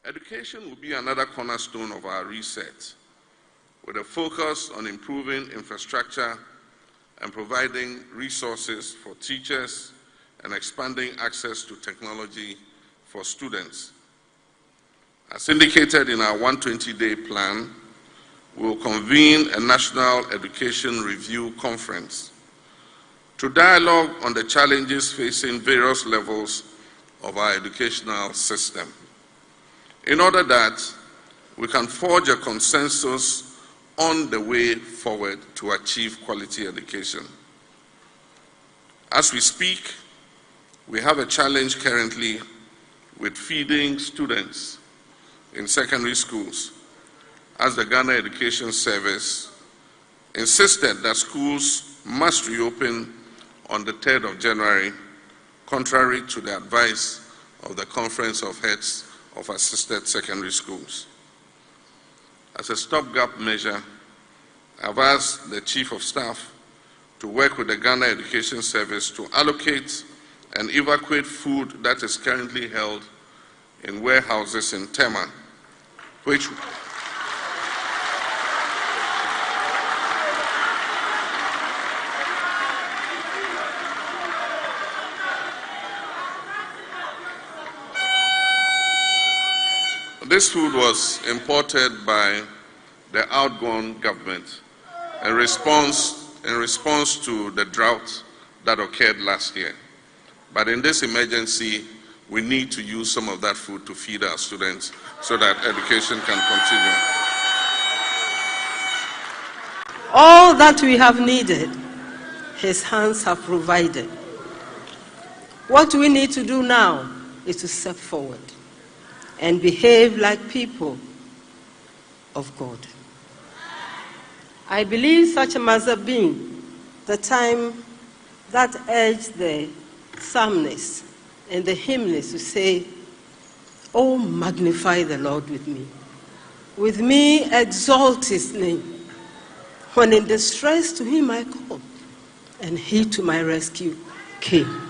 Education will be another cornerstone of our reset, with a focus on improving infrastructure and providing resources for teachers and expanding access to technology for students. As indicated in our 120-day plan, we will convene a National Education Review Conference to dialogue on the challenges facing various levels of our educational system, in order that we can forge a consensus on the way forward to achieve quality education. As we speak, we have a challenge currently with feeding students in secondary schools, as the Ghana Education Service insisted that schools must reopen on the 3rd of January, contrary to the advice of the Conference of Heads of Assisted Secondary Schools. As a stopgap measure, I've asked the Chief of Staff to work with the Ghana Education Service to allocate and evacuate food that is currently held in warehouses in Tema, which this food was imported by the outgone government in response to the drought that occurred last year. But in this emergency, we need to use some of that food to feed our students so that education can continue. All that we have needed, His hands have provided. What we need to do now is to step forward and behave like people of God. I believe such must have been the time that urged the psalmist and the hymnist to say, "Oh, magnify the Lord with me. With me exalt His name. When in distress to Him I called, and He to my rescue came."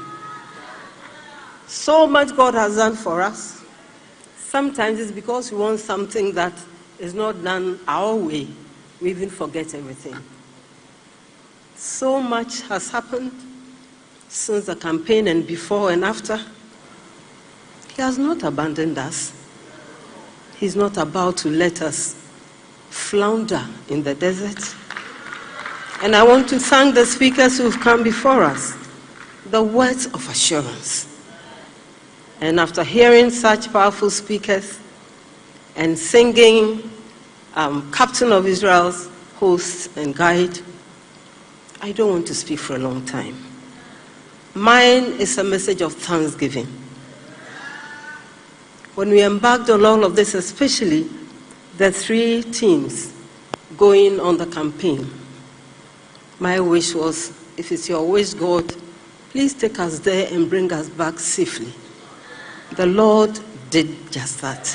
So much God has done for us. Sometimes it's because we want something that is not done our way. We even forget everything. So much has happened since the campaign and before and after. He has not abandoned us. He's not about to let us flounder in the desert. And I want to thank the speakers who've come before us, the words of assurance. And after hearing such powerful speakers and singing Captain of Israel's host and guide, I don't want to speak for a long time. Mine is a message of thanksgiving. When we embarked on all of this, especially the 3 teams going on the campaign, my wish was, if it's your wish, God, please take us there and bring us back safely. The Lord did just that.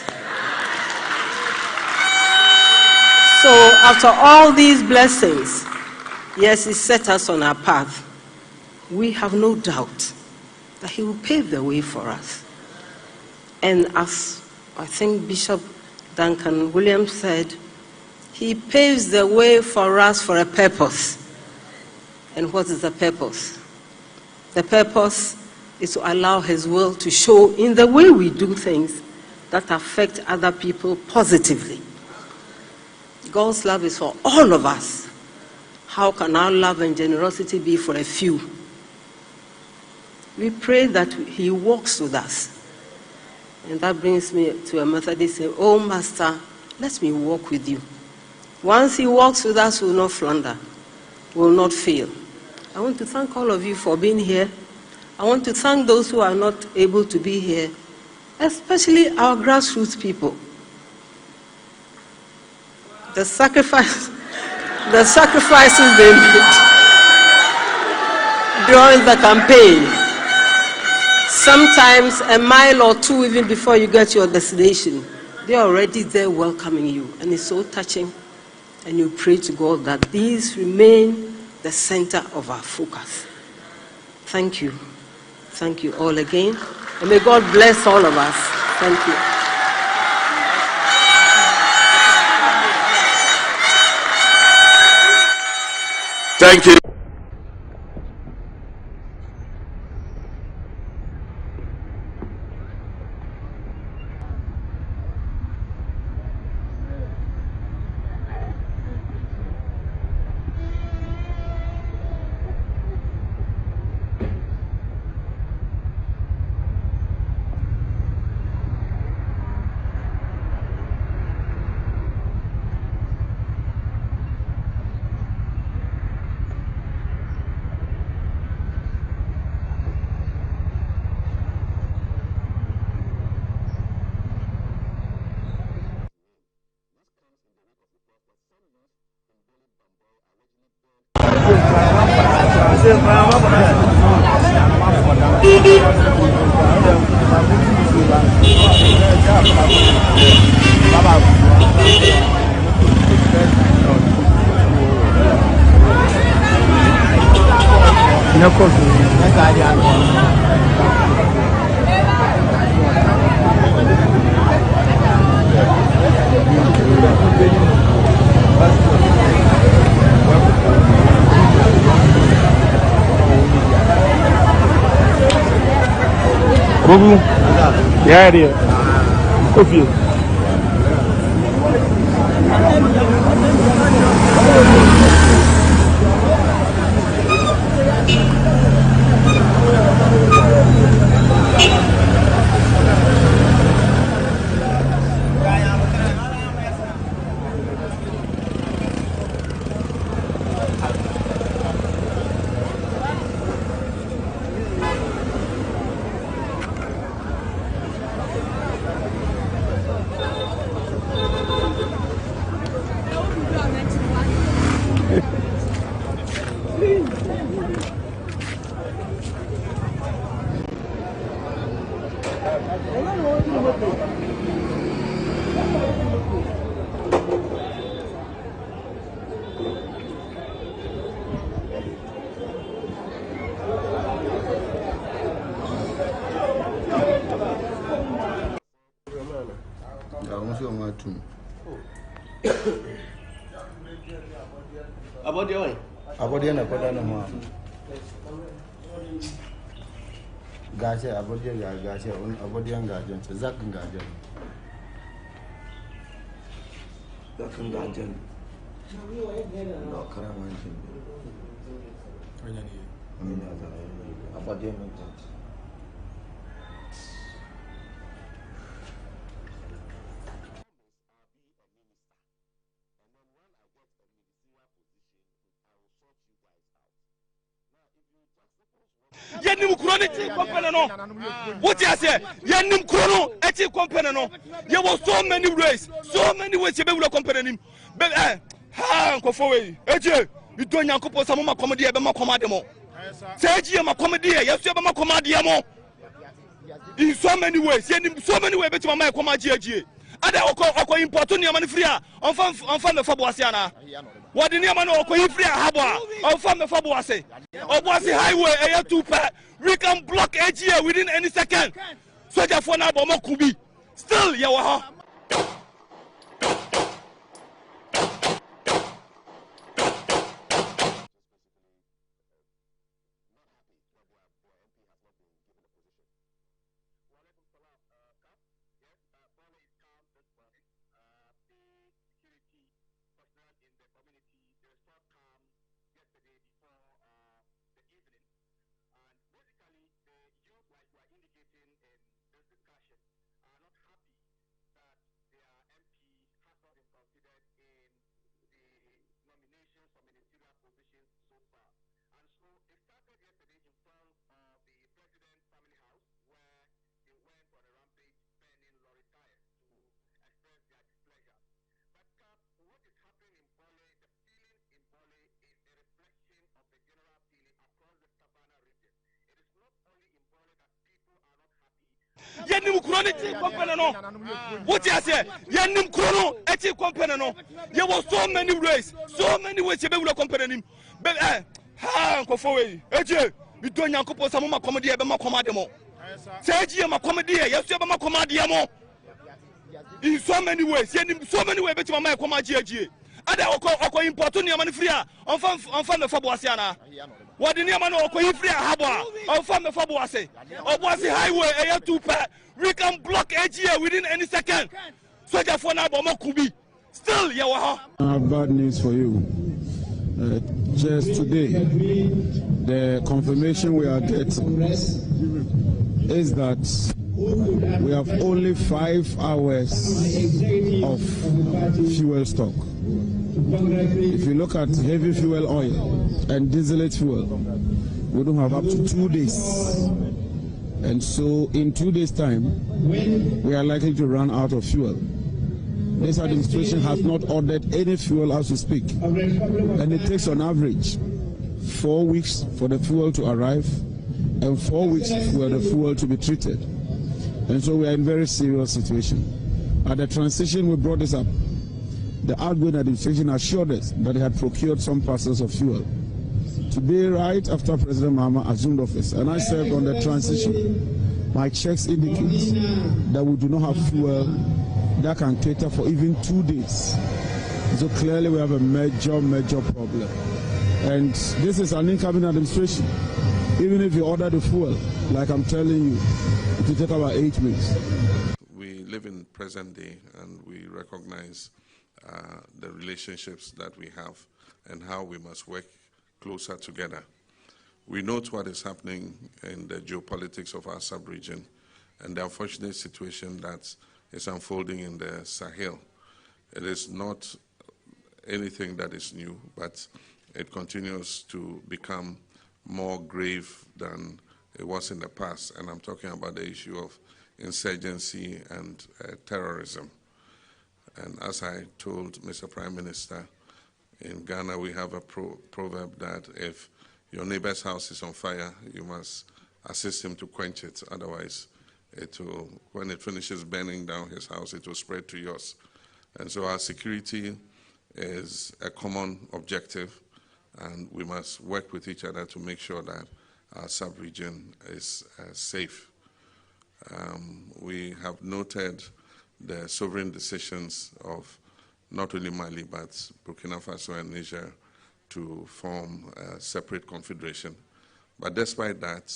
So after all these blessings, yes, He set us on our path. We have no doubt that He will pave the way for us. And as I think Bishop Duncan Williams said, He paves the way for us for a purpose. And what is the purpose? The purpose is to allow His will to show in the way we do things that affect other people positively. God's love is for all of us. How can our love and generosity be for a few? We pray that He walks with us. And that brings me to a Methodist saying, "Oh, Master, let me walk with you." Once He walks with us, we will not flounder, we will not fail. I want to thank all of you for being here. I want to thank those who are not able to be here, especially our grassroots people. The sacrifices they made during the campaign. Sometimes a mile or 2 even before you get to your destination, they're already there welcoming you. And it's so touching. And you pray to God that these remain the center of our focus. Thank you. Thank you all again. And may God bless all of us. Thank you. Thank you. Yeah, dear. Coffee. Abodian na koda na mo. Gaje abodian gaje on abodian gaje zakin gaje. Zakin gaje. No karaman jin. Abodian gaje. Yenim kroni ti company no. What you say? Yenim krono eti company no. There was so many ways you be with company nim. But ha nko for we. Eje, you don Yankopon samo ma komedi e be ma komade mo. Say eje ma komedi e yesu be ma komade mo. In so many ways, yenim so many ways be ma ma komade eje. Ada oko import ni amani free a onfa me fa boase ana. What the name of free harbor or from the Fabuase or Boise Highway a 2 we can block AGA within any second. So therefore now could be still Yawaha. Yenim kroni ti company no. What you say? Yenim krono eti company no. There was so many ways you be with company nim. But ha nko for we. Eje, you don Yankopon samo ma komedi e be ma komade mo. Say eje ma komedi e yesu be ma komade mo. In so many ways, yenim so many ways be ma komade eje. ada oko import ni amani free on fa me fa boase ana what the name no oko free habo on fa me fa boase oboase highway eye two per we can block AGA within any second soldier for na bo makubi still you ha. I have bad news for you. Just today, the confirmation we are getting is that we have only 5 hours of fuel stock. If you look at heavy fuel oil and distillate fuel, we don't have up to 2 days. And so in 2 days' time, we are likely to run out of fuel. This administration has not ordered any fuel as we speak. And it takes on average 4 weeks for the fuel to arrive and 4 weeks for the fuel to be treated. And so we are in a very serious situation. At the transition, we brought this up. The outgoing administration assured us that it had procured some parcels of fuel. Today, right after President Mahama assumed office, and I served on the transition, my checks indicate that we do not have fuel that can cater for even 2 days. So clearly we have a major problem. And this is an incoming administration. Even if you order the fuel, like I'm telling you, it will take about 8 weeks. We live in present day and we recognize the relationships that we have and how we must work closer together. We note what is happening in the geopolitics of our sub-region and the unfortunate situation that is unfolding in the Sahel. It is not anything that is new, but it continues to become more grave than it was in the past. And I'm talking about the issue of insurgency and terrorism. And as I told Mr. Prime Minister, in Ghana we have a proverb that if your neighbor's house is on fire, you must assist him to quench it. Otherwise, when it finishes burning down his house, it will spread to yours. And so our security is a common objective, and we must work with each other to make sure that our sub-region is safe. We have noted the sovereign decisions of not only Mali, but Burkina Faso and Niger to form a separate confederation. But despite that,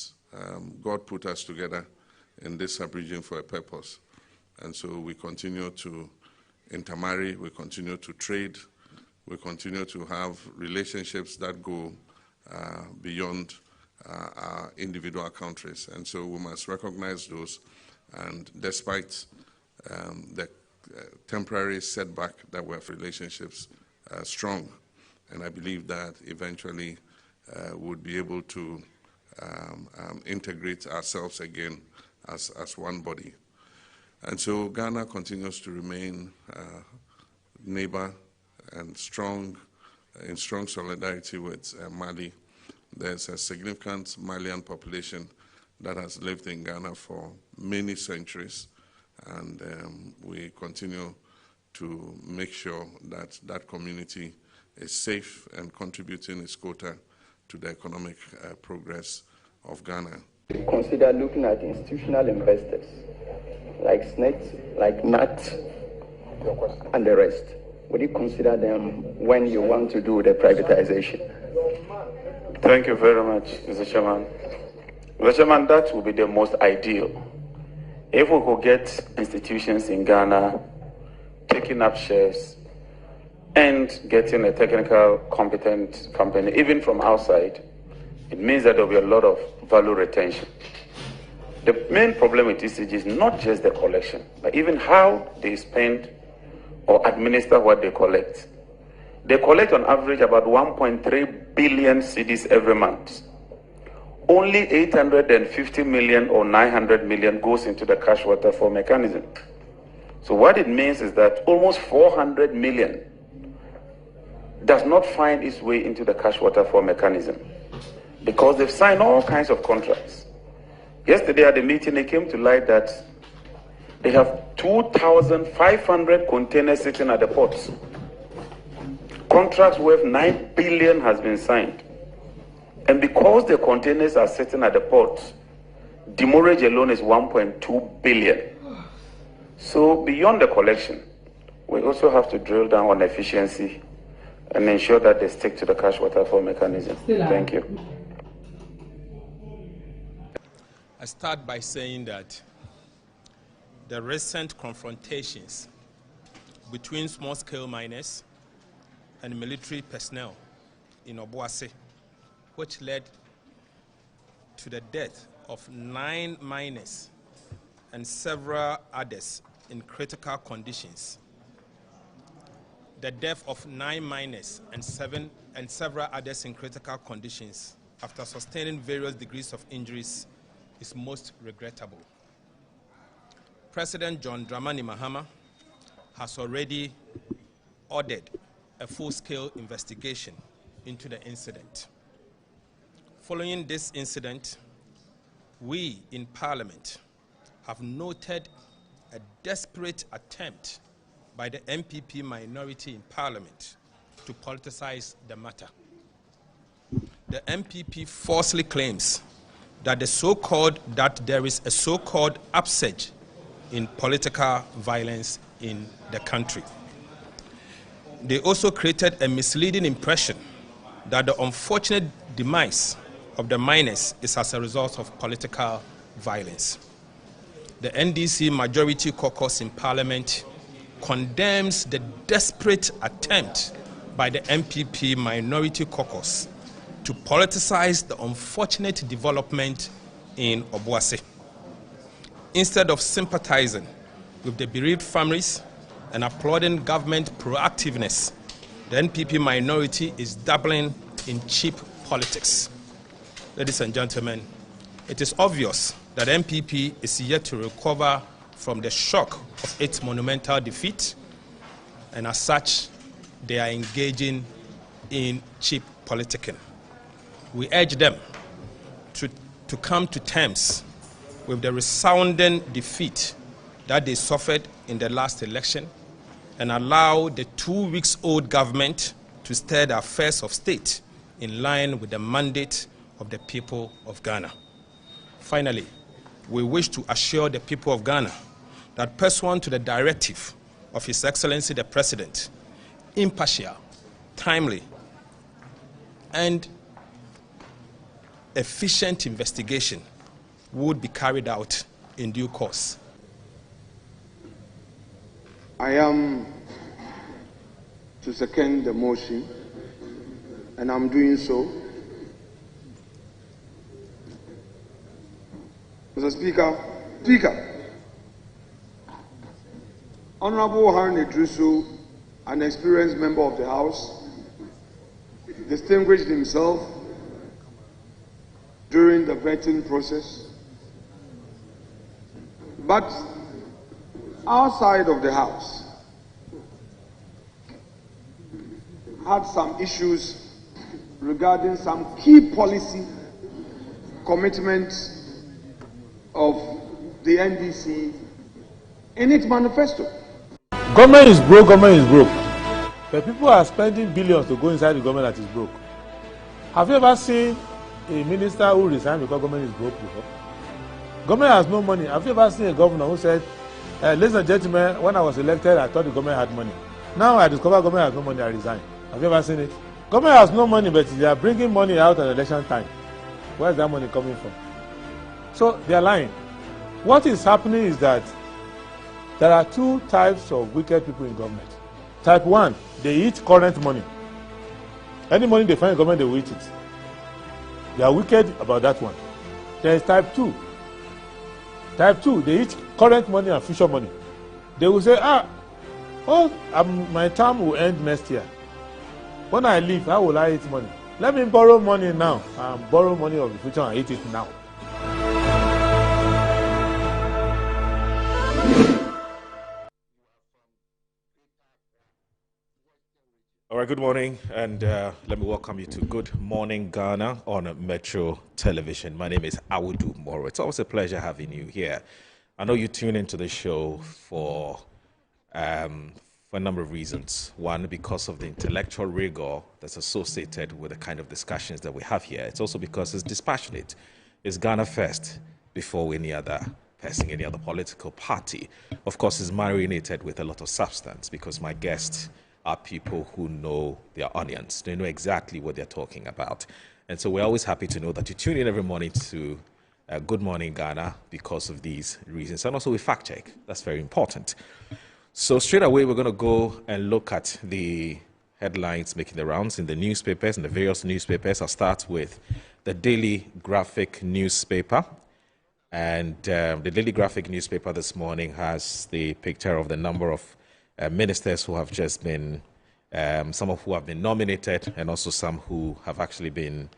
God put us together in this sub-region for a purpose. And so we continue to intermarry, we continue to trade, we continue to have relationships that go beyond our individual countries. And so we must recognize those. And despite the temporary setback that we have relationships strong, and I believe that eventually we'll be able to integrate ourselves again as one body. And so Ghana continues to remain neighbor and in strong solidarity with Mali. There's a significant Malian population that has lived in Ghana for many centuries, and we continue to make sure that that community is safe and contributing its quota to the economic progress of Ghana. Consider looking at institutional investors like SNET, like NAT, and the rest. Would you consider them when you want to do the privatization? Thank you very much, Mr. Chairman. Mr. Chairman, that would be the most ideal. If we could get institutions in Ghana taking up shares and getting a technical, competent company, even from outside, it means that there will be a lot of value retention. The main problem with ECG is not just the collection, but even how they spend or administer what they collect. They collect on average about 1.3 billion cedis every month. Only 850 million or 900 million goes into the cash waterfall mechanism. So what it means is that almost 400 million does not find its way into the cash waterfall mechanism because they've signed all kinds of contracts. Yesterday at the meeting, it came to light that they have 2,500 containers sitting at the ports. Contracts worth 9 billion has been signed. And because the containers are sitting at the ports, demurrage alone is 1.2 billion. So beyond the collection, we also have to drill down on efficiency and ensure that they stick to the cash waterfall mechanism. Thank you. I start by saying that the recent confrontations between small-scale miners and military personnel in Obuasi, which led to the death of 9 miners and several others in critical conditions. The death of 9 miners and several others in critical conditions after sustaining various degrees of injuries is most regrettable. President John Dramani Mahama has already ordered a full-scale investigation into the incident. Following this incident, we in Parliament have noted a desperate attempt by the MPP minority in Parliament to politicize the matter. The MPP falsely claims that there is a so-called upsurge in political violence in the country. They also created a misleading impression that the unfortunate demise of the miners is as a result of political violence. The NDC Majority Caucus in Parliament condemns the desperate attempt by the MPP Minority Caucus to politicize the unfortunate development in Obuasi. Instead of sympathizing with the bereaved families and applauding government proactiveness, the NPP minority is dabbling in cheap politics. Ladies and gentlemen, it is obvious that NPP is yet to recover from the shock of its monumental defeat, and as such, they are engaging in cheap politicking. We urge them to come to terms with the resounding defeat that they suffered in the last election and allow the 2-week-old government to steer the affairs of state in line with the mandate of the people of Ghana. Finally, we wish to assure the people of Ghana that pursuant to the directive of His Excellency the President, impartial, timely, and efficient investigation would be carried out in due course. I am to second the motion, and I'm doing so. Mr. Speaker, Honorable Harun Idrisu, an experienced member of the House, distinguished himself during the vetting process, but outside of the House had some issues regarding some key policy commitments of the NDC in its manifesto. Government is broke, government is broke. But people are spending billions to go inside the government that is broke. Have you ever seen a minister who resigned because government is broke before? Government has no money. Have you ever seen a governor who said, ladies and gentlemen, when I was elected, I thought the government had money. Now I discover government has no money, I resign. Have you ever seen it? Government has no money, but they are bringing money out at election time. Where is that money coming from? So they are lying. What is happening is that there are 2 types of wicked people in government. Type 1, they eat current money. Any money they find in government, they will eat it. They are wicked about that one. There is type 2. Type 2, they eat current money and future money. They will say, my term will end next year. When I leave, how will I eat money? Let me borrow money now and borrow money of the future and eat it now. All right, good morning, and let me welcome you to Good Morning Ghana on Metro Television. My name is Awudu Moro. It's always a pleasure having you here. I know you tune into the show for a number of reasons. One, because of the intellectual rigor that's associated with the kind of discussions that we have here. It's also because it's dispassionate. It's Ghana first before any other person, any other political party. Of course, it's marinated with a lot of substance because my guest are people who know their audience. They know exactly what they're talking about. And so we're always happy to know that you tune in every morning to Good Morning Ghana because of these reasons. And also we fact check. That's very important. So straight away, we're going to go and look at the headlines making the rounds in the newspapers, in the various newspapers. I'll start with the Daily Graphic newspaper. And the Daily Graphic newspaper this morning has the picture of the number of ministers who have just been, some of who have been nominated, and also some who have actually been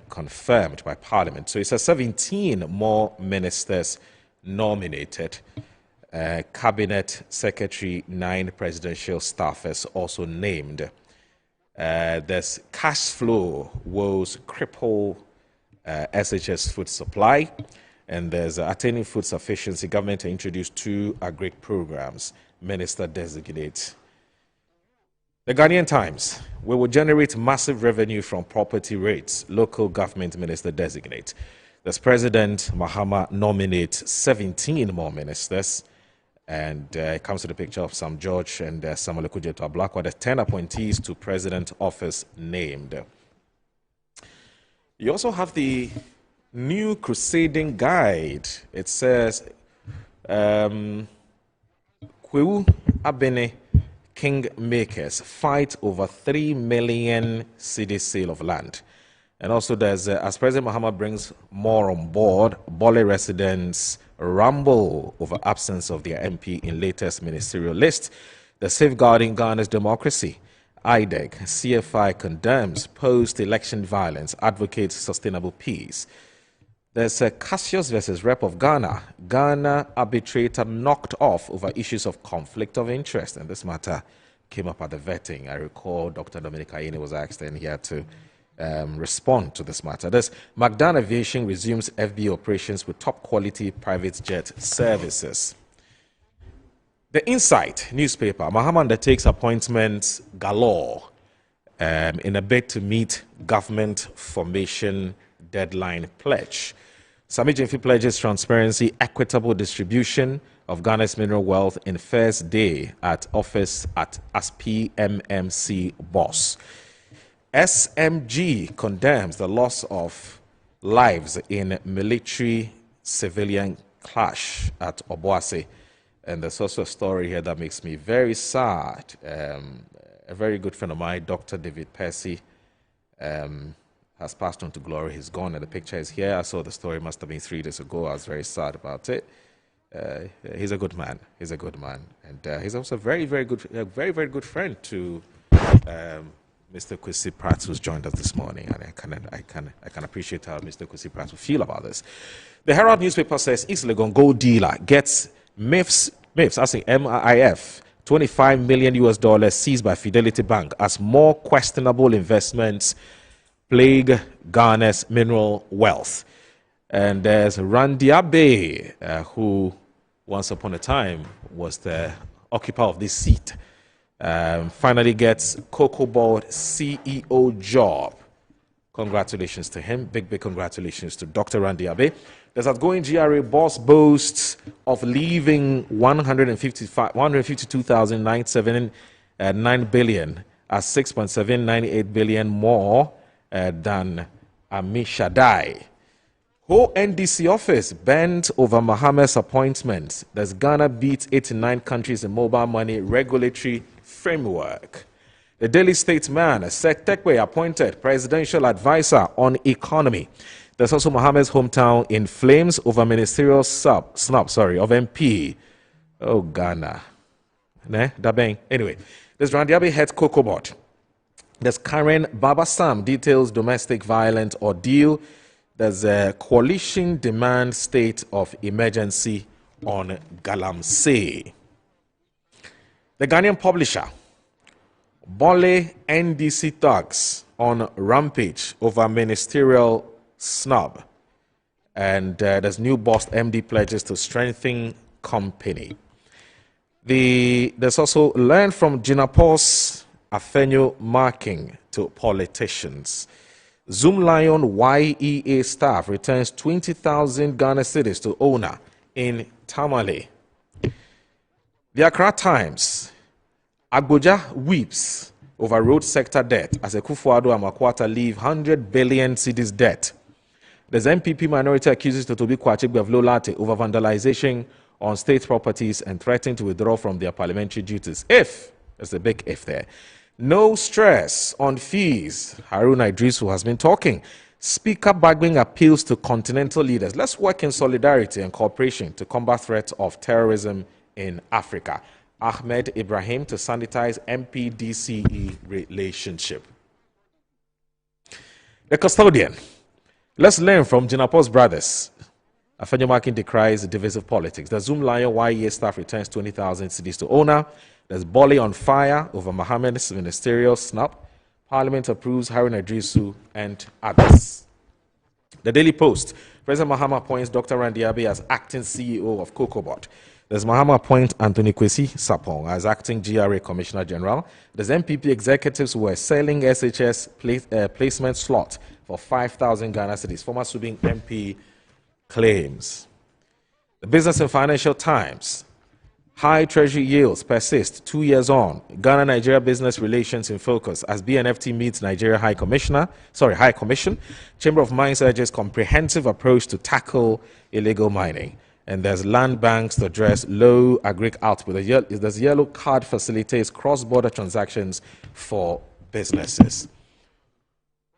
confirmed by Parliament. So it's 17 more ministers nominated. Cabinet Secretary, 9 presidential staffers also named. There's cash flow woes cripple SHS food supply. And there's attaining food sufficiency. Government to introduce 2 agric programs. Minister designates. The Ghanaian Times. We will generate massive revenue from property rates. Local government minister designates. There's President Mahama nominates 17 more ministers. And it comes to the picture of Sam George and Samuel Ekudzeto Ablakwa. There's 10 appointees to president office named. You also have the new crusading guide. It says, Kwewu Abene King Makers fight over 3 million cedi sale of land. And also there's, as President Mahama brings more on board, Bole residents rumble over absence of their MP in latest ministerial list. The Safeguarding Ghana's Democracy. IDEC, CFI condemns post-election violence, advocates sustainable peace. There's a Cassius versus Rep of Ghana. Ghana arbitrator knocked off over issues of conflict of interest. And this matter came up at the vetting. I recall Dr. Dominic Ayeni was asked and he had to respond to this matter. There's Magdan Aviation resumes FB operations with top quality private jet services. The Insight newspaper. Mahama undertakes appointments galore in a bid to meet government formation deadline pledge. Sammy Gyamfi pledges transparency, equitable distribution of Ghana's mineral wealth in first day at office as PMMC boss. SMG condemns the loss of lives in military-civilian clash at Obuasi. And there's also a story here that makes me very sad. A very good friend of mine, Dr. David Percy, has passed on to glory. He's gone, and the picture is here. I saw the story, must have been 3 days ago. I was very sad about it. He's a good man. He's a good man, and he's also a very, very good friend to Mr. Kwesi Pratt, who's joined us this morning. And I can appreciate how Mr. Kwesi Pratt will feel about this. The Herald newspaper says East Legon gold dealer gets MIF, $25 million seized by Fidelity Bank as more questionable investments plague Ghana's mineral wealth. And there's Randy Abe, who once upon a time was the occupier of this seat, finally gets Cocoa Board CEO job. Congratulations to him. Big congratulations to Dr. Randy Abe. There's outgoing GRA boss boasts of leaving 152,979 billion as 6.798 billion more than Ami Shaddai. Whole NDC office bent over Mahama's appointment. Does Ghana beat 89 countries in mobile money regulatory framework? The Daily Statesman, Sek Tekwe appointed presidential advisor on economy. There's also Mahama's hometown in flames over ministerial snub of MP. Oh, Ghana. Anyway, there's Randy Abe heads Cocoa Board. There's Karen Babasam details domestic violence ordeal. There's a coalition demand state of emergency on Galamsey. The Ghanaian publisher, Bole NDC thugs on rampage over ministerial snub. And there's new boss MD pledges to strengthen company. There's also learn from Jinapo's Afenyo marking to politicians. Zoom Lion YEA staff returns 20,000 Ghana cedis to owner in Tamale. The Accra Times. Agboja weeps over road sector debt as Akufo-Addo and Makwata leave 100 billion cedis debt. There's MPP minority accuses Totobi Kwachegbe of Lolate over vandalization on state properties and threatening to withdraw from their parliamentary duties. If, there's a big if there. No stress on fees. Haruna Idrisu has been talking. Speaker Bagbin appeals to continental leaders. Let's work in solidarity and cooperation to combat threats of terrorism in Africa. Ahmed Ibrahim to sanitize MP-DCE relationship. The custodian. Let's learn from Jinapos brothers. Afenyomakin decries divisive politics. The Zoom Lion YEA staff returns 20,000 cedis to owner. There's Boli on fire over Mohammed's ministerial snub. Parliament approves Haruna Idrisu and others. The Daily Post. President Mahama appoints Dr. Randy Abe as acting CEO of COCOBOT. There's Mahama appoint Anthony Kwesi Sapong as acting GRA Commissioner General. There's MPP executives who were selling SHS placement slot for 5,000 Ghana cedis. Former Subing MP claims. The Business and Financial Times. High treasury yields persist 2 years on. Ghana-Nigeria business relations in focus as BNFT meets Nigeria High Commission. Chamber of Mines urges comprehensive approach to tackle illegal mining. And there's land banks to address low agric output. There's yellow card facilitates cross-border transactions for businesses.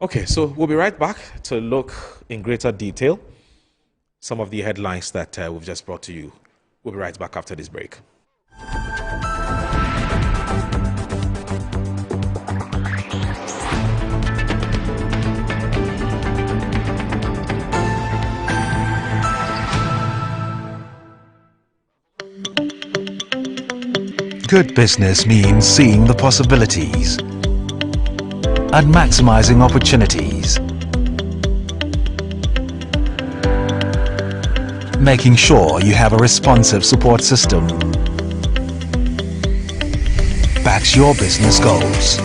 Okay, so we'll be right back to look in greater detail some of the headlines that we've just brought to you. We'll be right back after this break. Good business means seeing the possibilities and maximizing opportunities. Making sure you have a responsive support system backs your business goals.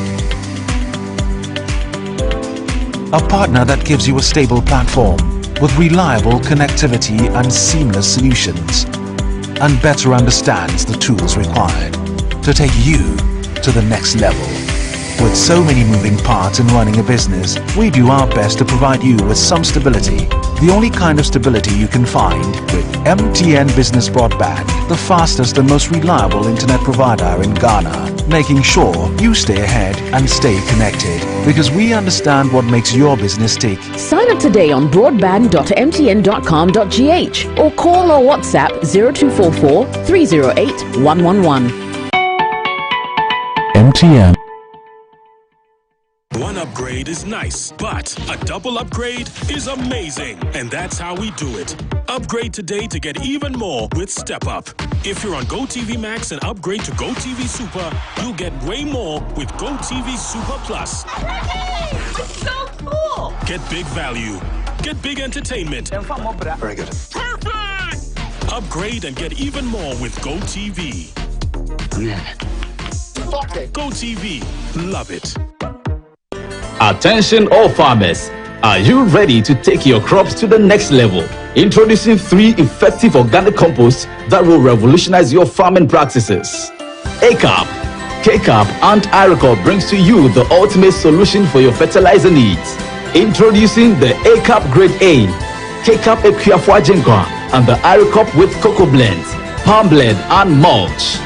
A partner that gives you a stable platform with reliable connectivity and seamless solutions, and better understands the tools required to take you to the next level. With so many moving parts in running a business, we do our best to provide you with some stability. The only kind of stability you can find with MTN Business Broadband, the fastest and most reliable internet provider in Ghana, making sure you stay ahead and stay connected, because we understand what makes your business tick. Sign up today on broadband.mtn.com.gh or call or WhatsApp 0244 308 111. MTN. One upgrade is nice, but a double upgrade is amazing. And that's how we do it. Upgrade today to get even more with Step Up. If you're on GoTV Max and upgrade to GoTV Super, you'll get way more with GoTV Super Plus. It's so cool! Get big value. Get big entertainment. Very good. Perfect! Upgrade and get even more with GoTV. Yeah. GoTV. Love it. Attention all farmers, are you ready to take your crops to the next level? Introducing 3 effective organic composts that will revolutionize your farming practices. ACAP, KCAP and IRECOP brings to you the ultimate solution for your fertilizer needs. Introducing the ACAP Grade A, KCAP Equiafua Jinkwa and the IRECOP with cocoa blends, palm blend and mulch.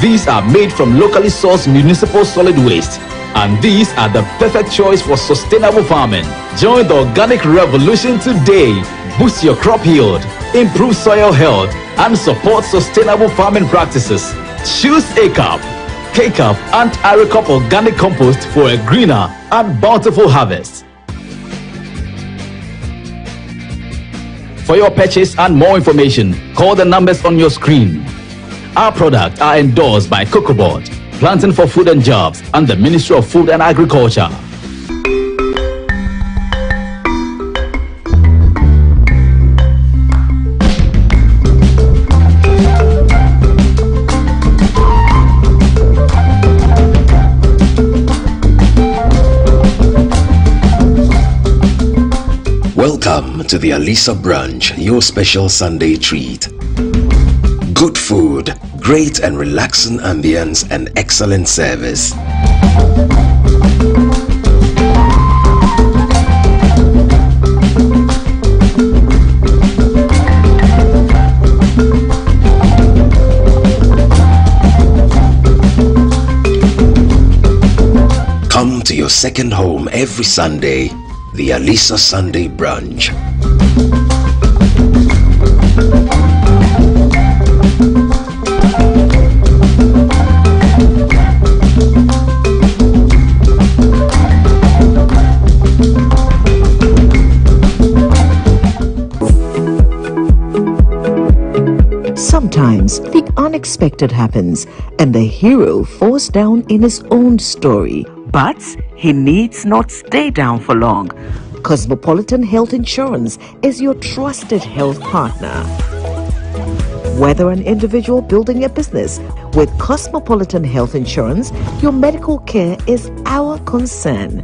These are made from locally sourced municipal solid waste. And these are the perfect choice for sustainable farming. Join the organic revolution today. Boost your crop yield, improve soil health, and support sustainable farming practices. Choose ACAP, KCAP, and IRECOP organic compost for a greener and bountiful harvest. For your purchase and more information, call the numbers on your screen. Our products are endorsed by COCOBOT, Planting for Food and Jobs, and the Ministry of Food and Agriculture. Welcome to the Alisa branch, your special Sunday treat. Good food, great and relaxing ambience, and excellent service. Come to your second home every Sunday, the Alisa Sunday Brunch. Sometimes the unexpected happens and the hero falls down in his own story. But he needs not stay down for long. Cosmopolitan Health Insurance is your trusted health partner. Whether an individual building a business, with Cosmopolitan Health Insurance, your medical care is our concern.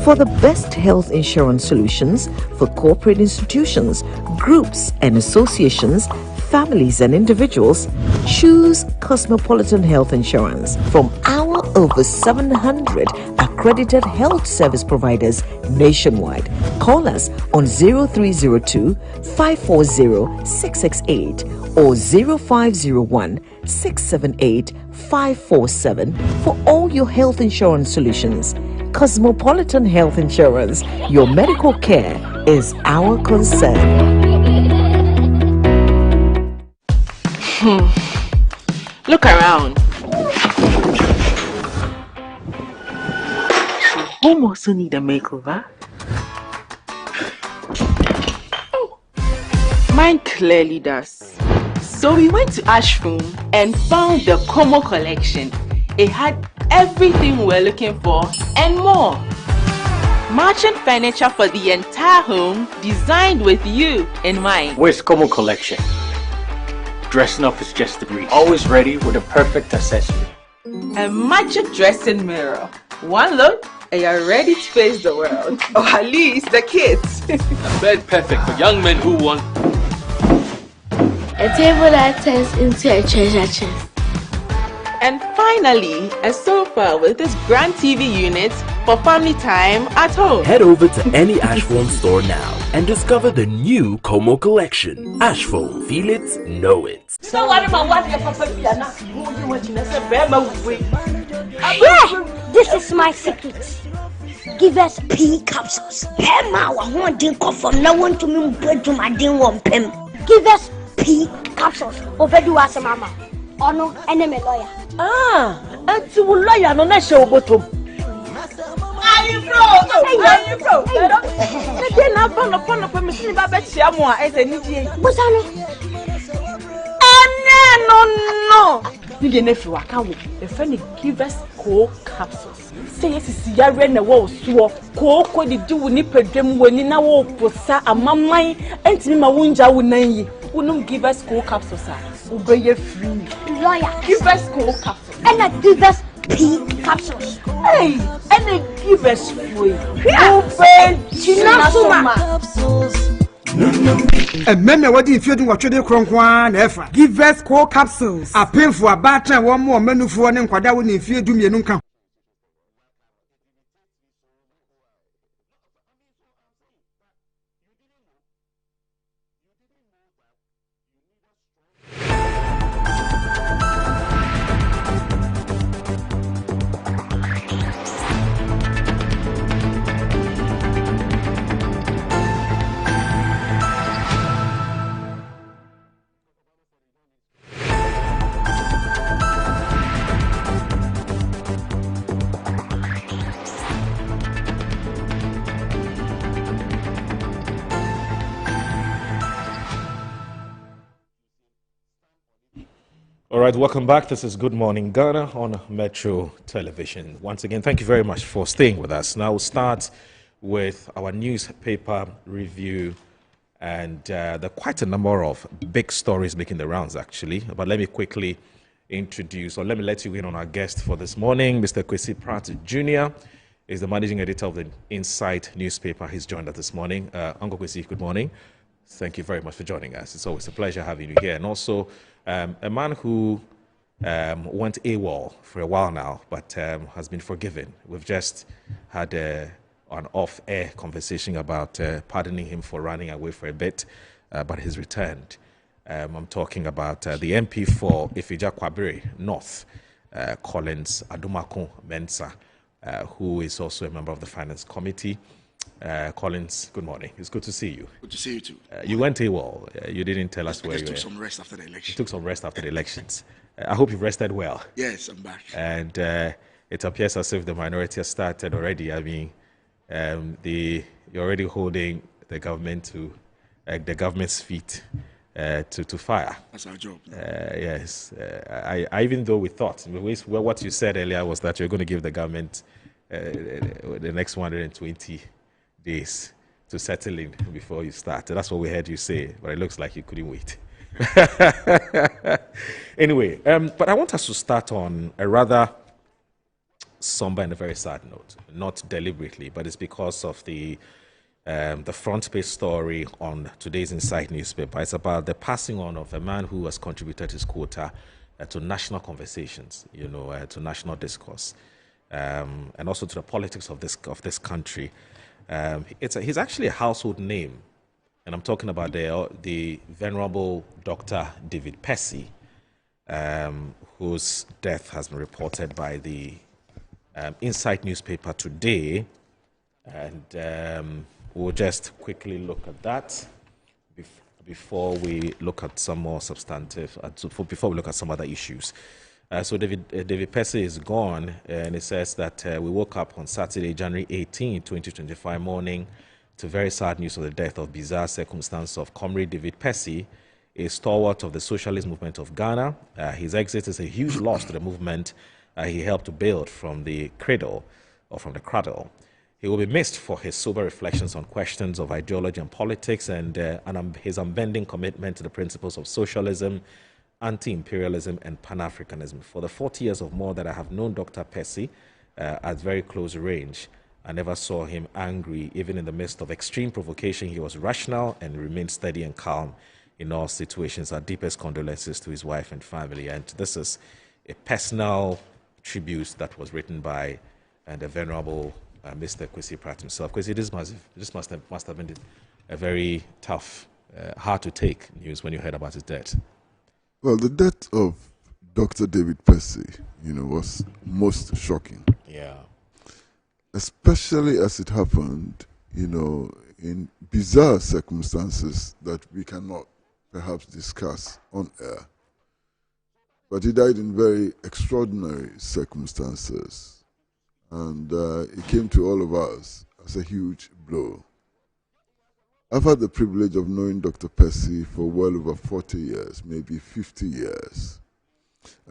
For the best health insurance solutions for corporate institutions, groups and associations, families and individuals, choose Cosmopolitan Health Insurance from our over 700 accredited health service providers nationwide. Call us on 0302 540 668 or 0501 678 547 for all your health insurance solutions. Cosmopolitan Health Insurance, your medical care is our concern. Look around. Home also need a makeover. Mine clearly does. So we went to Ashroom and found the Como collection. It had everything we're looking for and more. Matching furniture for the entire home, designed with you in mind. Where's Como collection? Dressing up is just a breeze. Always ready with a perfect accessory. A magic dressing mirror. One look and you're ready to face the world. Or at least the kids. A bed perfect for young men who want a table that turns into a treasure chest. And finally, a sofa with this grand TV unit for family time at home. Head over to any Ashphone store now and discover the new Como collection. Ashphone, feel it, know it. This is my secret. Give us P capsules. Emma, I want to go from now on to me to my ding one pen. Give us P capsules. Over do us, Mama. Oh no, enemy lawyer. And to lawyer no na show bottom. Are you bro? They na pon me see ba bet sia mo a ese ni die. Bosano. No. You get nefi waka wo. The friend give us cold capsules. Say yes is yare na wo so. Ko di du ni pedwam wani na wo posa amaman entimi ma wunja wo nan yi. Wonum give us cold capsules a. Obey free. Lawyer. Give us cold capsules. And I give us P capsules. Hey, and I give us free. Open Chinasuma. And men what if you do what you do cronkwan efa. Give us cold capsules. A painful a battle one more menu for one and quada when if you do me no come. All right, welcome back. This is Good Morning Ghana on Metro Television. Once again, thank you very much for staying with us. Now we'll start with our newspaper review, and there are quite a number of big stories making the rounds, actually. But let me quickly introduce, or let me let you in on our guest for this morning. Mr. Kwesi Pratt Jr. is the managing editor of the Insight newspaper. He's joined us this morning. Uncle Kwesi, good morning. Thank you very much for joining us. It's always a pleasure having you here. And also, a man who went AWOL for a while now, but has been forgiven. We've just had an off-air conversation about pardoning him for running away for a bit, but he's returned. I'm talking about the MP for Ifija Kwabere North, Collins Adumakun Mensah, who is also a member of the Finance Committee. Collins, good morning. It's good to see you. Good to see you too. You went AWOL. You didn't tell us where you were. I took some rest after the election. Took some rest after the elections. I hope you've rested well. Yes, I'm back. And it appears as if the minority has started already. I mean, you're already holding the government to the government's feet to fire. That's our job. Yes. I even though we thought, what you said earlier was that you're going to give the government the next 120 days to settle in before you start. That's what we heard you say, but it looks like you couldn't wait. Anyway, but I want us to start on a rather somber and a very sad note. Not deliberately, but it's because of the front page story on today's Insight newspaper. It's about the passing on of a man who has contributed his quota to national conversations, to national discourse, and also to the politics of this country. He's actually a household name, and I'm talking about the venerable Dr. David Percy, whose death has been reported by the Insight newspaper today, and we'll just quickly look at that before we look at some more substantive, before we look at some other issues. So David Percy is gone, and it says that we woke up on Saturday, January 18, 2025 morning to very sad news of the death of bizarre circumstance of Comrade David Percy, a stalwart of the socialist movement of Ghana. His exit is a huge loss to the movement he helped to build from the cradle. He will be missed for his sober reflections on questions of ideology and politics and his unbending commitment to the principles of socialism, anti-imperialism and Pan-Africanism. For the 40 years or more that I have known Dr. Percy at very close range, I never saw him angry. Even in the midst of extreme provocation, he was rational and remained steady and calm in all situations. Our deepest condolences to his wife and family. And this is a personal tribute that was written by the venerable Mr. Kwesi Pratt himself. Kwesi, this must have been a very tough, hard to take news when you heard about his death. Well, the death of Dr. David Percy, was most shocking. Yeah. Especially as it happened, in bizarre circumstances that we cannot perhaps discuss on air. But he died in very extraordinary circumstances. And it came to all of us as a huge blow. I've had the privilege of knowing Dr. Percy for well over 40 years, maybe 50 years.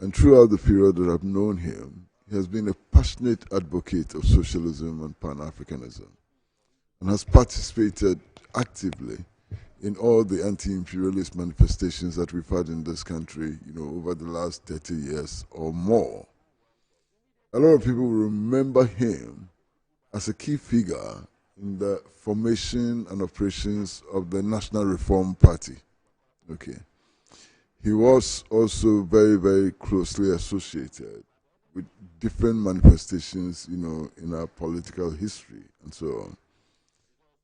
And throughout the period that I've known him, he has been a passionate advocate of socialism and Pan-Africanism and has participated actively in all the anti-imperialist manifestations that we've had in this country, over the last 30 years or more. A lot of people will remember him as a key figure in the formation and operations of the National Reform Party. Okay. He was also very, very closely associated with different manifestations, in our political history and so on.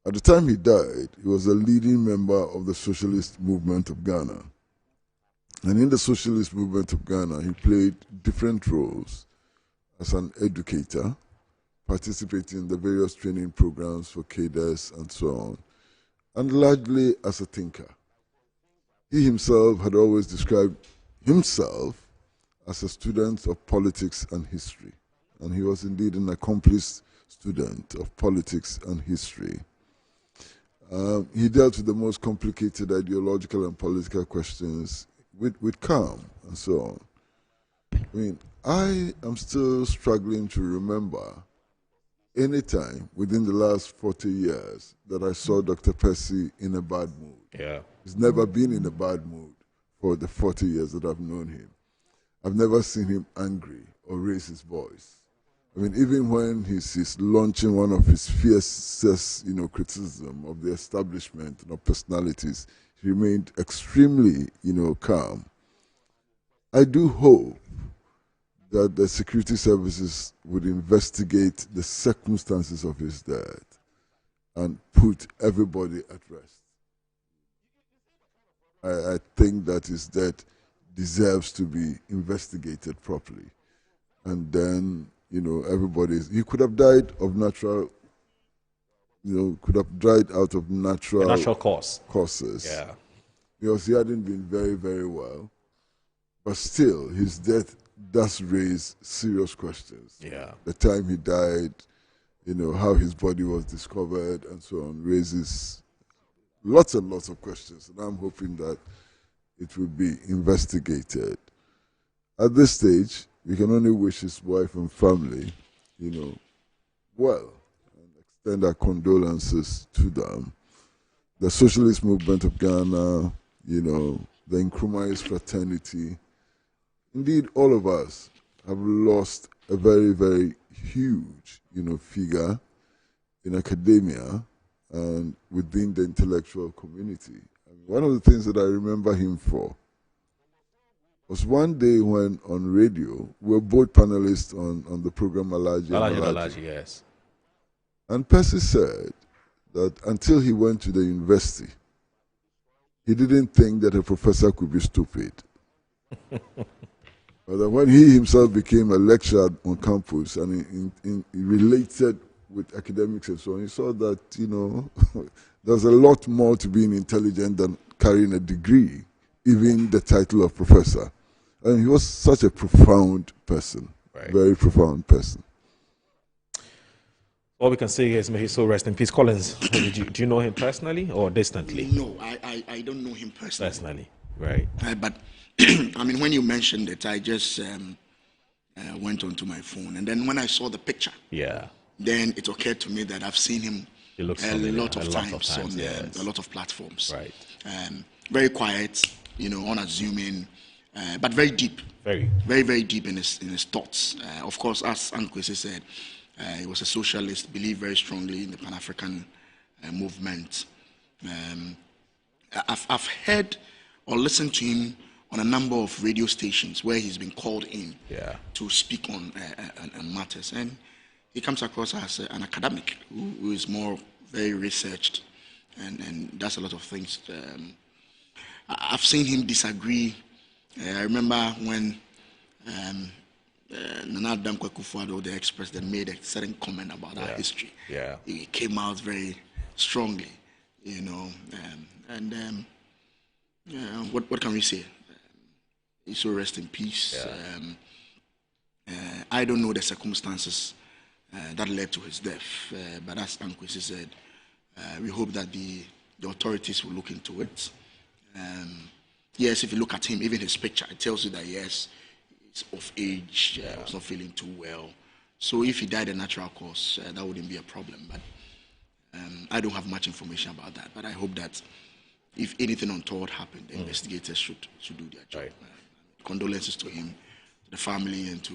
At the time he died, he was a leading member of the socialist movement of Ghana. And in the socialist movement of Ghana, he played different roles as an educator, participating in the various training programs for cadres and so on, and largely as a thinker. He himself had always described himself as a student of politics and history, and he was indeed an accomplished student of politics and history. He dealt with the most complicated ideological and political questions with calm and so on. I mean, I am still struggling to remember any time within the last 40 years that I saw Dr. Percy in a bad mood. Yeah. He's never been in a bad mood for the 40 years that I've known him. I've never seen him angry or raise his voice. I mean, even when he's launching one of his fiercest, criticism of the establishment and of personalities, he remained extremely, calm. I do hope that the security services would investigate the circumstances of his death and put everybody at rest. I think that his death deserves to be investigated properly. And then, he could have died of natural, could have died out of natural causes. Yeah. Because he hadn't been very, very well. But still, his death does raise serious questions. Yeah. The time he died, how his body was discovered and so on, raises lots and lots of questions. And I'm hoping that it will be investigated. At this stage, we can only wish his wife and family, well, and extend our condolences to them. The Socialist Movement of Ghana, the Nkrumah's fraternity, indeed all of us have lost a very, very huge, figure in academia and within the intellectual community. One of the things that I remember him for was one day when on radio, we were both panelists on the program Alaji, yes. And Percy said that until he went to the university, he didn't think that a professor could be stupid. But then when he himself became a lecturer on campus and he related with academics and so on, he saw that, there's a lot more to being intelligent than carrying a degree, even the title of professor. And he was such a profound person, very profound person. All we can say is may he so rest in peace. Collins, do you know him personally or distantly? No, I don't know him personally. Personally, right. But, I mean, when you mentioned it, I just went onto my phone. And then when I saw the picture, then it occurred to me that I've seen him a lot of times on a lot of platforms. Right. Very quiet, unassuming, but very deep. Very, very deep in his thoughts. Of course, as Ankwesi said, he was a socialist, believed very strongly in the Pan-African movement. I've heard or listened to him on a number of radio stations where he's been called in to speak on matters. And he comes across as an academic who is more very researched and does a lot of things. I've seen him disagree. I remember when Nana Adam Kwaku-Addo, the ex-president, made a certain comment about our history. Yeah. He came out very strongly, what can we say? He so rest in peace. I don't know the circumstances that led to his death, but as Ankwesi said, we hope that the authorities will look into it. Yes, if you look at him, even his picture, it tells you that yes, he's of age, was not feeling too well. So if he died a natural cause, that wouldn't be a problem. But I don't have much information about that. But I hope that if anything untoward happened, the investigators should do their job. Condolences to him, to the family, and to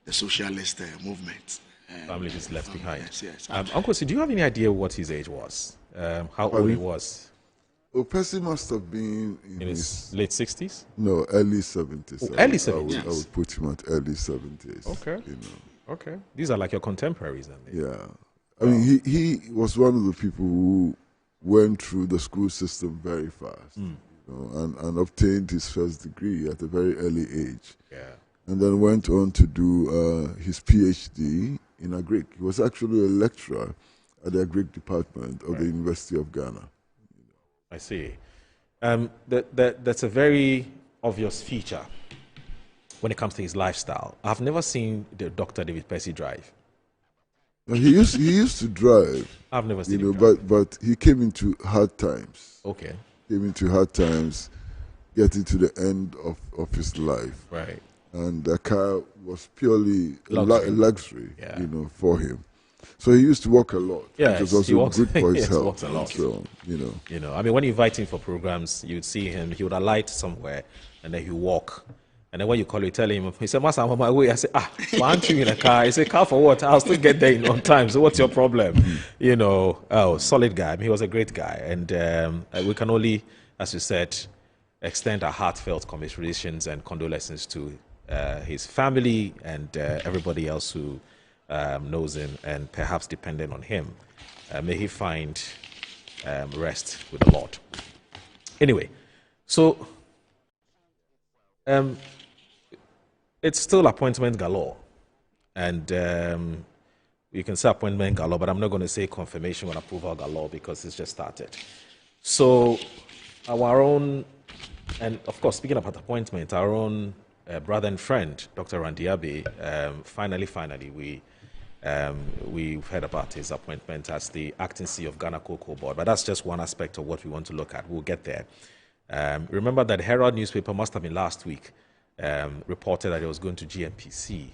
the socialist movement. Family is left behind. Yes. Uncle, so do you have any idea what his age was? How old he was? Oh, Percy must have been in his late 60s? No, early 70s. Oh, early 70s? I would put him at early 70s. Okay. Okay. These are like your contemporaries then? Yeah. I mean, he was one of the people who went through the school system very fast, and obtained his first degree at a very early age. Yeah. And then went on to do his PhD in Agric. He was actually a lecturer at the Agric department of the University of Ghana. I see. That's a very obvious feature when it comes to his lifestyle. I've never seen the Dr. David Percy drive. Now, he used to drive. I've never seen him drive. But he came into hard times. Okay. Came into hard times, getting to the end of his life. Right. And the car was purely Luxury. a luxury, for him. So he used to walk a lot, which was also good for his health. Walks a lot. So, I mean, when you invite him for programs, you'd see him, he would alight somewhere, and then he'd walk And then when you call, you tell him, he said, Master, I'm on my way. I said, why aren't you in a car? He said, car for what? I'll still get there in on time. So what's your problem? You know, solid guy. I mean, he was a great guy. And we can only, as you said, extend our heartfelt commiserations and condolences to his family and everybody else who knows him and perhaps dependent on him. May he find rest with the Lord. Anyway, so it's still appointment galore. And you can say appointment galore, but I'm not going to say confirmation or approval galore because it's just started. So our own, and of course, speaking about appointment, our own brother and friend, Dr. Randy Abbey, finally, we've heard about his appointment as the acting CEO of Ghana Cocoa Board, but that's just one aspect of what we want to look at. We'll get there. Remember that Herald newspaper must have been last week reported that it was going to GNPC,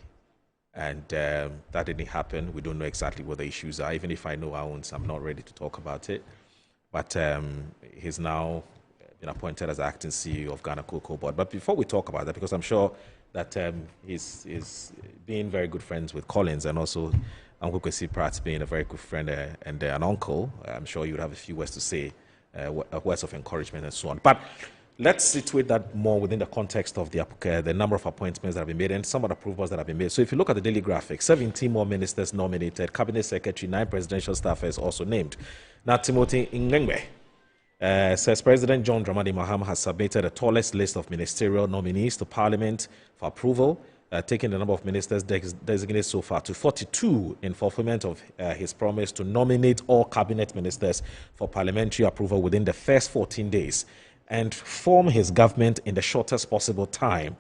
and that didn't happen. We don't know exactly what the issues are. Even if I know our own, I'm not ready to talk about it. But he's now been appointed as acting CEO of Ghana Cocoa Board. But before we talk about that, because I'm sure that he's being very good friends with Collins, and also Uncle Kwesi Pratt being a very good friend and an uncle, I'm sure you would have a few words to say, words of encouragement and so on. But let's situate that more within the context of the number of appointments that have been made and some of the approvals that have been made. So if you look at the daily graphic, 17 more ministers nominated, cabinet secretary, 9 presidential staffers also named. Now, Timothy Ngengwe says President John Dramani Mahama has submitted the tallest list of ministerial nominees to Parliament for approval, taking the number of ministers designated so far to 42 in fulfillment of his promise to nominate all cabinet ministers for parliamentary approval within the first 14 days and form his government in the shortest possible time.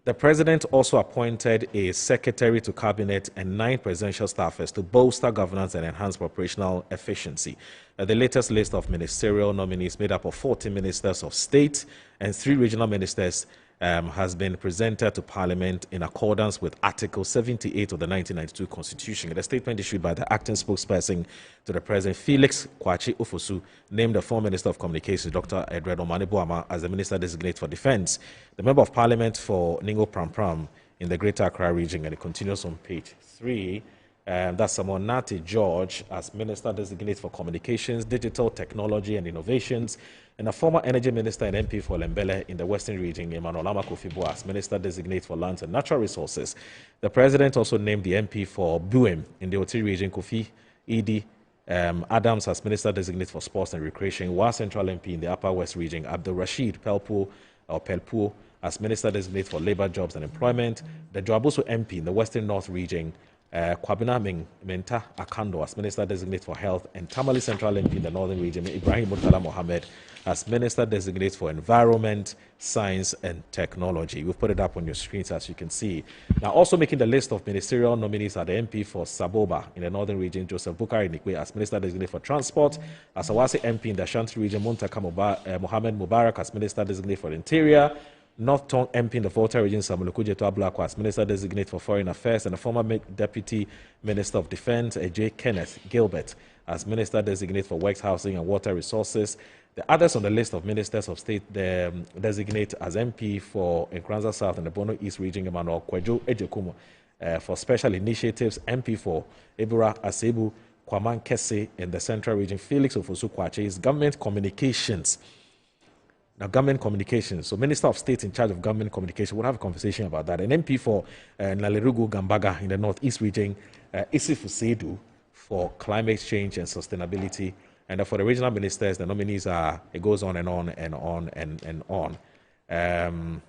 The president also appointed a secretary to cabinet and 9 presidential staffers to bolster governance and enhance operational efficiency. The latest list of ministerial nominees, made up of 40 ministers of state and 3 regional ministers, has been presented to Parliament in accordance with Article 78 of the 1992 Constitution. The statement issued by the acting spokesperson to the President, Felix Kwakye Ofosu, named the former Minister of Communications, Dr. Edward Omane Boamah, as the Minister Designate for Defence. The Member of Parliament for Ningo Pram in the Greater Accra region, and it continues on page 3. That's Samuel Nati George as Minister Designate for Communications, Digital Technology and Innovations, and a former Energy Minister and MP for Lembele in the Western region, Emmanuel Kofi as Minister Designate for Lands and Natural Resources. The President also named the MP for Buem in the Oti region, Kofi Edi Adams as Minister Designate for Sports and Recreation, while Central MP in the Upper West region, Abdul Rashid Pelpu as Minister Designate for Labour, Jobs and Employment. The Joabuso MP in the Western North region, Kwabena Menta Akando as Minister Designate for Health, and Tamale Central MP in the Northern region, Ibrahim Murtala Mohammed as Minister Designate for Environment, Science and Technology. We've put it up on your screens as you can see. Now, also making the list of ministerial nominees are the MP for Saboba in the Northern region, Joseph Bukari Nikwe as Minister Designate for Transport, Asawasi MP in the Ashanti region, Muntaka Mohammed Mubarak as Minister Designate for Interior, North Tongue MP in the Volta region, Samuel Kujeto Ablakwa as Minister Designate for Foreign Affairs, and the former Deputy Minister of Defense, J. Kenneth Gilbert, as Minister Designate for Works, Housing and Water Resources. The others on the list of Ministers of State designate as MP for Nkranza South and the Bono East region, Emmanuel Kwejo Ejekumo, for Special Initiatives, MP for Ebura Asebu Kwaman Kese in the Central region, Felix Ofosu Kwakye is Government Communications. Now, government communications. So, Minister of State in charge of government communication. We'll have a conversation about that. An MP for Nalerugu Gambaga in the Northeast region, Isifu Sedu for climate change and sustainability. And for the regional ministers, the nominees are, it goes on and on and on and on.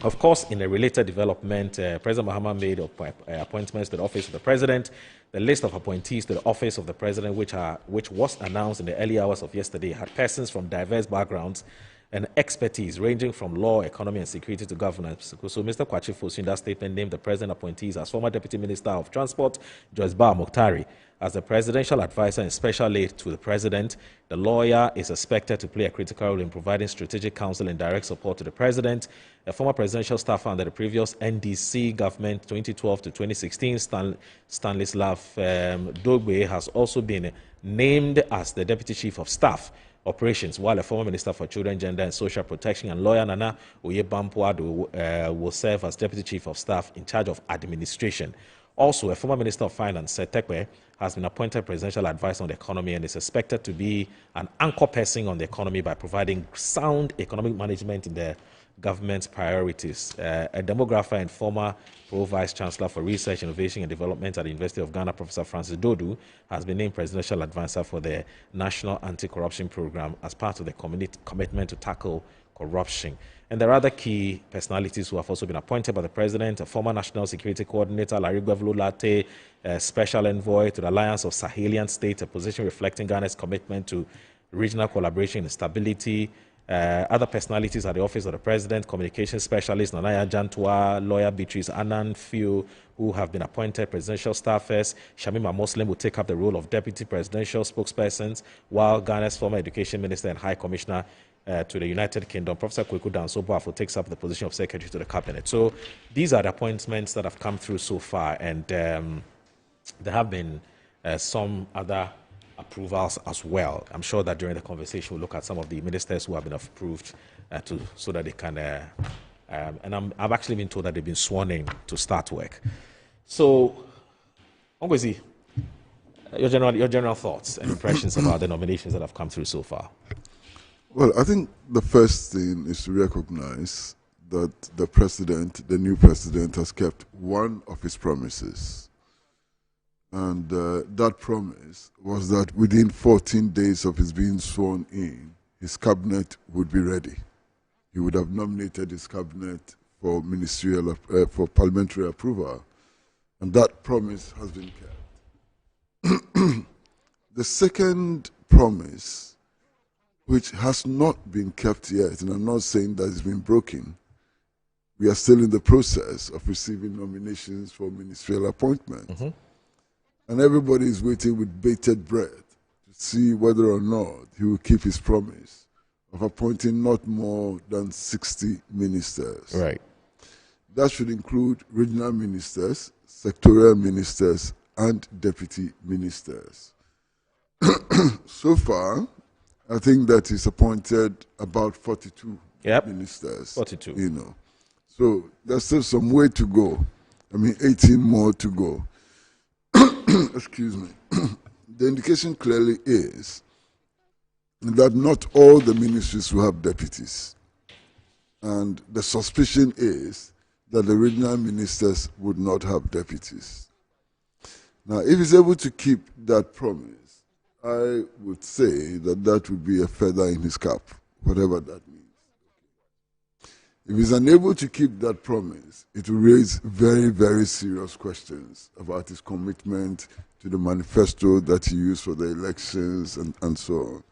Of course, in a related development, President Mahama made appointments to the office of the president. The list of appointees to the office of the president, which was announced in the early hours of yesterday, had persons from diverse backgrounds and expertise ranging from law, economy, and security to governance. So Mr. Kwakye Fosu in that statement named the president appointees as former Deputy Minister of Transport, Joyce Bar Mokhtari, as the presidential advisor and special aide to the president. The lawyer is expected to play a critical role in providing strategic counsel and direct support to the president. A former presidential staffer under the previous NDC government, 2012 to 2016, Stanislav Dogbe, has also been named as the deputy chief of staff operations, while a former Minister for Children, Gender and Social Protection and lawyer Nana Oyebampoado will serve as Deputy Chief of Staff in charge of administration. Also, a former Minister of Finance, Seth Tekwe, has been appointed Presidential Advisor on the economy and is expected to be an anchor person on the economy by providing sound economic management in the government's priorities. A demographer and former Pro-Vice Chancellor for Research, Innovation and Development at the University of Ghana, Professor Francis Dodu, has been named Presidential Advisor for the National Anti-Corruption Program as part of the commitment to tackle corruption. And there are other key personalities who have also been appointed by the President: a former National Security Coordinator, Larry Gwevelu Latte, Special Envoy to the Alliance of Sahelian States, a position reflecting Ghana's commitment to regional collaboration and stability. Other personalities at the Office of the President: Communications Specialist Nanaya Jantua, Lawyer Beatrice Annan Few, who have been appointed Presidential Staffers. Shamima Muslim will take up the role of Deputy Presidential Spokespersons, while Ghana's former Education Minister and High Commissioner to the United Kingdom, Professor Kweku Danso-Boafo, takes up the position of Secretary to the Cabinet. So these are the appointments that have come through so far, and there have been some other approvals as well. I'm sure that during the conversation we'll look at some of the ministers who have been approved so that they can, and I've actually been told that they've been sworn in to start work. So, Ongwezi, your general thoughts and impressions about the nominations that have come through so far. Well, I think the first thing is to recognize that the new president, has kept one of his promises. And that promise was that within 14 days of his being sworn in, his cabinet would be ready. He would have nominated his cabinet for for parliamentary approval. And that promise has been kept. The second promise, which has not been kept yet, and I'm not saying that it's been broken, we are still in the process of receiving nominations for ministerial appointment. Mm-hmm. And everybody is waiting with bated breath to see whether or not he will keep his promise of appointing not more than 60 ministers. Right. That should include regional ministers, sectorial ministers, and deputy ministers. So far, I think that he's appointed about 42 ministers. 42. You know. So there's still some way to go. 18 more to go. Excuse me. The indication clearly is that not all the ministries will have deputies. And the suspicion is that the regional ministers would not have deputies. Now, if he's able to keep that promise, I would say that would be a feather in his cap, whatever that means. If he's unable to keep that promise, it will raise very, very serious questions about his commitment to the manifesto that he used for the elections and so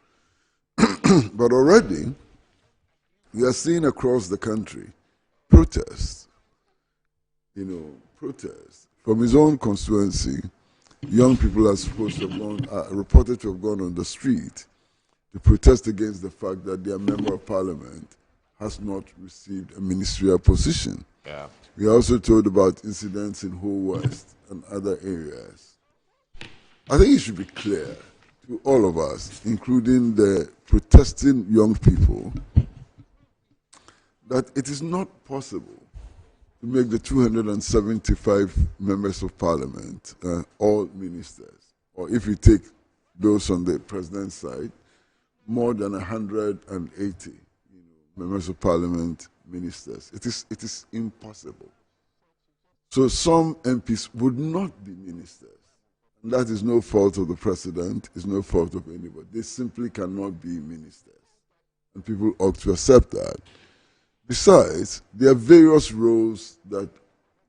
on. But already, we are seeing across the country protests, protests from his own constituency. Young people are supposed to have reported to have gone on the street to protest against the fact that their member of parliament has not received a ministerial position. Yeah. We are also told about incidents in Ho West and other areas. I think it should be clear to all of us, including the protesting young people, that it is not possible to make the 275 members of parliament all ministers, or if you take those on the president's side, more than 180 members of parliament ministers. It is impossible. So some MPs would not be ministers. And that is no fault of the president, it's no fault of anybody. They simply cannot be ministers. And people ought to accept that. Besides, there are various roles that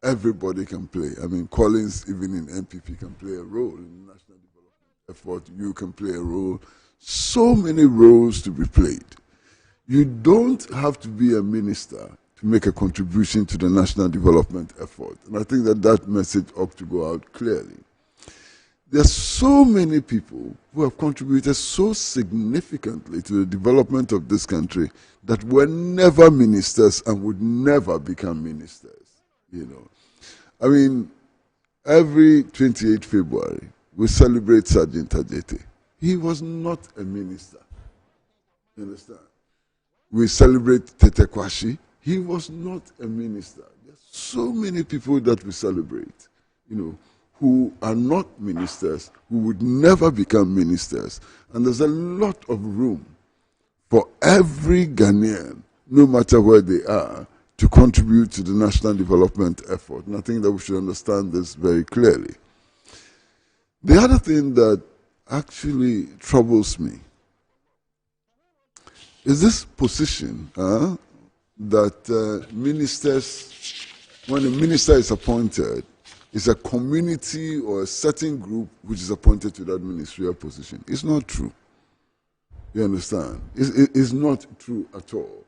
everybody can play. Collins, even in NPP, can play a role in the national development effort. You can play a role. So many roles to be played. You don't have to be a minister to make a contribution to the national development effort. And I think that message ought to go out clearly. There are so many people who have contributed so significantly to the development of this country that were never ministers and would never become ministers. Every 28th February, we celebrate Sergeant Ajete. He was not a minister. You understand? We celebrate Tete Kwashi. He was not a minister. There's so many people that we celebrate, who are not ministers, who would never become ministers. And there's a lot of room for every Ghanaian, no matter where they are, to contribute to the national development effort. And I think that we should understand this very clearly. The other thing that actually troubles me is this position that ministers, when a minister is appointed, is a community or a certain group which is appointed to that ministerial position. It's not true. You understand? It's not true at all.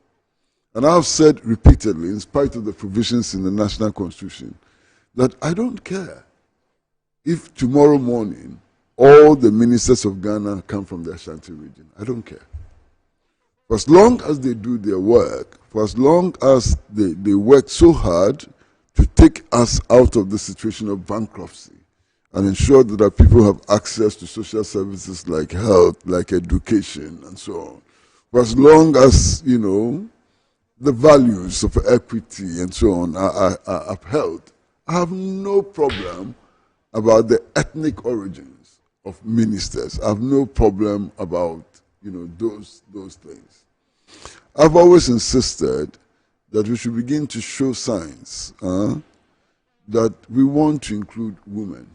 And I've said repeatedly, in spite of the provisions in the National Constitution, that I don't care if tomorrow morning all the ministers of Ghana come from the Ashanti region. I don't care. For as long as they do their work, for as long as they work so hard to take us out of the situation of bankruptcy and ensure that our people have access to social services like health, like education, and so on. For as long as, the values of equity and so on are upheld, I have no problem about the ethnic origins of ministers. I have no problem about, those things. I've always insisted that we should begin to show signs that we want to include women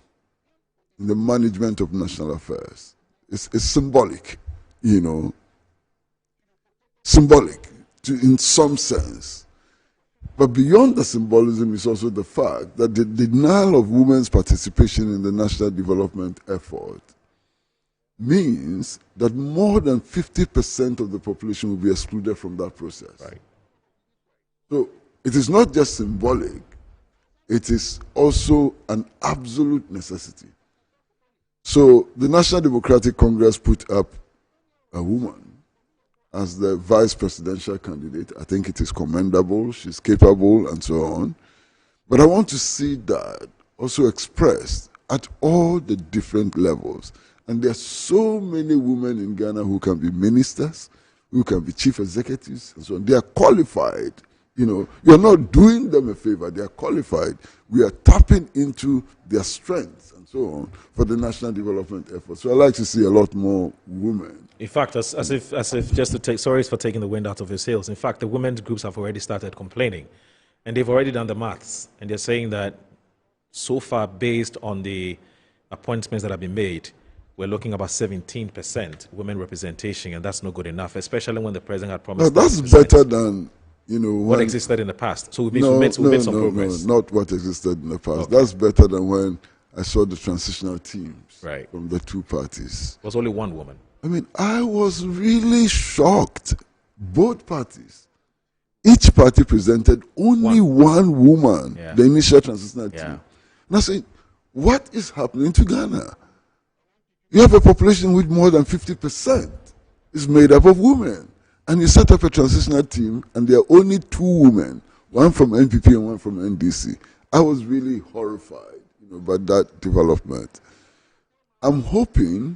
in the management of national affairs. It's symbolic, symbolic in some sense. But beyond the symbolism is also the fact that the denial of women's participation in the national development effort means that more than 50% of the population will be excluded from that process. Right. So it is not just symbolic, it is also an absolute necessity. So the National Democratic Congress put up a woman as the vice presidential candidate. I think it is commendable, she's capable, and so on. But I want to see that also expressed at all the different levels. And there are so many women in Ghana who can be ministers, who can be chief executives, and so on. They are qualified. You're not doing them a favor, they are qualified. We are tapping into their strengths and so on for the national development effort. So I like to see a lot more women. In fact, as if just to take, sorry for taking the wind out of your sails. In fact, the women's groups have already started complaining, and they've already done the maths, and they're saying that so far, based on the appointments that have been made, we're looking about 17% women representation, and that's not good enough, especially when the president had promised. No, that's better than what existed in the past. So we've made some progress. No, not what existed in the past. Okay. That's better than when I saw the transitional teams from the two parties. It was only one woman. I mean, I was really shocked. Both parties. Each party presented only one woman, the initial transitional team. And I said, what is happening to Ghana? You have a population with more than 50% is made up of women. And you set up a transitional team, and there are only two women, one from NPP and one from NDC. I was really horrified by that development. I'm hoping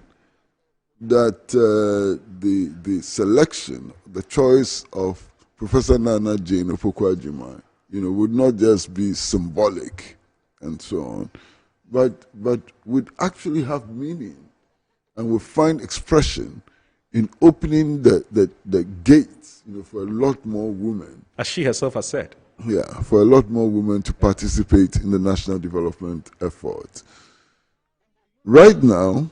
that the selection, the choice of Professor Nana Jane Opoku-Agyeman, would not just be symbolic and so on, but would actually have meaning and would find expression in opening the gates, for a lot more women. As she herself has said. Yeah, for a lot more women to participate in the national development effort. Right now,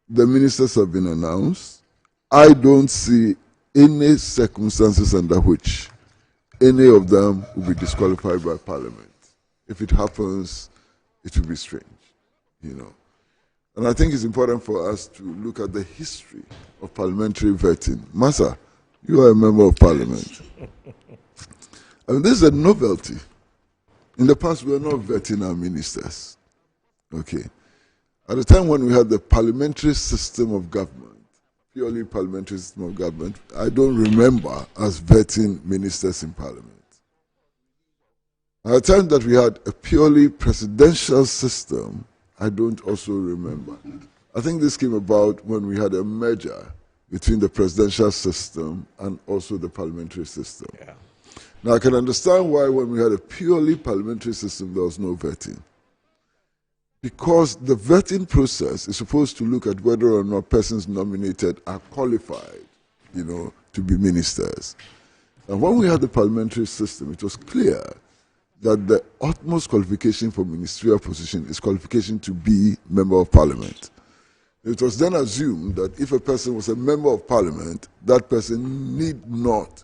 the ministers have been announced. I don't see any circumstances under which any of them will be disqualified by Parliament. If it happens, it will be strange, And I think it's important for us to look at the history of parliamentary vetting. Massa, you are a member of Parliament. I mean, this is a novelty. In the past, we were not vetting our ministers. Okay. At the time when we had the parliamentary system of government, purely parliamentary system of government, I don't remember us vetting ministers in Parliament. At the time that we had a purely presidential system, I don't also remember. I think this came about when we had a merger between the presidential system and also the parliamentary system. Yeah. Now, I can understand why when we had a purely parliamentary system, there was no vetting. Because the vetting process is supposed to look at whether or not persons nominated are qualified, to be ministers. And when we had the parliamentary system, it was clear that the utmost qualification for ministerial position is qualification to be member of parliament. It was then assumed that if a person was a member of parliament, that person need not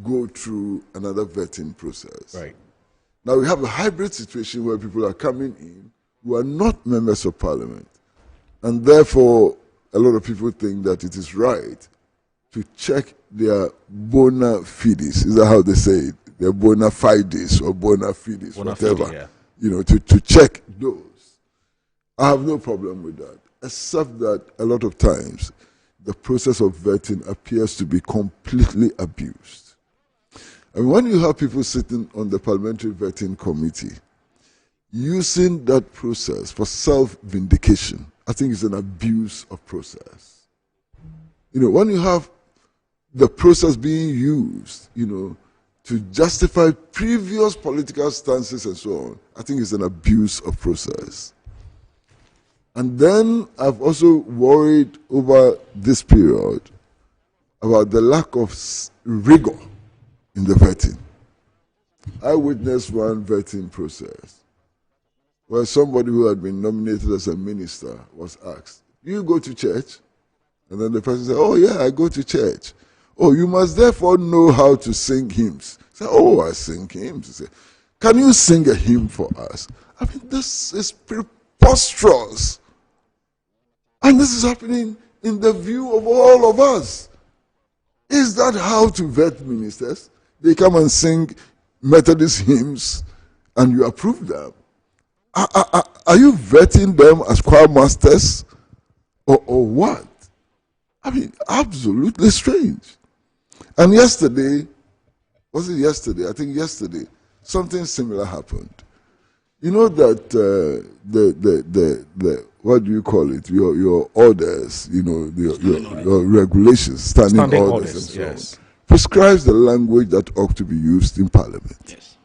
go through another vetting process. Right. Now we have a hybrid situation where people are coming in who are not members of parliament, and therefore a lot of people think that it is right to check their bona fides. Is that how they say it? Their bona fides or bona fides, whatever. To check those. I have no problem with that, except that a lot of times the process of vetting appears to be completely abused. And when you have people sitting on the parliamentary vetting committee using that process for self-vindication, I think it's an abuse of process. When you have the process being used, to justify previous political stances and so on, I think it's an abuse of process. And then I've also worried over this period about the lack of rigor in the vetting. I witnessed one vetting process where somebody who had been nominated as a minister was asked, "Do you go to church?" And then the person said, "Oh yeah, I go to church." "Oh, you must therefore know how to sing hymns." I said, "Oh, I sing hymns." He said, "Can you sing a hymn for us?" I mean, this is preposterous. And this is happening in the view of all of us. Is that how to vet ministers? They come and sing Methodist hymns and you approve them. Are you vetting them as choir masters or what? I mean, absolutely strange. And yesterday, was it yesterday? I think yesterday, something similar happened. You know that the what do you call it? Your orders, your regulations, standing orders and so on, prescribes the language that ought to be used in Parliament. Yes.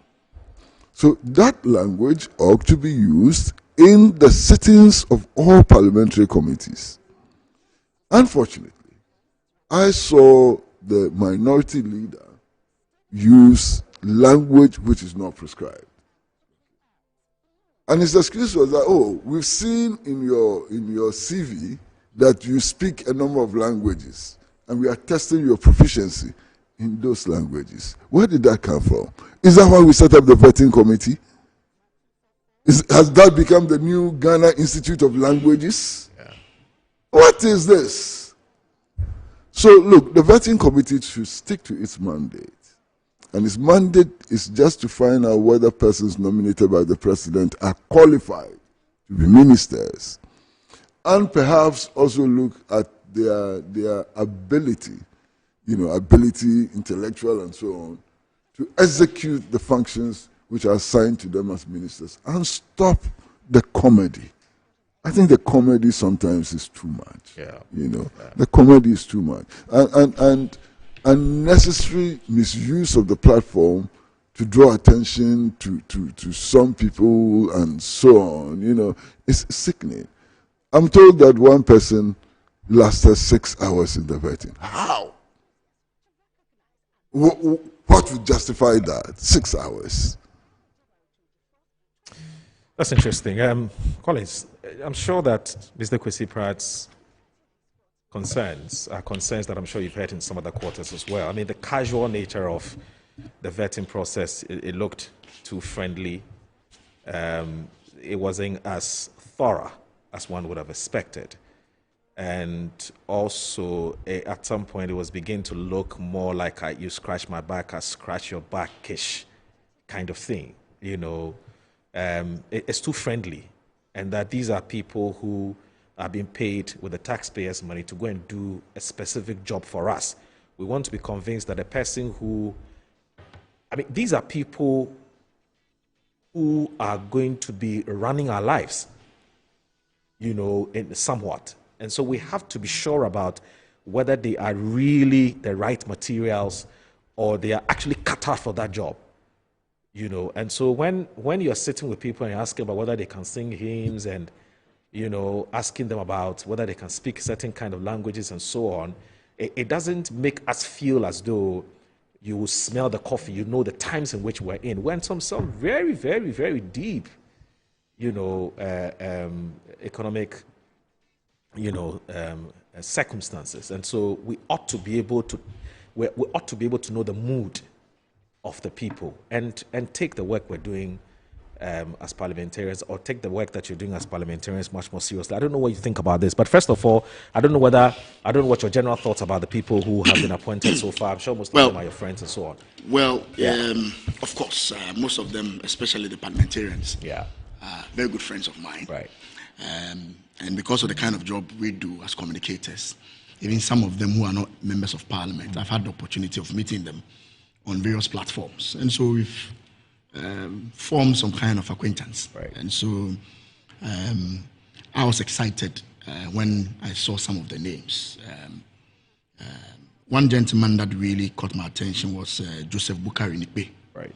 So that language ought to be used in the sittings of all parliamentary committees. Unfortunately, I saw the minority leader use language which is not prescribed. And his excuse was that, "Oh, we've seen in your CV that you speak a number of languages, and we are testing your proficiency in those languages." Where did that come from? Is that why we set up the vetting committee? Has that become the new Ghana Institute of Languages? Yeah. What is this? So look, the vetting committee should stick to its mandate. And its mandate is just to find out whether persons nominated by the president are qualified to be ministers. And perhaps also look at their ability, intellectual and so on, to execute the functions which are assigned to them as ministers, and stop the comedy. I think the comedy sometimes is too much. The comedy is too much. And unnecessary misuse of the platform to draw attention to some people and so on, it's sickening. I'm told that one person lasted 6 hours in the vetting. How? What would justify that? 6 hours. That's interesting. Collins, I'm sure that Mr. Kwesi Pratt's concerns are concerns that I'm sure you've heard in some other quarters as well. I mean, the casual nature of the vetting process, it looked too friendly. It wasn't as thorough as one would have expected. And also, at some point, it was beginning to look more like you scratch my back, I scratch your back-ish kind of thing. It's too friendly. And that these are people who are being paid with the taxpayers' money to go and do a specific job for us. We want to be convinced that the person these are people who are going to be running our lives, somewhat. And so we have to be sure about whether they are really the right materials or they are actually cut out for that job. You know, and so when you're sitting with people and you're asking about whether they can sing hymns and, you know, asking them about whether they can speak certain kind of languages and so on, it doesn't make us feel as though you will smell the coffee, you know the times in which we're in. We're in some very, very, very deep, you know, economic, you know, circumstances. And so we ought to be able to, we ought to be able to know the mood of the people and take the work we're doing as parliamentarians, or take the work that you're doing as parliamentarians much more seriously. I don't know what you think about this, but first of all, I don't know what your general thoughts about the people who have been appointed so far. I'm sure most of them are your friends and so on. Well, of course, most of them, especially the parliamentarians, are very good friends of mine. Right. And because of the kind of job we do as communicators, even some of them who are not members of parliament, I've had the opportunity of meeting them on various platforms. And so we've formed some kind of acquaintance. Right. And so I was excited when I saw some of the names. One gentleman that really caught my attention was Joseph Bukari Nikbe. Right.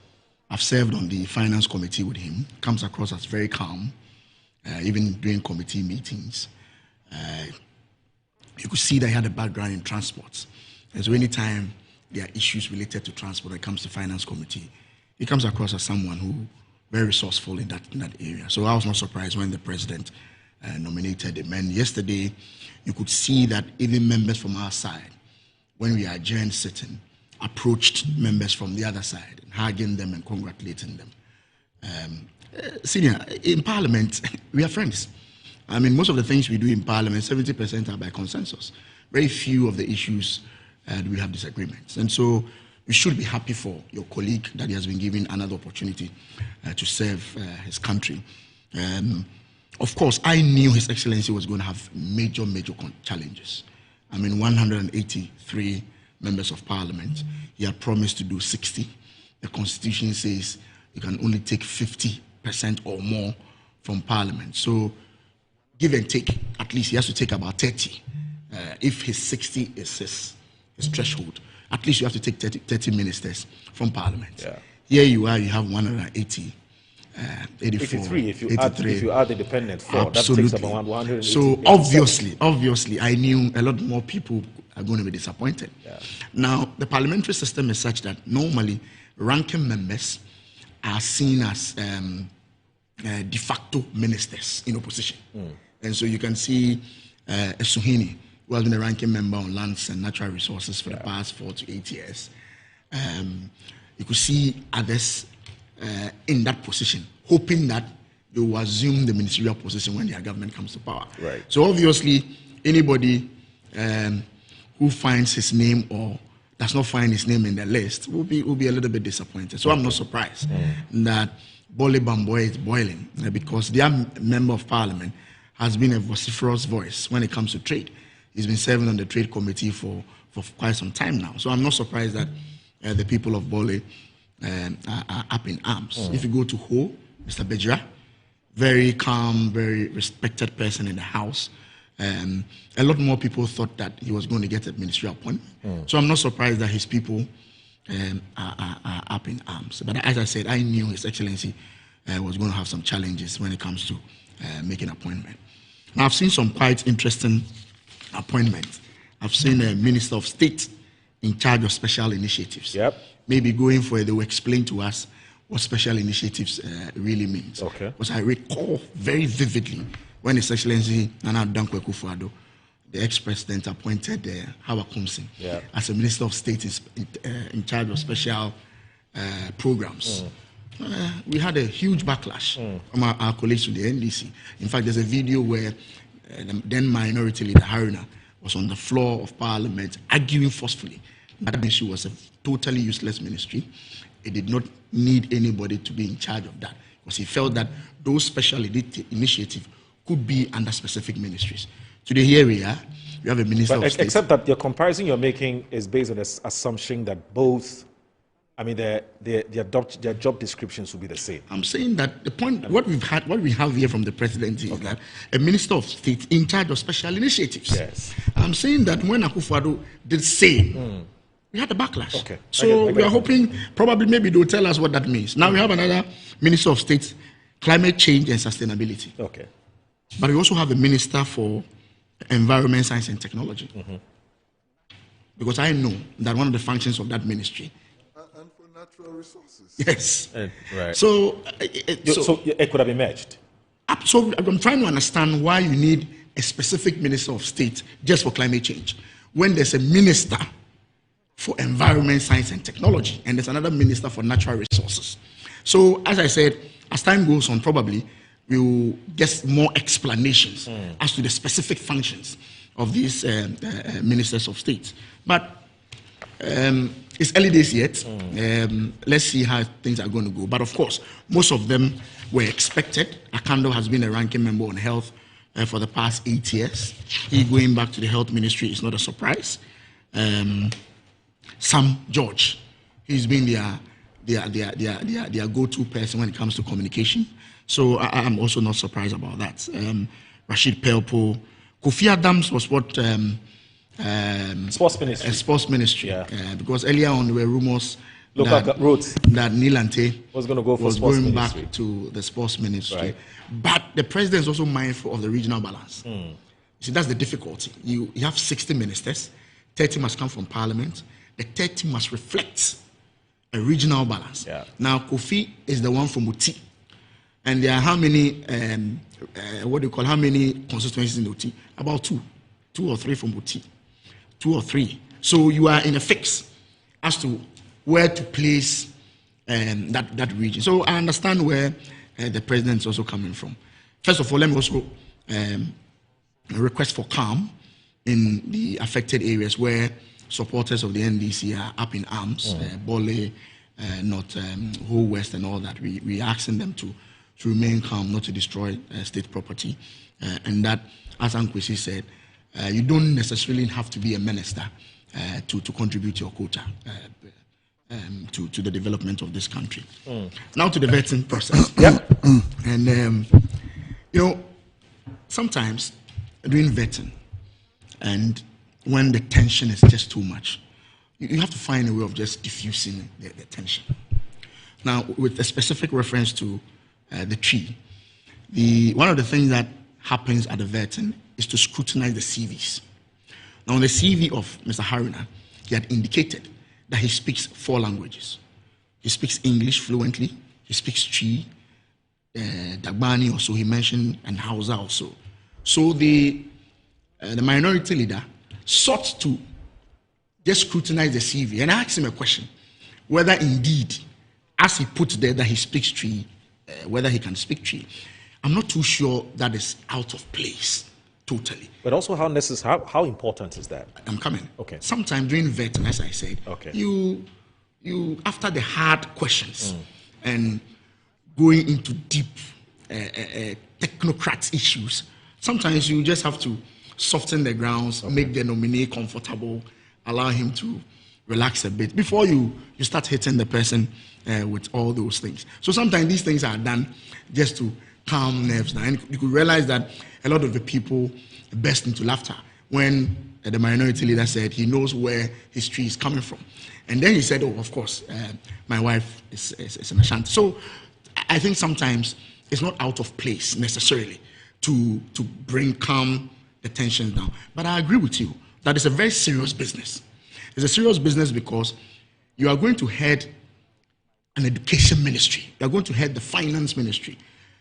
I've served on the finance committee with him. Comes across as very calm, even during committee meetings. You could see that he had a background in transport. And so anytime there are issues related to transport when it comes to finance committee, he comes across as someone who very resourceful in that area. So I was not surprised when the president nominated him. And yesterday, you could see that even members from our side, when we adjourned sitting, approached members from the other side, hugging them and congratulating them. Senior, in Parliament, we are friends. I mean, most of the things we do in Parliament, 70% are by consensus. Very few of the issues we have disagreements. And so we should be happy for your colleague that he has been given another opportunity to serve his country. Of course, I knew His Excellency was going to have major challenges. I mean, 183 members of Parliament. He had promised to do 60. The Constitution says you can only take 50% or more from Parliament. So, give and take, at least he has to take about 30. If his 60 is his threshold, at least you have to take 30 ministers from Parliament. Yeah. Here you are, you have 180, 84, 83. If you add the dependent four, absolutely. That takes about 180. So obviously, I knew a lot more people are going to be disappointed. Yeah. Now, the parliamentary system is such that normally ranking members are seen as de facto ministers in opposition. And so you can see Suhini, who has been a ranking member on lands and natural resources for the past 4 to 8 years. You could see others in that position, hoping that they will assume the ministerial position when their government comes to power. Right. So obviously, anybody who finds his name or does not find his name in the list will be a little bit disappointed. So I'm not surprised that Bole Bamboy is boiling because their member of parliament has been a vociferous voice when it comes to trade. He's been serving on the trade committee for quite some time now. So I'm not surprised that the people of Bole are up in arms. If you go to Ho, Mr. Bejira, very calm, very respected person in the house. A lot more people thought that he was going to get a ministerial appointment. So I'm not surprised that his people are up in arms. But as I said, I knew His Excellency was going to have some challenges when it comes to making an appointment. Now, I've seen some quite interesting appointments. I've seen a Minister of State in charge of special initiatives. Yep. Maybe going for it, they will explain to us what special initiatives really means. Okay. Because I recall very vividly when His Excellency Nana Dankwa Akufo-Addo, the ex-president, appointed Hawa Kumsin as a Minister of State in charge of special programs. We had a huge backlash from our colleagues from the NDC. In fact, there's a video where the then minority leader Haruna was on the floor of Parliament arguing forcefully that ministry was a totally useless ministry. It did not need anybody to be in charge of that because he felt that those special initiatives could be under specific ministries. Today, here we are. We have a Minister of State. Except that the comparison you're making is based on this assumption that both I mean, their job descriptions will be the same. I'm saying that the point, what we have here from the president is that a minister of state in charge of special initiatives. Yes. I'm saying that when Akufo-Addo did say, we had a backlash. Okay. So we are hoping, probably maybe they'll tell us what that means. Now we have another minister of state, climate change and sustainability. Okay. But we also have a minister for environment, science and technology. Because I know that one of the functions of that ministry. And for natural resources. Yes. Right. So it could have been merged. So I'm trying to understand why you need a specific minister of state just for climate change when there's a minister for environment, science and technology and there's another minister for natural resources. So as I said, as time goes on, probably we will get more explanations as to the specific functions of these ministers of state. But it's early days yet. Let's see how things are going to go. But of course, most of them were expected. Akando has been a ranking member on health for the past 8 years. He going back to the health ministry is not a surprise. Sam George, he's been their go-to person when it comes to communication. So I'm also not surprised about that. Rashid Pelpo, Kofi Adams was what sports ministry. Sports ministry. Yeah. Because earlier on there were rumors that Neil Ante was going to go for was sports going ministry. back to the sports ministry. Right. But the president is also mindful of the regional balance. You see, that's the difficulty. You have 60 ministers, 30 must come from parliament. The 30 must reflect a regional balance. Yeah. Now, Kofi is the one from Oti. And there are how many, how many constituencies in Oti? About two or three from Oti. 2 or 3. So you are in a fix as to where to place that region. So I understand where the president is also coming from. First of all, let me also request for calm in the affected areas where supporters of the NDC are up in arms, Bole, North, Whole West and all that. We asking them to remain calm, not to destroy state property. And that, as Ankwesi said, you don't necessarily have to be a minister to contribute your quota to the development of this country. Now to the vetting process. And, sometimes doing vetting and when the tension is just too much, you have to find a way of just diffusing the tension. Now, with a specific reference to the tree, one of the things that happens at the vetting is to scrutinize the CVs. Now, on the CV of Mr. Haruna, he had indicated that he speaks 4 languages. He speaks English fluently, he speaks Twi, Dagbani also, he mentioned, and Hausa also. So the minority leader sought to just scrutinize the CV and asked him a question, whether indeed, as he put there that he speaks Twi, whether he can speak Twi. I'm not too sure that is out of place, totally. But also how important is that? I'm coming. Okay. Sometime during vetting, as I said, you after the hard questions and going into deep technocrat issues, sometimes you just have to soften the grounds, make the nominee comfortable, allow him to relax a bit before you start hitting the person with all those things. So sometimes these things are done just to calm nerves down. And you could realize that a lot of the people burst into laughter when the minority leader said he knows where his tree is coming from. And then he said, oh, of course, my wife is an Ashanti. So I think sometimes it's not out of place necessarily to bring calm the tension down. But I agree with you that it's a very serious business. It's a serious business because you are going to head an education ministry. You are going to head the finance ministry.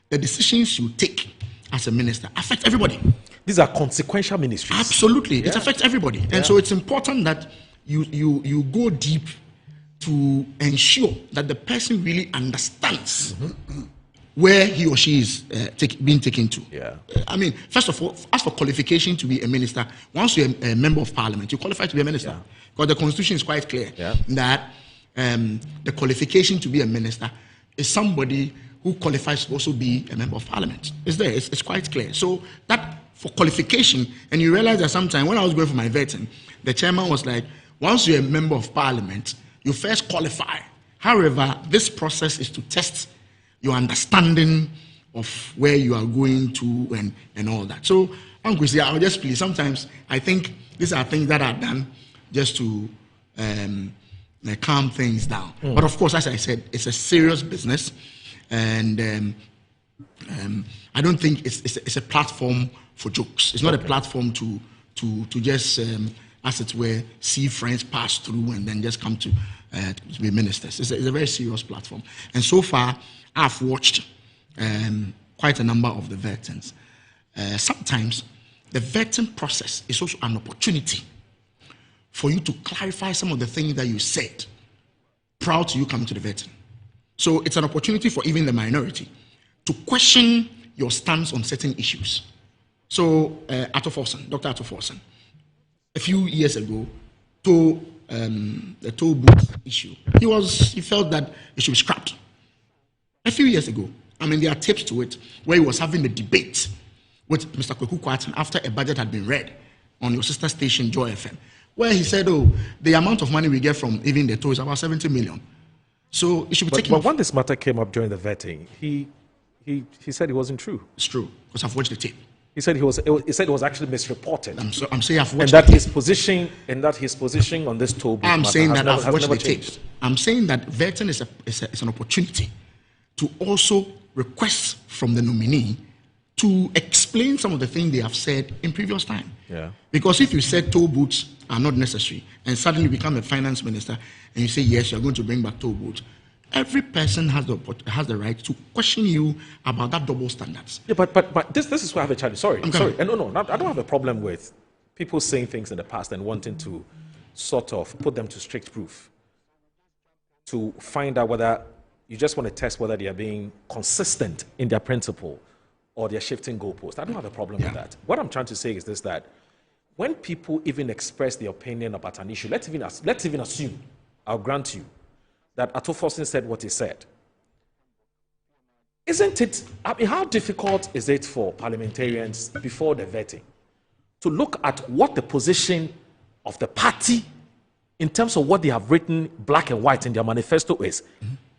The decisions you take as a minister affect everybody. These are consequential ministries. Absolutely. Yeah. It affects everybody. Yeah. And so it's important that you go deep to ensure that the person really understands where he or she is being taken to. Yeah. I mean, first of all, as for qualification to be a minister, once you're a member of parliament, you qualify to be a minister. Yeah. Because the constitution is quite clear that the qualification to be a minister is somebody who qualifies to also be a member of parliament. It's there, it's quite clear. So that for qualification, and you realize that sometimes when I was going for my vetting, the chairman was like, once you're a member of parliament, you first qualify However, this process is to test your understanding of where you are going to and all that. So, Uncle, I'll just please. Sometimes I think these are things that are done just to calm things down. But of course, as I said, it's a serious business, and I don't think it's a platform for jokes. It's not a platform to just, as it were, see friends pass through and then just come to be ministers. It's a very serious platform. And so far, I've watched quite a number of the vetings. Sometimes the vetting process is also an opportunity for you to clarify some of the things that you said prior to you coming to the vetting. So it's an opportunity for even the minority to question your stance on certain issues. So Dr. Ato Forson, a few years ago, the toll booth issue, he felt that it should be scrapped. A few years ago, I mean, there are tapes to it where he was having a debate with Mr. Kweku Kwarteng after a budget had been read on your sister station, Joy FM, where he said, the amount of money we get from even the toll is about 70 million. So it should be taken off. But when this matter came up during the vetting, he said it wasn't true. It's true, because I've watched the tape. He said it was actually misreported. I'm saying I've watched and that his position on this toll booth I'm saying that I've watched the changed. tape. I'm saying that vetting is an opportunity to also request from the nominee to explain some of the things they have said in previous time. Yeah. Because if you said toll booths are not necessary and suddenly become a finance minister and you say, yes, you're going to bring back toll booths, every person has the right to question you about that double standards. Yeah, but this is where I have a challenge. Sorry. No, I don't have a problem with people saying things in the past and wanting to sort of put them to strict proof to find out whether you just want to test whether they are being consistent in their principle or they're shifting goalposts. I don't have a problem with that. What I'm trying to say is this, that when people even express their opinion about an issue, let's even assume, I'll grant you, that Ato Forson said what he said. Isn't it, I mean, how difficult is it for parliamentarians before the vetting to look at what the position of the party in terms of what they have written black and white in their manifesto is,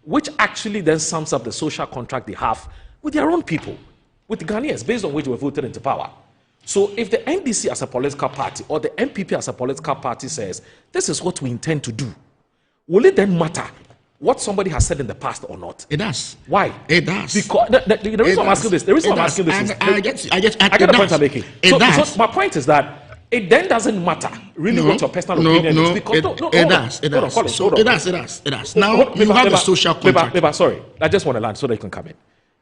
which actually then sums up the social contract they have with their own people, with the Ghanaians, based on which they were voted into power. So if the NDC as a political party or the MPP as a political party says, this is what we intend to do, will it then matter what somebody has said in the past or not? It does. Why? It does. Because the reason I'm asking this, I get the point I'm making. So my point is that it then doesn't matter really what your personal opinion is. Because it does. Now you have the social contract. Sorry, I just want to land so they can come in.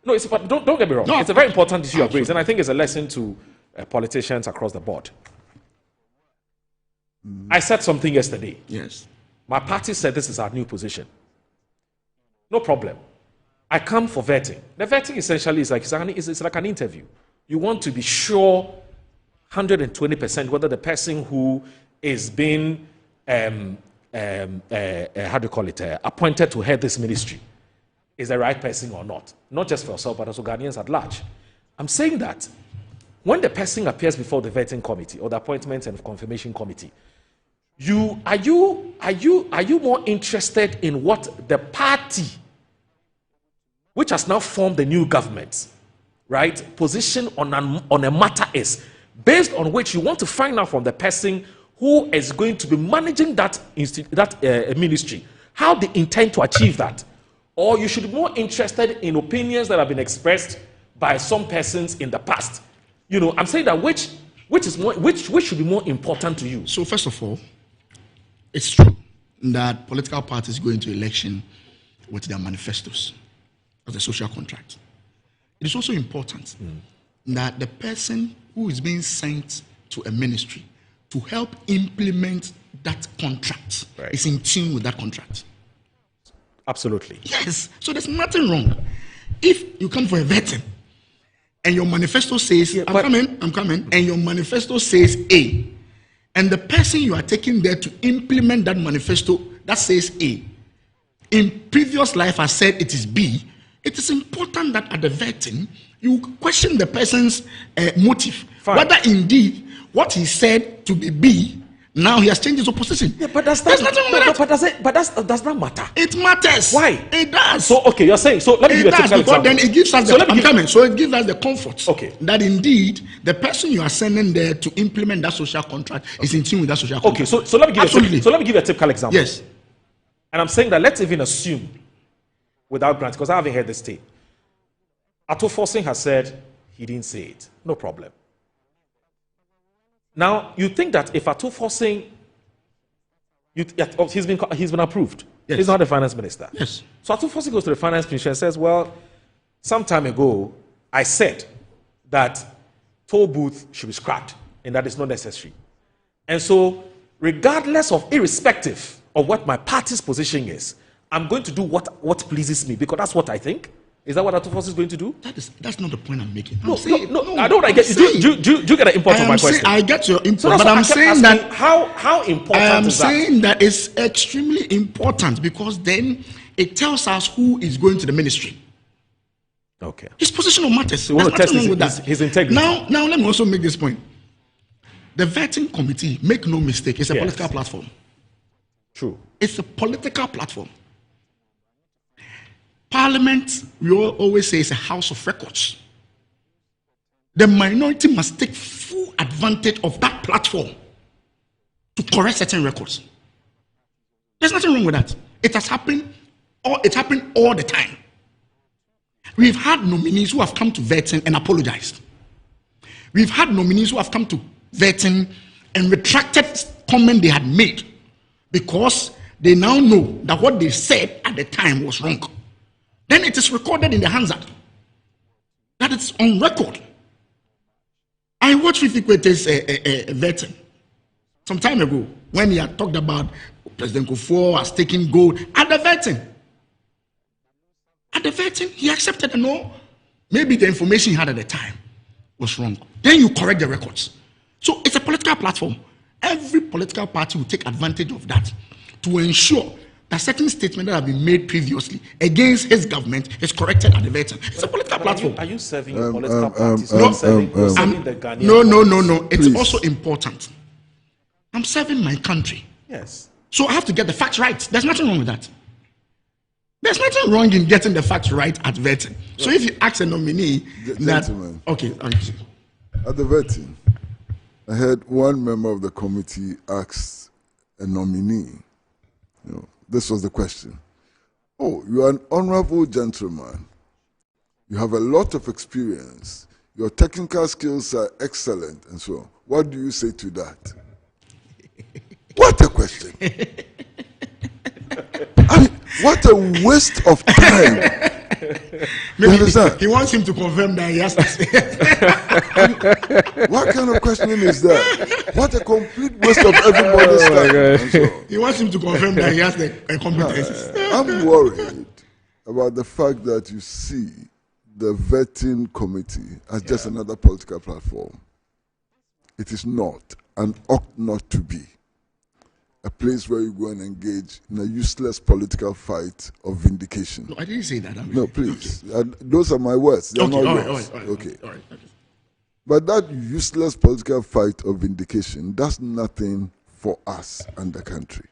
No, don't get me wrong. It's a very important issue of race, and I think it's a lesson to politicians across the board. I said something yesterday. Yes. My party said this is our new position. No problem. I come for vetting. The vetting essentially is like an interview. You want to be sure 120% whether the person who is being appointed to head this ministry is the right person or not. Not just for yourself, but also Ghanaians at large. I'm saying that when the person appears before the vetting committee or the appointments and confirmation committee, are you more interested in what the party, which has now formed the new government, right, position on a matter is, based on which you want to find out from the person who is going to be managing that ministry how they intend to achieve that? Or you should be more interested in opinions that have been expressed by some persons in the past? You know, I'm saying that which should be more important to you? So first of all, it's true that political parties go into election with their manifestos as a social contract. It is also important that the person who is being sent to a ministry to help implement that contract is in tune with that contract. Absolutely. Yes. So there's nothing wrong. If you come for a vetting and your manifesto says, I'm coming, and your manifesto says A, and the person you are taking there to implement that manifesto that says A, in previous life has said it is B, it is important that at the vetting, you question the person's motive. Fine. Whether indeed what he said to be B Now he has changed his opposition. Yeah, but there's nothing wrong with that. But does not matter. It matters. Why? It does. So okay, you're saying. So let me give you a typical example. Then it gives us So it gives us the comfort. Okay. That indeed the person you are sending there to implement that social contract is in tune with that social contract. Okay. So let me give you a typical example. Yes. And I'm saying that let's even assume, without grant, because I haven't heard this tape. Ato Forson has said he didn't say it. No problem. Now you think that if Ato Forson, he's been approved. Yes. He's not the finance minister. Yes. So Ato Forson goes to the finance minister and says, well, some time ago, I said that toll booth should be scrapped and that is not necessary. And so, irrespective of what my party's position is, I'm going to do what pleases me because that's what I think. Is that what Ato Forson is going to do? That's not the point I'm making. No, I don't. I get. Do you get the import of my question? I get your import, So but I'm saying that how important I am is that? saying that it's extremely important because then it tells us who is going to the ministry. Okay. His position matters. So you want to There's test nothing wrong with that. his integrity. Now let me also make this point. The vetting committee, make no mistake, it's a Yes. political platform. True. It's a political platform. Parliament, we always say, is a house of records. The minority must take full advantage of that platform to correct certain records. There's nothing wrong with that. It has happened, it happened all the time. We've had nominees who have come to vetting and apologized. We've had nominees who have come to vetting and retracted comment they had made because they now know that what they said at the time was wrong. Then it is recorded in the Hansard. That it's on record. I watched Fifi Kwete's vetting some time ago when he had talked about President Kufuor has taken gold at the vetting. At the vetting, he accepted and no, maybe the information he had at the time was wrong. Then you correct the records. So it's a political platform. Every political party will take advantage of that to ensure that certain statements that have been made previously against his government is corrected at the vetting. It's a political platform. Are you serving your political parties? You're serving the Ghanaian No. It's Please. also important. I'm serving my country. Yes. So I have to get the facts right. There's nothing wrong with that. There's nothing wrong in getting the facts right at vetting. So if you ask a nominee Gentlemen. okay. At the vetting, I heard one member of the committee ask a nominee, this was the question. Oh, you are an honorable gentleman. You have a lot of experience. Your technical skills are excellent and so on. What do you say to that? What a question. I mean, what a waste of time. You understand? He wants him to confirm that he has to say. What kind of questioning is that? What a complete waste of everybody's time. And so on. He wants him to confirm that he has the competencies. I'm worried about the fact that you see the vetting committee as just another political platform. It is not and ought not to be a place where you go and engage in a useless political fight of vindication. No, I didn't say that. No, please. Those are my words. They're not yours. Okay. But that useless political fight of vindication does nothing for us and the country.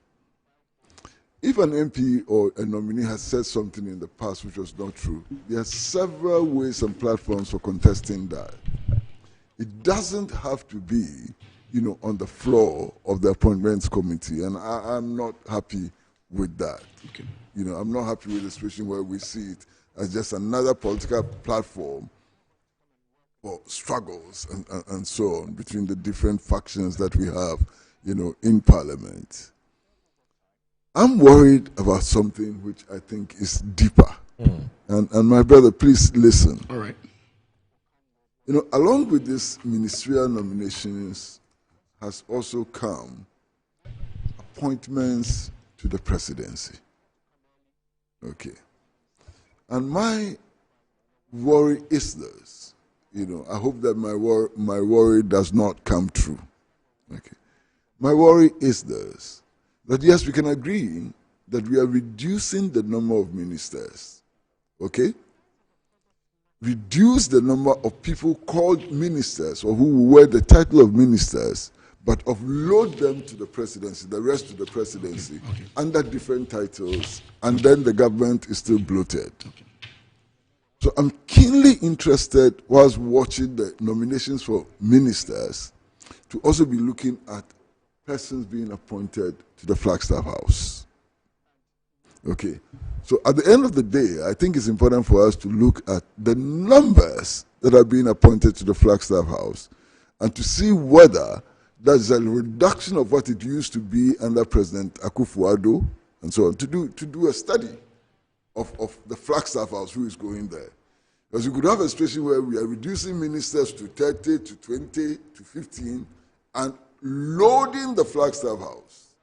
If an MP or a nominee has said something in the past which was not true, there are several ways and platforms for contesting that. It doesn't have to be, on the floor of the appointments committee, and I'm not happy with that. Okay. I'm not happy with the situation where we see it as just another political platform for struggles and so on between the different factions that we have, in Parliament. I'm worried about something which I think is deeper. And my brother, please listen. All right. Along with these ministerial nominations has also come appointments to the presidency. Okay. And my worry is this. I hope that my worry does not come true. Okay. My worry is this. That yes, we can agree that we are reducing the number of ministers. Okay? Reduce the number of people called ministers or who wear the title of ministers but offload them to the presidency, the rest to the presidency, under different titles, and then the government is still bloated. So I'm keenly interested, whilst watching the nominations for ministers, to also be looking at persons being appointed to the Flagstaff House. Okay. So at the end of the day, I think it's important for us to look at the numbers that are being appointed to the Flagstaff House and to see whether there's a reduction of what it used to be under President Akufo-Addo and so on, to do a study of the Flagstaff House, who is going there. Because you could have a situation where we are reducing ministers to 30, to 20, to 15, and loading the Flagstaff House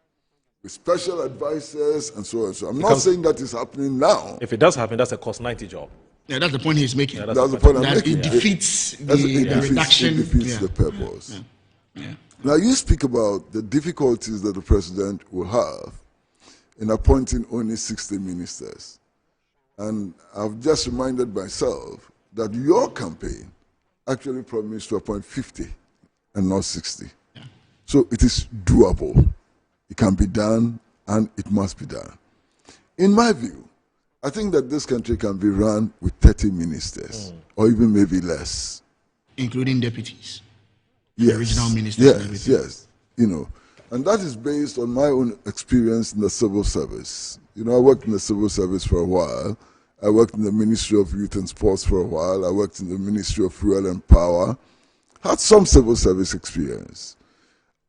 with special advisors and so on. So I'm not saying that is happening now. If it does happen, that's a cost 90 job. Yeah, that's the point he's making. Yeah, that's the point I'm making. It defeats the reduction. It defeats the purpose. Yeah. Now, you speak about the difficulties that the president will have in appointing only 60 ministers. And I've just reminded myself that your campaign actually promised to appoint 50 and not 60. Yeah. So it is doable. It can be done, and it must be done. In my view, I think that this country can be run with 30 ministers, or even maybe less. Including deputies. Yes. The original ministers. Yes. You know, and that is based on my own experience in the civil service. You know, I worked in the civil service for a while. I worked in the Ministry of Youth and Sports for a while. I worked in the Ministry of Fuel and Power. Had some civil service experience.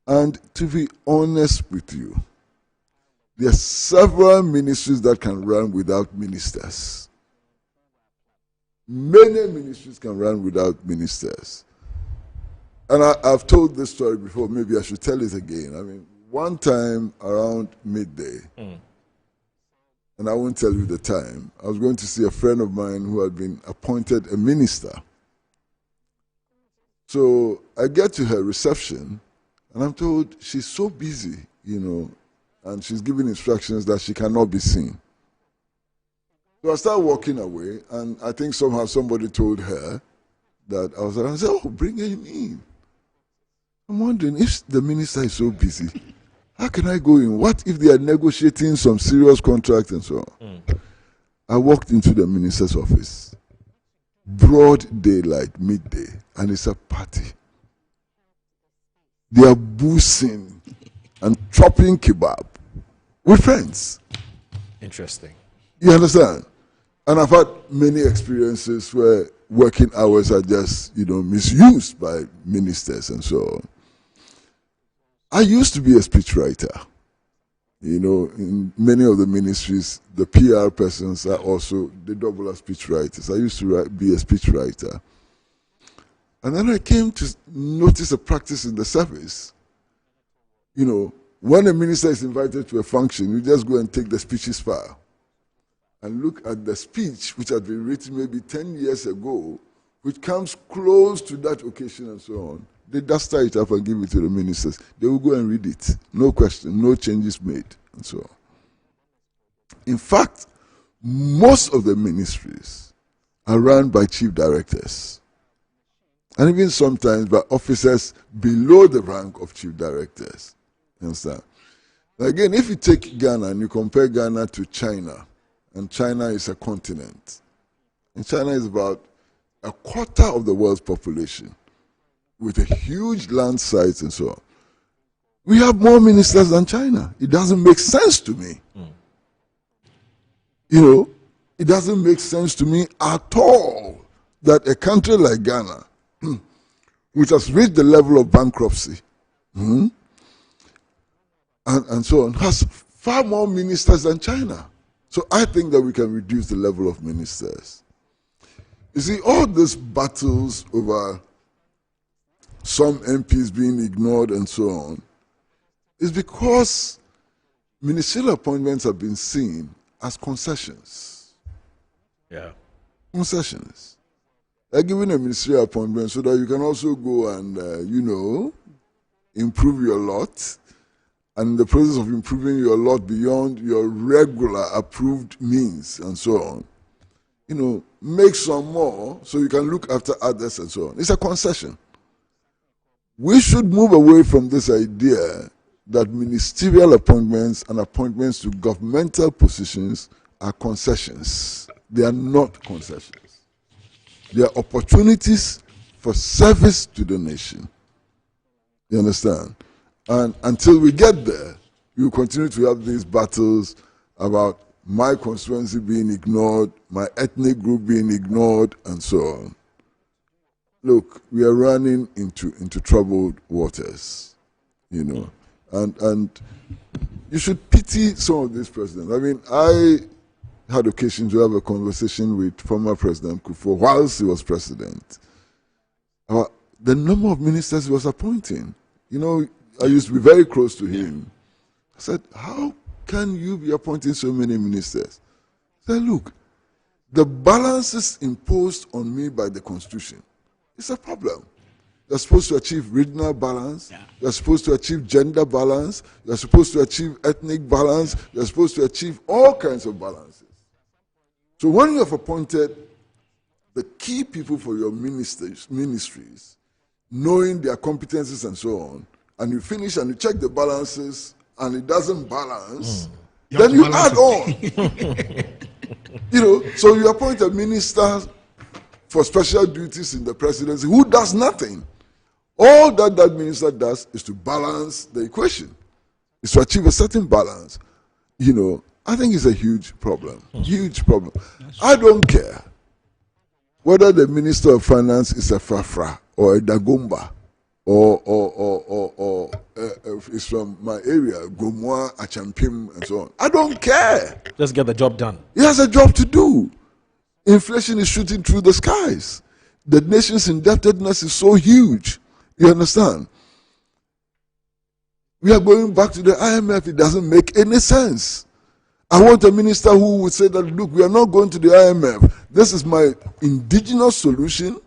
And to be honest with you, there are several ministries that can run without ministers. Many ministries can run without ministers. And I've told this story before, maybe I should tell it again. I mean, one time around midday, and I won't tell you the time, I was going to see a friend of mine who had been appointed a minister. So I get to her reception, and I'm told she's so busy, you know, and she's giving instructions that she cannot be seen. So I start walking away, and I think somehow somebody told her that I was around. I said, oh, bring him in. I'm wondering, if the minister is so busy, how can I go in? What if they are negotiating some serious contract and so on? I walked into the minister's office, broad daylight, midday, and it's a party. They are boozing and chopping kebab with friends. Interesting. You understand? And I've had many experiences where working hours are just, you know, misused by ministers and so on. I used to be a speechwriter. You know, in many of the ministries, the PR persons are also, they double as speechwriters. I used to be a speechwriter. And then I came to notice a practice in the service. You know, when a minister is invited to a function, you just go and take the speeches file and look at the speech which had been written maybe 10 years ago, which comes close to that occasion and so on. They duster it up and give it to the ministers. They will go and read it. No question, no changes made, and so on. In fact, most of the ministries are run by chief directors, and even sometimes by officers below the rank of chief directors. You understand? Again, if you take Ghana and you compare Ghana to China, and China is a continent, and China is about a quarter of the world's population, with a huge land size and so on. We have more ministers than China. It doesn't make sense to me. You know, it doesn't make sense to me at all that a country like Ghana, which has reached the level of bankruptcy, and so on, has far more ministers than China. So I think that we can reduce the level of ministers. You see, all these battles over some MPs being ignored and so on is because ministerial appointments have been seen as concessions. Yeah. Concessions. They're giving a ministerial appointment so that you can also go and, you know, improve your lot. And in the process of improving your lot beyond your regular approved means and so on, you know, make some more so you can look after others and so on. It's a concession. we should move away from this idea that ministerial appointments and appointments to governmental positions are concessions. They are not concessions. They are opportunities for service to the nation. You understand? And until we get there, we will continue to have these battles about my constituency being ignored, my ethnic group being ignored, and so on. Look, we are running into troubled waters, you know, and you should pity some of these presidents. I mean, I had occasion to have a conversation with former President Kufuor whilst he was president. The number of ministers he was appointing, you know, I used to be very close to him. I said, how can you be appointing so many ministers? I said, look, the balances imposed on me by the Constitution, it's a problem. You're supposed to achieve regional balance. Yeah. You're supposed to achieve gender balance. You're supposed to achieve ethnic balance. You're supposed to achieve all kinds of balances. So when you have appointed the key people for your ministries, knowing their competencies and so on, and you finish and you check the balances and it doesn't balance, then you add on. You know, so you appoint a minister for special duties in the presidency who does nothing. All that minister does is to balance the equation, is to achieve a certain balance. You know, I think it's a huge problem. Huge problem. I don't care whether the Minister of Finance is a Fafra or a Dagomba or is from my area, Gomwa, Achampim, and so on. I don't care. Just get the job done. He has a job to do. Inflation is shooting through the skies. The nation's indebtedness is so huge. You understand? We are going back to the IMF. It doesn't make any sense. I want a minister who would say that, look, we are not going to the IMF. This is my indigenous solution,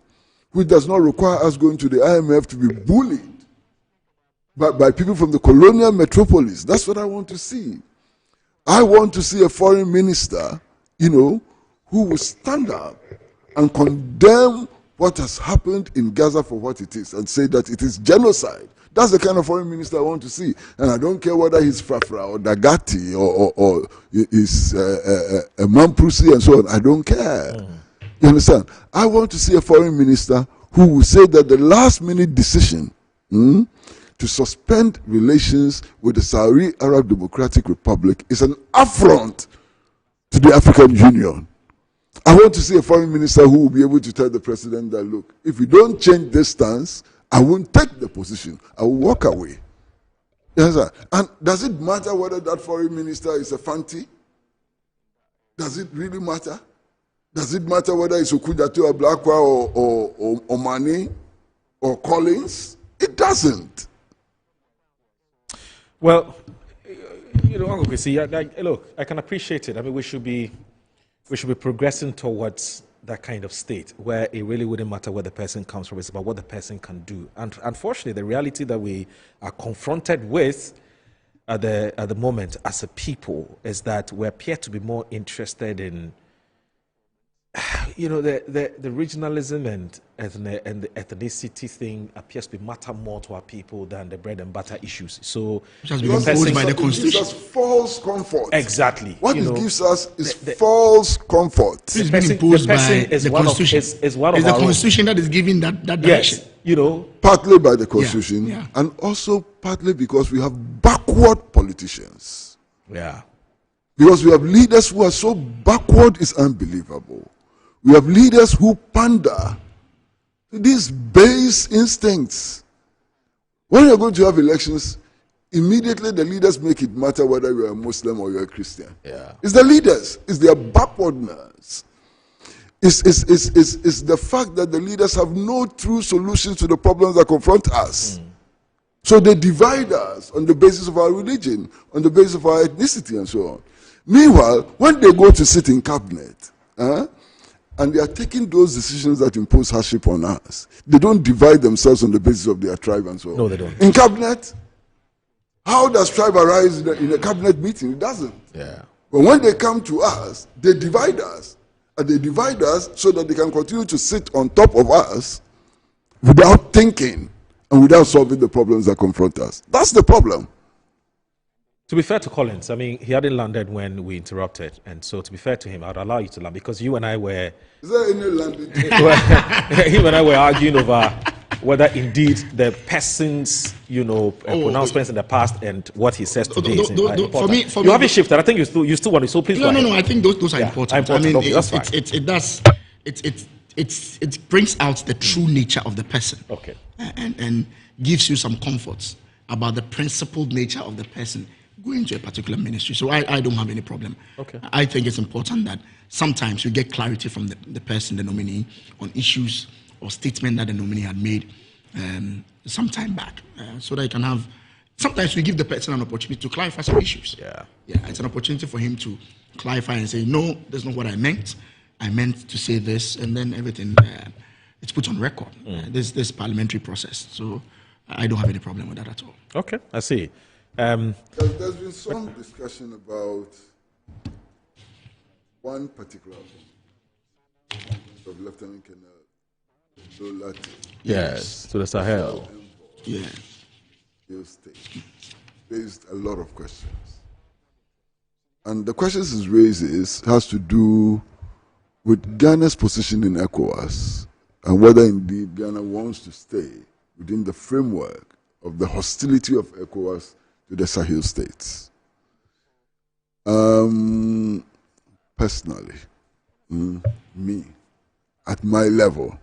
which does not require us going to the IMF to be bullied by people from the colonial metropolis. That's what I want to see. I want to see a foreign minister, you know, who will stand up and condemn what has happened in Gaza for what it is and say that it is genocide. That's the kind of foreign minister I want to see. And I don't care whether he's Fafra or Dagati or is a Mamprusi and so on. I don't care. You understand? I want to see a foreign minister who will say that the last minute decision to suspend relations with the Saudi Arab Democratic Republic is an affront to the African Union. I want to see a foreign minister who will be able to tell the president that, look, if you don't change this stance, I won't take the position. I will walk away. Yes, sir. And does it matter whether that foreign minister is a Fanti? Does it really matter? Does it matter whether it's Okudatu Ablakwa or Omani or Collins? It doesn't. Well, you know, Uncle Kwesi, look, I can appreciate it. I mean, we should be progressing towards that kind of state where it really wouldn't matter where the person comes from. It's about what the person can do. And unfortunately, the reality that we are confronted with at the moment as a people is that we appear to be more interested in, you know, the regionalism and the ethnicity thing appears to matter more to our people than the bread and butter issues. So which has been imposed by the Constitution. It gives us false comfort. Exactly. What it gives us is false comfort. It's been imposed by the Constitution. It's the Constitution that is giving that direction. Yes, you know, partly by the Constitution, and also partly because we have backward politicians. Yeah. Because we have leaders who are so backward, it's unbelievable. We have leaders who pander to these base instincts. When you're going to have elections, immediately the leaders make it matter whether you're a Muslim or you're a Christian. Yeah. It's the leaders, it's their backwardness. It's the fact that the leaders have no true solutions to the problems that confront us. So they divide us on the basis of our religion, on the basis of our ethnicity and so on. Meanwhile, when they go to sit in cabinet, and they are taking those decisions that impose hardship on us, they don't divide themselves on the basis of their tribe and so on. No, they don't. In cabinet, how does tribe arise in a cabinet meeting? It doesn't. Yeah. But when they come to us, they divide us. And they divide us so that they can continue to sit on top of us without thinking and without solving the problems that confront us. That's the problem. To be fair to Collins, I mean, he hadn't landed when we interrupted. And so, to be fair to him, I'd allow you to land because you and I were... Is there any landing? Him and I were arguing over whether indeed the person's, pronouncements in the past and what he says today is important. For me, haven't shifted. I think you still want to. So please go ahead. No. I think those are important. I mean, it brings out the true nature of the person. Okay. And gives you some comforts about the principled nature of the person going to a particular ministry. So I don't have any problem. Okay. I think it's important that sometimes you get clarity from the person, the nominee, on issues or statement that the nominee had made some time back, so that you can have. Sometimes we give the person an opportunity to clarify some issues. Yeah, it's an opportunity for him to clarify and say, no, that's not what I meant. I meant to say this, and then everything it's put on record. This parliamentary process. So I don't have any problem with that at all. Okay, I see. There's been some discussion about one particular of Lieutenant Colonel Lolati. Yes, to the Sahel. Yeah. State raised a lot of questions. And the questions it raises has to do with Ghana's position in ECOWAS and whether indeed Ghana wants to stay within the framework of the hostility of ECOWAS to the Sahel states. Personally, me, at my level,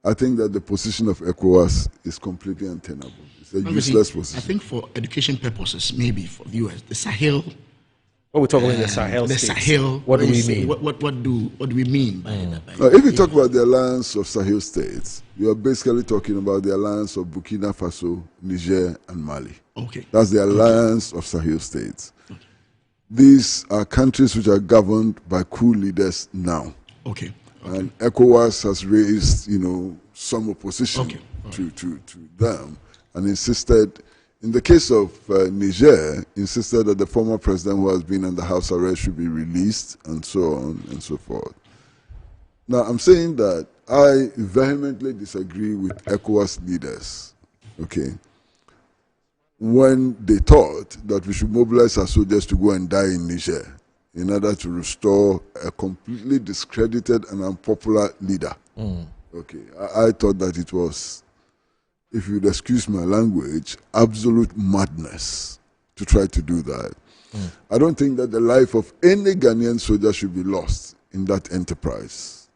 I think that the position of ECOWAS is completely untenable. It's a useless position. I think for education purposes, maybe for viewers, the Sahel. What we're talking about the Sahel the states. Sahel. What do we mean? What do we mean by that? If you talk about the alliance of Sahel states, you are basically talking about the alliance of Burkina Faso, Niger, and Mali. Okay. That's the alliance of Sahel states. Okay. These are countries which are governed by coup leaders now. Okay. And ECOWAS has raised, some opposition to them and insisted, in the case of Niger, insisted that the former president who has been under house arrest should be released and so on and so forth. Now, I'm saying that I vehemently disagree with ECOWAS leaders, when they thought that we should mobilize our soldiers to go and die in Niger in order to restore a completely discredited and unpopular leader. I thought that it was, if you'd excuse my language, absolute madness to try to do that. I don't think that the life of any Ghanaian soldier should be lost in that enterprise.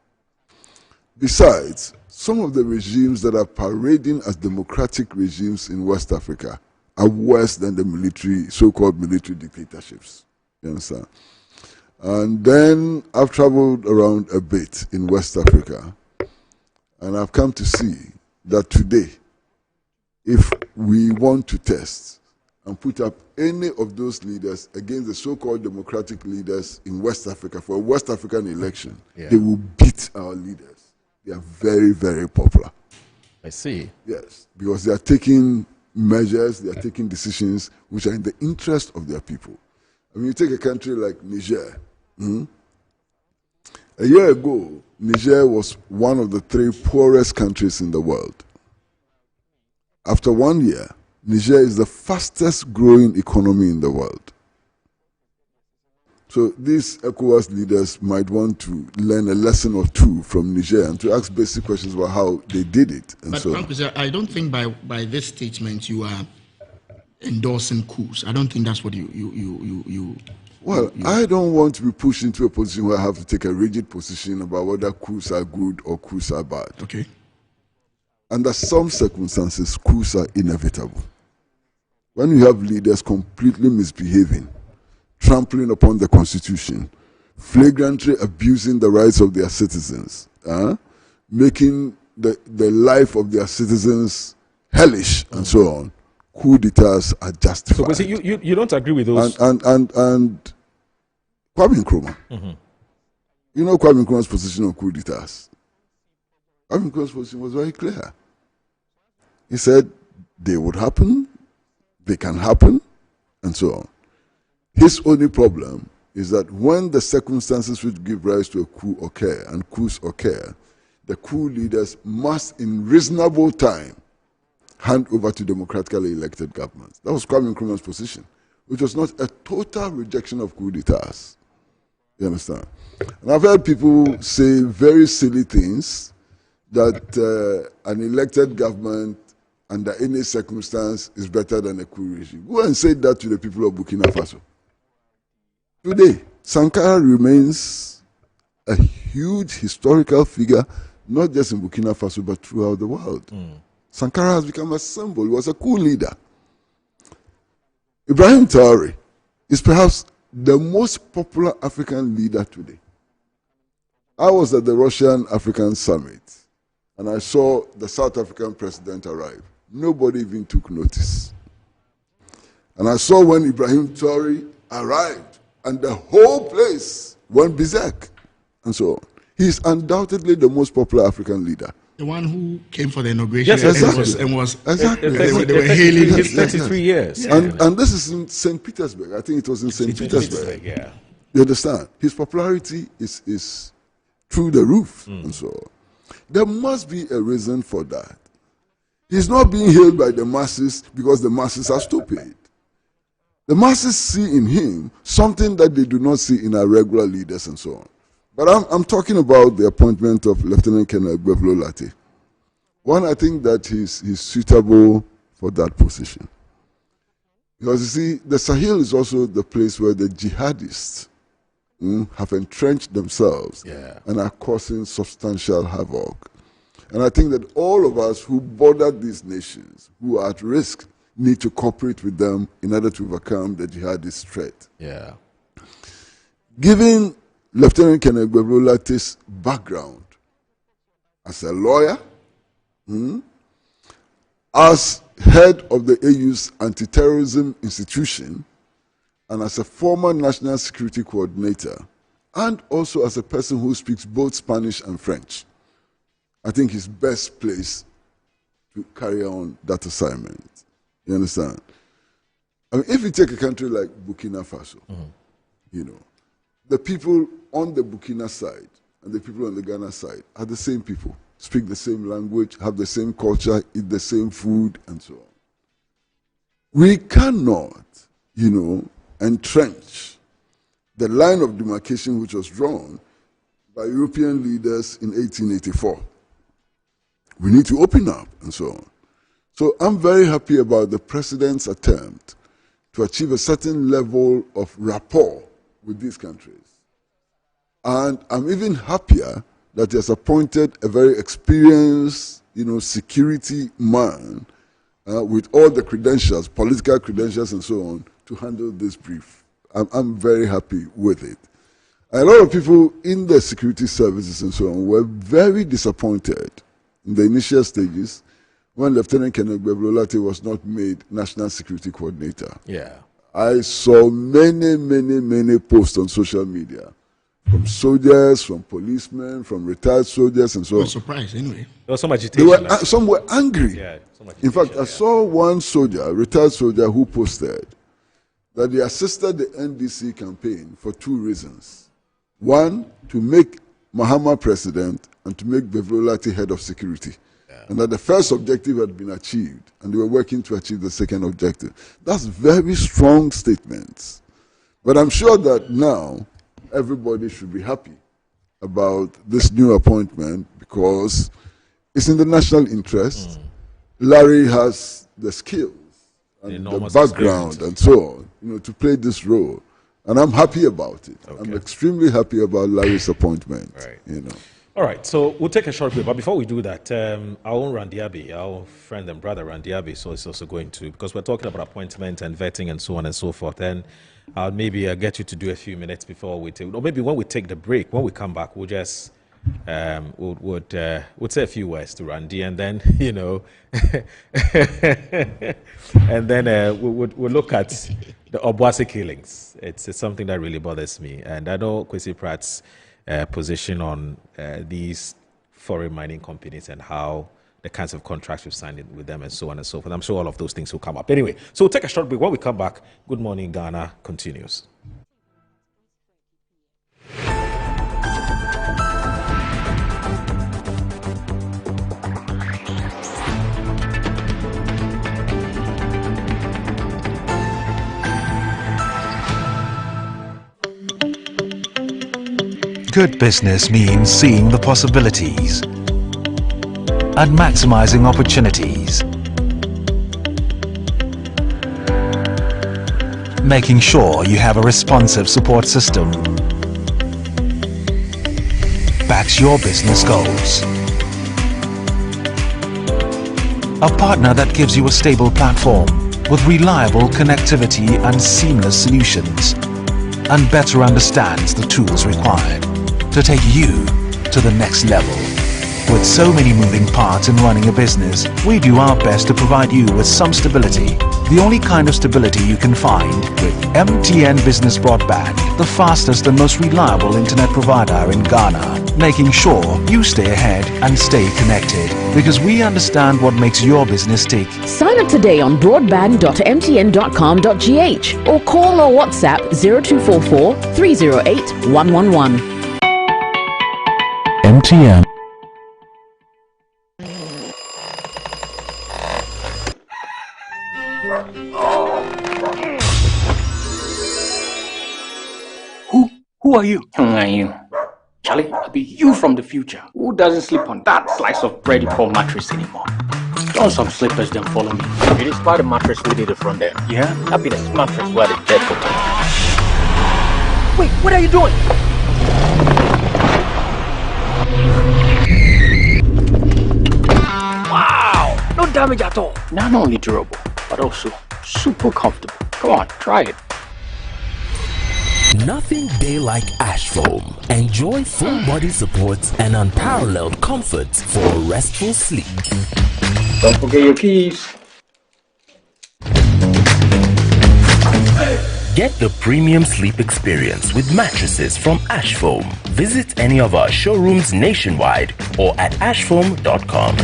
Besides, some of the regimes that are parading as democratic regimes in West Africa are worse than the so-called military dictatorships. You understand? And then I've traveled around a bit in West Africa, and I've come to see that today, if we want to test and put up any of those leaders against the so-called democratic leaders in West Africa for a West African election, they will beat our leaders. They are very, very popular. I see. Yes, because they are taking measures, they are taking decisions which are in the interest of their people. I mean, you take a country like Niger. A year ago, Niger was one of the 3 poorest countries in the world. After 1 year, Niger is the fastest growing economy in the world. So these ECOWAS leaders might want to learn a lesson or two from Niger and to ask basic questions about how they did it. And but so I don't think by this statement you are endorsing coups. I don't think that's what you Well, I don't want to be pushed into a position where I have to take a rigid position about whether coups are good or coups are bad. Okay. Under some circumstances, coups are inevitable. When you have leaders completely misbehaving, trampling upon the constitution, flagrantly abusing the rights of their citizens, making the life of their citizens hellish, and so on, coup d'etats are justified. So, you don't agree with those? And Kwame Nkrumah. You know Kwame Nkrumah's position on coup d'etats. Kwame Nkrumah's position was very clear. He said they would happen, they can happen, and so on. His only problem is that when the circumstances which give rise to a coup occur, and coups occur, the coup leaders must, in reasonable time, hand over to democratically elected governments. That was Kwame Nkrumah's position, which was not a total rejection of coup d'etats. You understand? And I've heard people say very silly things that an elected government under any circumstance is better than a coup regime. Go and say that to the people of Burkina Faso. Today, Sankara remains a huge historical figure, not just in Burkina Faso, but throughout the world. Sankara has become a symbol. He was a coup leader. Ibrahim Traoré is perhaps the most popular African leader today. I was at the Russian African Summit, and I saw the South African president arrive. Nobody even took notice. And I saw when Ibrahim Traoré arrived, and the whole place went berserk, and so on. He's undoubtedly the most popular African leader. The one who came for the inauguration. Yes, exactly. And was exactly. They were hailing his 33 years. Yeah. And this is in St. Petersburg. I think it was in St. Petersburg. Yeah. You understand? His popularity is through the roof, and so on. There must be a reason for that. He's not being hailed by the masses because the masses are stupid. The masses see in him something that they do not see in our regular leaders and so on. But I'm talking about the appointment of Lieutenant Colonel Gbevlo Latte. One, I think that he's suitable for that position. Because you see, the Sahel is also the place where the jihadists have entrenched themselves and are causing substantial havoc. And I think that all of us who border these nations, who are at risk, need to cooperate with them in order to overcome the jihadist threat. Yeah. Given Lieutenant Colonel Gbevlo Latte's background as a lawyer, as head of the AU's anti-terrorism institution, and as a former national security coordinator, and also as a person who speaks both Spanish and French, I think he's best placed to carry on that assignment. You understand? I mean, if you take a country like Burkina Faso, you know, the people on the Burkina side and the people on the Ghana side are the same people, speak the same language, have the same culture, eat the same food, and so on. We cannot, you know, entrench the line of demarcation which was drawn by European leaders in 1884. We need to open up and so on. So I'm very happy about the president's attempt to achieve a certain level of rapport with these countries. And I'm even happier that he has appointed a very experienced, you know, security man with all the credentials, political credentials and so on, to handle this brief. I'm very happy with it. A lot of people in the security services and so on were very disappointed in the initial stages when Lieutenant Colonel Gbevlo Latte was not made National Security Coordinator. Yeah. I saw many posts on social media from soldiers, from policemen, from retired soldiers, and so on. I was surprised, anyway. There was some agitation. Some were angry. Yeah, in fact, I saw one soldier, a retired soldier, who posted that they assisted the NDC campaign for two reasons. One, to make Mahama president and to make Gbevlo Latte head of security. And that the first objective had been achieved, and they were working to achieve the second objective. That's very strong statements. But I'm sure that now everybody should be happy about this new appointment because it's in the national interest. Larry has the skills and the background and so on, you know, to play this role. And I'm happy about it. Okay. I'm extremely happy about Larry's appointment. Right. You know. All right, so we'll take a short break. But before we do that, our own Randiabi, our friend and brother Randiabi, so is also going to, because we're talking about appointment and vetting and so on and so forth. And I'll maybe get you to do a few minutes before we take, or maybe when we take the break, when we come back, we'll just we'll say a few words to Randy, and then you know, and then we'll look at the Obuasi killings. It's something that really bothers me, and I know Kwesi Pratt's position on these foreign mining companies and how the kinds of contracts we've signed with them and so on and so forth. I'm sure all of those things will come up. Anyway, so we'll take a short break. When we come back, Good Morning Ghana continues. Good business means seeing the possibilities and maximizing opportunities. Making sure you have a responsive support system backs your business goals. A partner that gives you a stable platform with reliable connectivity and seamless solutions, and better understands the tools required to take you to the next level. With so many moving parts in running a business, we do our best to provide you with some stability. The only kind of stability you can find with MTN Business Broadband, the fastest and most reliable internet provider in Ghana, making sure you stay ahead and stay connected, because we understand what makes your business tick. Sign up today on broadband.mtn.com.gh or call or WhatsApp 0244 308 111. MTN. Who are you? Who are you? Charlie, I'll be you from the future. Who doesn't sleep on that slice of bread you call mattress anymore? Don't some slippers then follow me. It is part of the mattress we did it from there. Yeah? That'd be the mattress where the dead for. Wait, what are you doing? Wow! No damage at all. Not only durable, but also super comfortable. Come on, try it. Nothing day like Ash Foam. Enjoy full body support and unparalleled comfort for a restful sleep. Don't forget your keys. Get the premium sleep experience with mattresses from Ash Foam. Visit any of our showrooms nationwide or at ashfoam.com.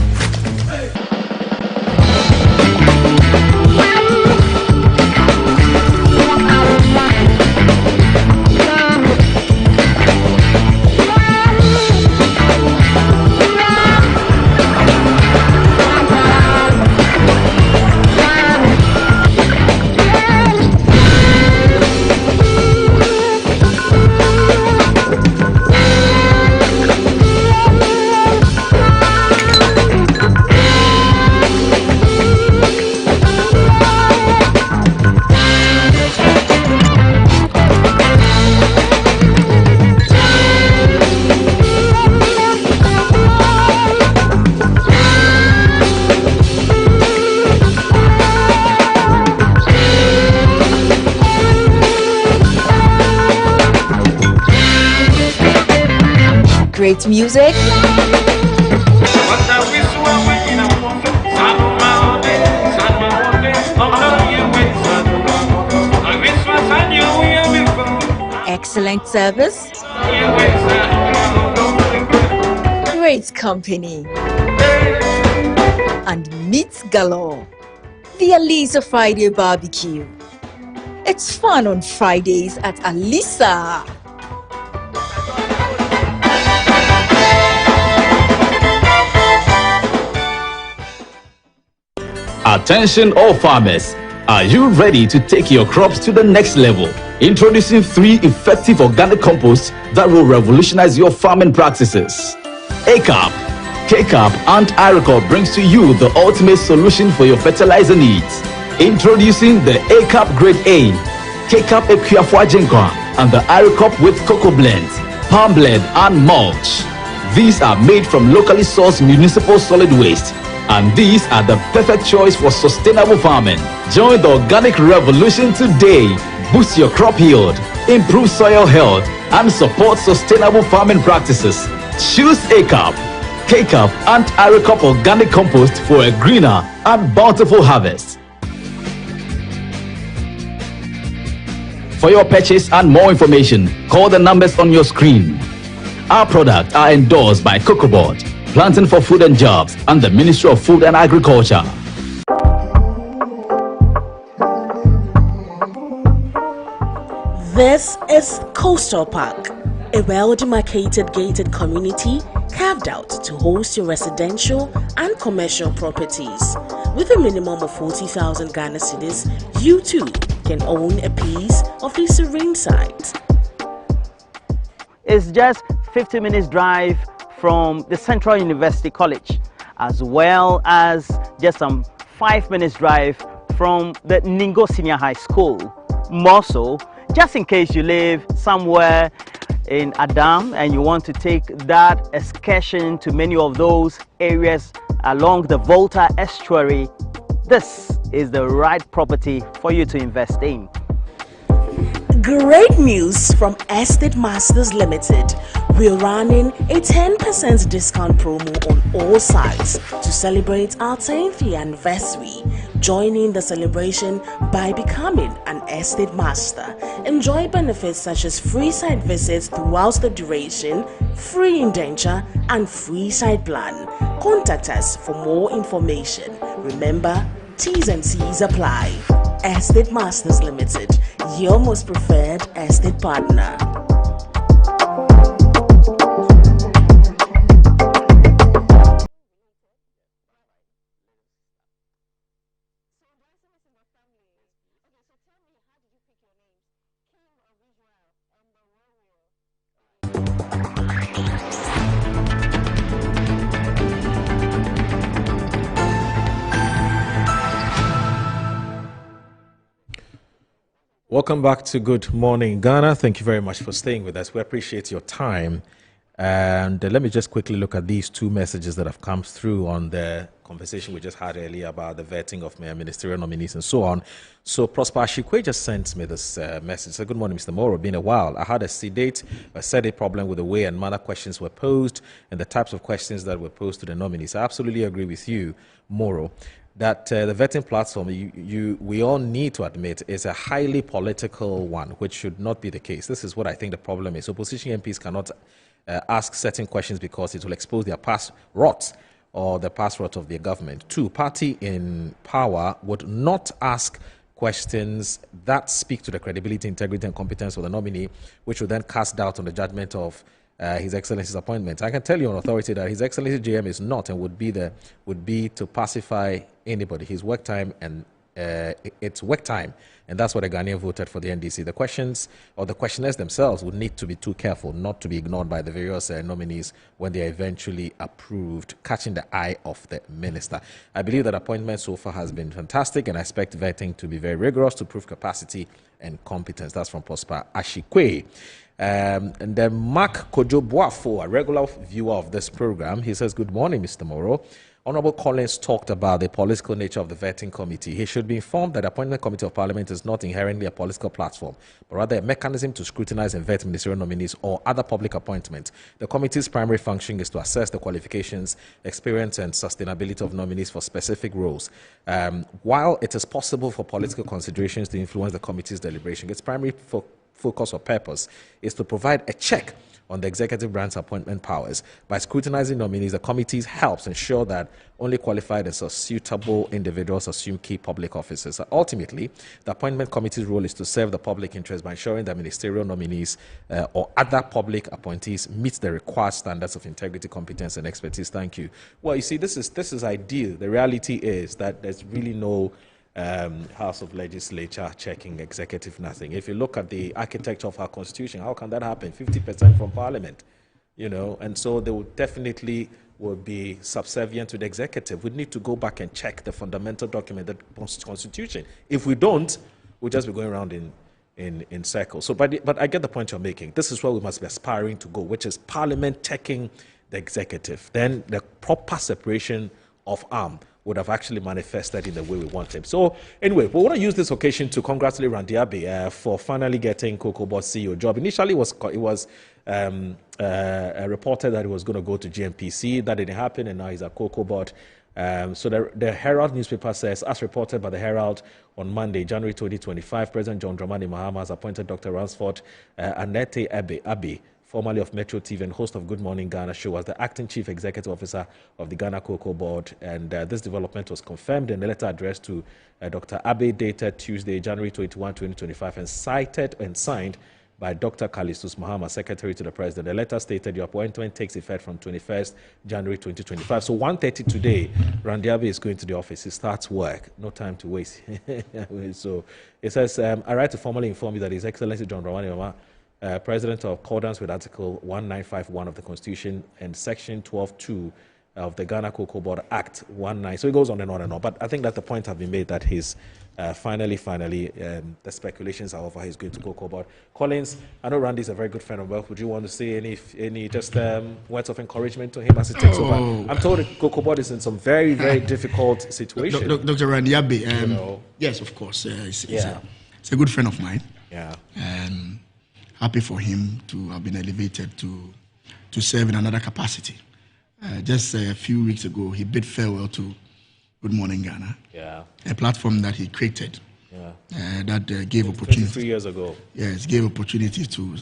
Great music. Excellent service. Great company. And meats galore. The Alisa Friday Barbecue. It's fun on Fridays at Alisa. Attention all farmers, are you ready to take your crops to the next level? Introducing 3 effective organic composts that will revolutionize your farming practices. ACAP, KCAP and IRECOP brings to you the ultimate solution for your fertilizer needs. Introducing the ACAP Grade A, KCAP Equiafua Jinkwa and the IRECOP with cocoa blend, palm blend and mulch. These are made from locally sourced municipal solid waste. And these are the perfect choice for sustainable farming. Join the organic revolution today. Boost your crop yield, improve soil health, and support sustainable farming practices. Choose ACAP, KCAP, and IRECOP organic compost for a greener and bountiful harvest. For your purchase and more information, call the numbers on your screen. Our products are endorsed by COCOBOD, Planting for Food and Jobs, and the Ministry of Food and Agriculture. This is Coastal Park, a well-demarcated gated community carved out to host your residential and commercial properties. With a minimum of 40,000 Ghana cedis, you too can own a piece of this serene site. It's just 50 minutes drive from the Central University College, as well as just some 5 minutes drive from the Ningo Senior High School. More so, just in case you live somewhere in Adam and you want to take that excursion to many of those areas along the Volta estuary, this is the right property for you to invest in. Great news from Estate Masters Limited. We're running a 10% discount promo on all sites to celebrate our 10th anniversary. Join in the celebration by becoming an Estate Master. Enjoy benefits such as free site visits throughout the duration, free indenture, and free site plan. Contact us for more information. Remember, T's and C's apply. Estate Masters Limited, your most preferred estate partner. Welcome back to Good Morning Ghana. Thank you very much for staying with us. We appreciate your time. And let me just quickly look at these two messages that have come through on the conversation we just had earlier about the vetting of ministerial nominees and so on. So Prosper Ashikwe just sent me this message. So, good morning, Mr. Moro. Been a while. I had a sedate problem with the way and manner questions were posed and the types of questions that were posed to the nominees. I absolutely agree with you, Moro, that the vetting platform, we all need to admit, is a highly political one, which should not be the case. This is what I think the problem is. Opposition MPs cannot ask certain questions because it will expose their past rot or the past rot of their government. Two, party in power would not ask questions that speak to the credibility, integrity, and competence of the nominee, which would then cast doubt on the judgment of His Excellency's appointment. I can tell you on authority that His Excellency JM is not and would be to pacify anybody. His work time and it's work time, and that's what the Ghanaian voted for the NDC. The questions or the questionnaires themselves would need to be too careful not to be ignored by the various nominees when they are eventually approved, catching the eye of the minister. I believe that appointment so far has been fantastic, and I expect vetting to be very rigorous to prove capacity and competence. That's from Prosper Ashikwe. And then Mark Kojo Boafo, a regular viewer of this program, he says, good morning, Mr. Moro. Honorable Collins talked about the political nature of the vetting committee. He should be informed that the Appointment Committee of Parliament is not inherently a political platform, but rather a mechanism to scrutinize and vet ministerial nominees or other public appointments. The committee's primary function is to assess the qualifications, experience, and sustainability of nominees for specific roles. While it is possible for political considerations to influence the committee's deliberation, its primary focus or purpose is to provide a check on the executive branch's appointment powers. By scrutinizing nominees, the committee helps ensure that only qualified and suitable individuals assume key public offices. Ultimately, the appointment committee's role is to serve the public interest by ensuring that ministerial nominees or other public appointees meet the required standards of integrity, competence, and expertise. Thank you. Well, you see, this is ideal. The reality is that there's really no House of Legislature checking executive nothing. If you look at the architecture of our constitution, how can that happen? 50% from Parliament, you know, and so they would definitely be subservient to the executive. We need to go back and check the fundamental document, the constitution. If we don't, we'll just be going around in circles. So, but I get the point you're making. This is where we must be aspiring to go, which is Parliament checking the executive. Then the proper separation of arm would have actually manifested in the way we want him. So anyway, we want to use this occasion to congratulate Randy Abbey for finally getting Cocoa Board CEO job. Initially, it was reported that he was going to go to GNPC. That didn't happen, and now he's at Cocoa Board. So the Herald newspaper says, as reported by the Herald on Monday, January 2025, President John Dramani Mahama has appointed Dr. Ransford Annette Abbey, formerly of Metro TV and host of Good Morning Ghana show, as the acting chief executive officer of the Ghana Cocoa Board. And this development was confirmed in a letter addressed to Dr. Abbey, dated Tuesday, January 21, 2025, and cited and signed by Dr. Kalistus Mahama, Secretary to the President. The letter stated your appointment takes effect from 21st January 2025. So 1:30 today, Randy Abbey is going to the office. He starts work. No time to waste. So it says, I write to formally inform you that His Excellency John Dramani Mahama President of accordance with Article 1951 of the Constitution and Section 12(2) of the Ghana Cocoa Board Act 19. So it goes on and on and on. But I think that the point has been made that he's finally, the speculations are over. He's going to Cocoa Board. Collins, I know Randy is a very good friend of mine. Would you want to say any just words of encouragement to him as he takes over? I'm told that Cocoa Board is in some very, very difficult situation. Dr. Randy Abbey, yes, of course. It's a good friend of mine. Yeah. Happy for him to have been elevated to serve in another capacity. Just a few weeks ago, he bid farewell to Good Morning Ghana, a platform that he created that gave opportunity. 23 years ago. Yes, gave opportunity to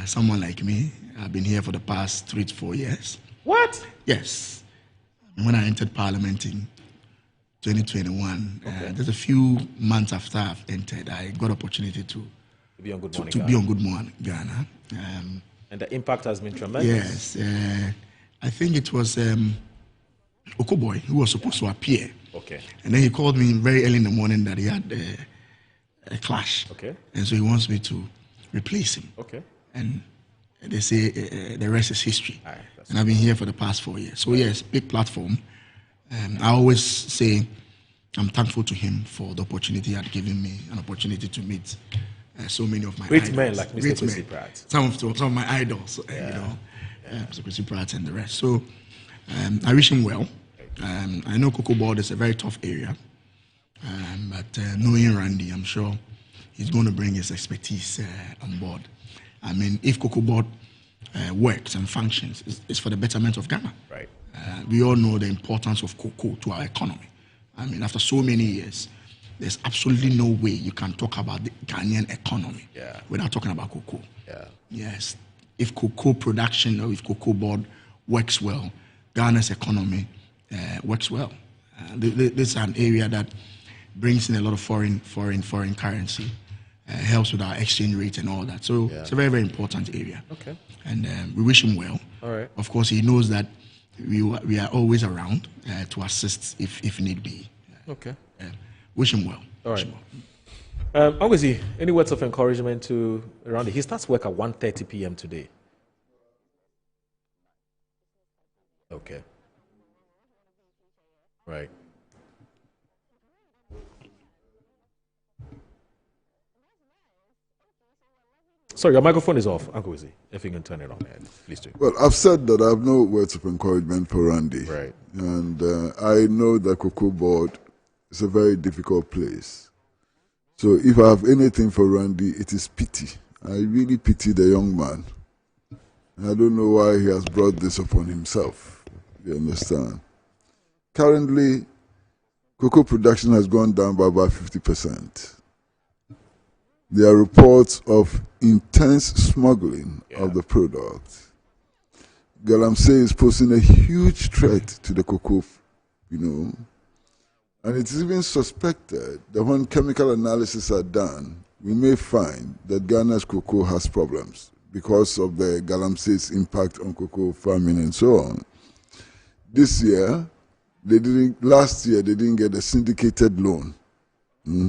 someone like me. I've been here for the past 3 to 4 years. What? Yes. When I entered Parliament in 2021, just a few months after I've entered, I got opportunity to be on Good Morning Ghana. And the impact has been tremendous. Yes. I think it was Okoboy who was supposed to appear. Okay. And then he called me very early in the morning that he had a clash. Okay. And so he wants me to replace him. Okay. And they say the rest is history. And I've been here for the past 4 years. So yes, big platform. I always say I'm thankful to him for the opportunity he had given me, an opportunity to meet so many of my great idols. men like Mr. Kwesi Pratt. Some of my idols, Mr. Kwesi Pratt and the rest. So I wish him well. I know Cocoa Board is a very tough area, but knowing Randy, I'm sure he's going to bring his expertise on board. I mean, if Cocoa Board works and functions, it's for the betterment of Ghana. Right. We all know the importance of cocoa to our economy. I mean, after so many years, there's absolutely no way you can talk about the Ghanaian economy without talking about cocoa. Yes. If cocoa production or if Cocoa Board works well, Ghana's economy works well. This is an area that brings in a lot of foreign currency, helps with our exchange rate and all that. So it's a very, very important area. Okay. And we wish him well. All right. Of course, he knows that we are always around to assist if need be. Okay. Wish him well. All right. Obviously, any words of encouragement to Randy? He starts work at 1:30 p.m. today. Okay. Right. Sorry, your microphone is off, Uncle Izzy. If you can turn it on, please do. Well, I've said that I have no words of encouragement for Randy. Right. And I know that Cocoa Board is a very difficult place. So if I have anything for Randy, it is pity. I really pity the young man. I don't know why he has brought this upon himself. You understand? Currently, cocoa production has gone down by about 50%. There are reports of intense smuggling of the product. Galamsey is posing a huge threat to the cocoa, and it's even suspected that when chemical analysis are done, we may find that Ghana's cocoa has problems because of the Galamsey's impact on cocoa farming and so on. Last year, they didn't get a syndicated loan.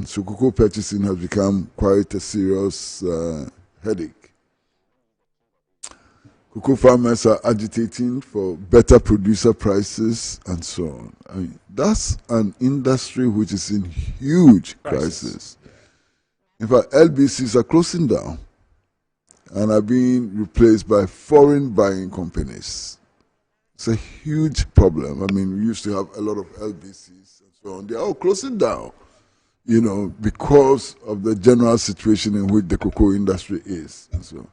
So cocoa purchasing has become quite a serious headache. Cocoa farmers are agitating for better producer prices and so on. I mean, that's an industry which is in huge crisis. In fact, LBCs are closing down and are being replaced by foreign buying companies. It's a huge problem. I mean, we used to have a lot of LBCs and so on. They are all closing down, because of the general situation in which the cocoa industry is. And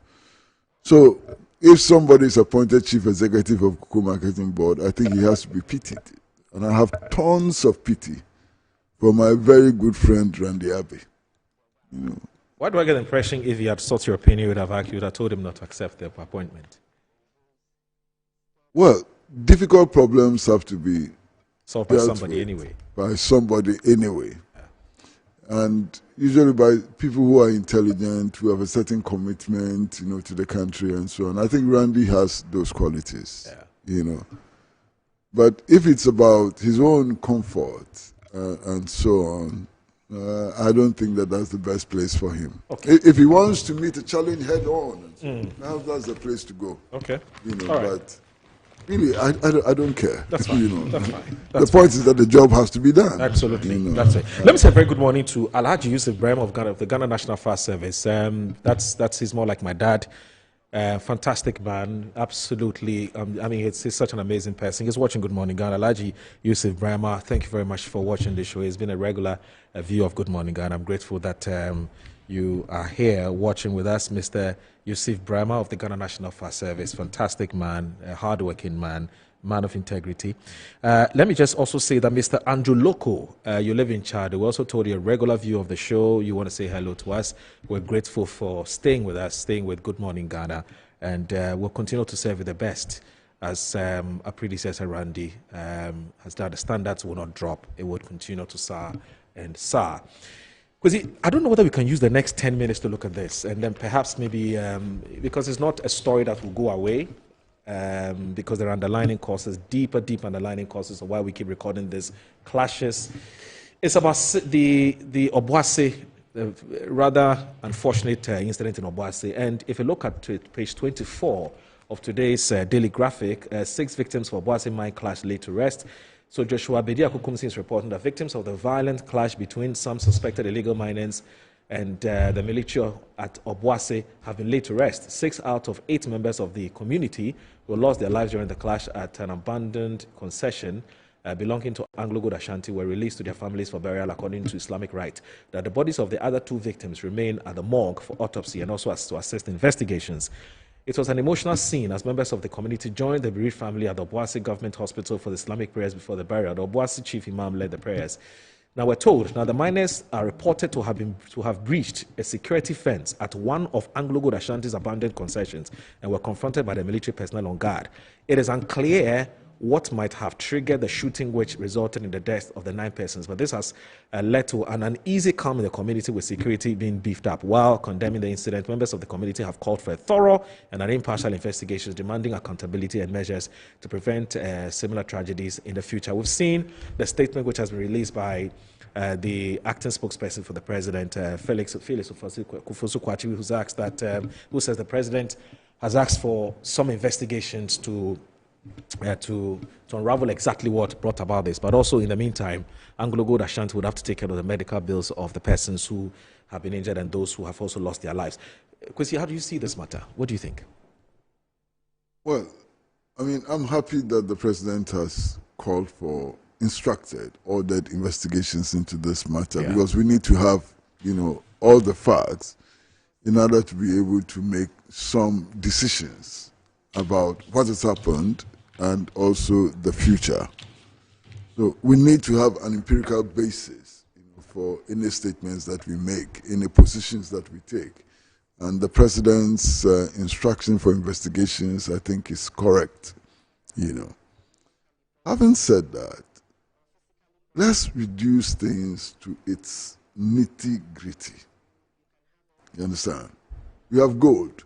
so if somebody is appointed chief executive of Cocoa Marketing Board, I think he has to be pitied. And I have tons of pity for my very good friend, Randy Abbey. Why do I get the impression if he had sought your opinion, you would have told him not to accept the appointment? Well, difficult problems have to be solved by somebody anyway. By somebody anyway. And usually by people who are intelligent, who have a certain commitment, to the country and so on. I think Randy has those qualities, But if it's about his own comfort and so on, I don't think that that's the best place for him. Okay. If he wants to meet a challenge head on, perhaps that's the place to go. Okay. You know, All right. but really, I don't care. That's fine. You know, That's fine. the point is that the job has to be done. Absolutely. You know. That's it. Let me say a very good morning to Alhaji Yusuf Brahim of Ghana, of the Ghana National Fire Service. He's more like my dad. Fantastic man, absolutely. I mean, he's such an amazing person. He's watching Good Morning Ghana. Alhaji Yusuf Brahima, thank you very much for watching the show. He's been a regular viewer of Good Morning Ghana. I'm grateful that you are here watching with us. Mr. Yusuf Brahima of the Ghana National Fire Service, fantastic man, a hardworking man, man of integrity. Let me just also say that Mr. Andrew Loko, you live in Chad. We also told you a regular view of the show. You want to say hello to us. We're grateful for staying with us, staying with Good Morning Ghana, and we'll continue to serve you the best. As our predecessor Randy has done, the standards will not drop. It will continue to soar and soar. Because I don't know whether we can use the next 10 minutes to look at this, and then perhaps maybe, because it's not a story that will go away, because there are underlying causes, deeper underlying causes of why we keep recording these clashes. It's about the Obuasi, rather unfortunate incident in Obuasi. And if you look at page 24 of today's Daily Graphic, 6 victims for Obuasi mine clash laid to rest. So Joshua Bedia Kukumsi is reporting that victims of the violent clash between some suspected illegal miners and the military at Obuasi have been laid to rest. 6 out of 8 members of the community who lost their lives during the clash at an abandoned concession belonging to Anglo Good Ashanti were released to their families for burial according to Islamic rite. That the bodies of the other 2 victims remain at the morgue for autopsy and also to assist investigations. It was an emotional scene as members of the community joined the bereaved family at the Obuasi Government Hospital for the Islamic prayers before the burial. The Obuasi Chief Imam led the prayers. Now we're told, the miners are reported to have breached a security fence at one of Anglo Good Ashanti's abandoned concessions and were confronted by the military personnel on guard. It is unclear what might have triggered the shooting which resulted in the death of the 9 persons, but this has led to an uneasy calm in the community with security being beefed up. While condemning the incident, members of the community have called for a thorough and an impartial investigation, demanding accountability and measures to prevent similar tragedies in the future. We've seen the statement which has been released by the acting spokesperson for the president, Felix Kufuor-Kwachi, who's asked that, who says the president has asked for some investigations to unravel exactly what brought about this. But also, in the meantime, Anglo Good Ashanti would have to take care of the medical bills of the persons who have been injured and those who have also lost their lives. Kwesi, how do you see this matter? What do you think? Well, I mean, I'm happy that the president has called for, instructed, ordered investigations into this matter, because we need to have, all the facts in order to be able to make some decisions about what has happened and also the future. So we need to have an empirical basis for any statements that we make, any positions that we take. And the president's instruction for investigations, I think, is correct. Having said that, let's reduce things to its nitty-gritty. You understand? We have gold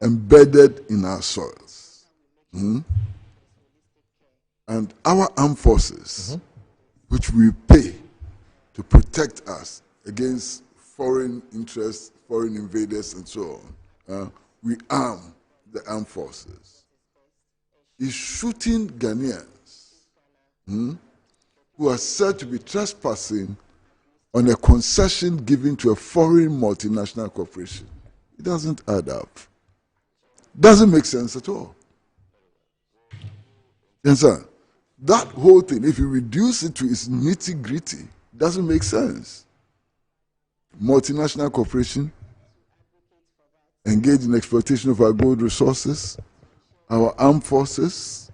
embedded in our soils. And our armed forces, which we pay to protect us against foreign interests, foreign invaders, and so on, we arm the armed forces, is shooting Ghanaians who are said to be trespassing on a concession given to a foreign multinational corporation. It doesn't add up. Doesn't make sense at all. You understand? That whole thing, if you reduce it to its nitty-gritty, doesn't make sense. Multinational corporation engaged in exploitation of our gold resources, our armed forces,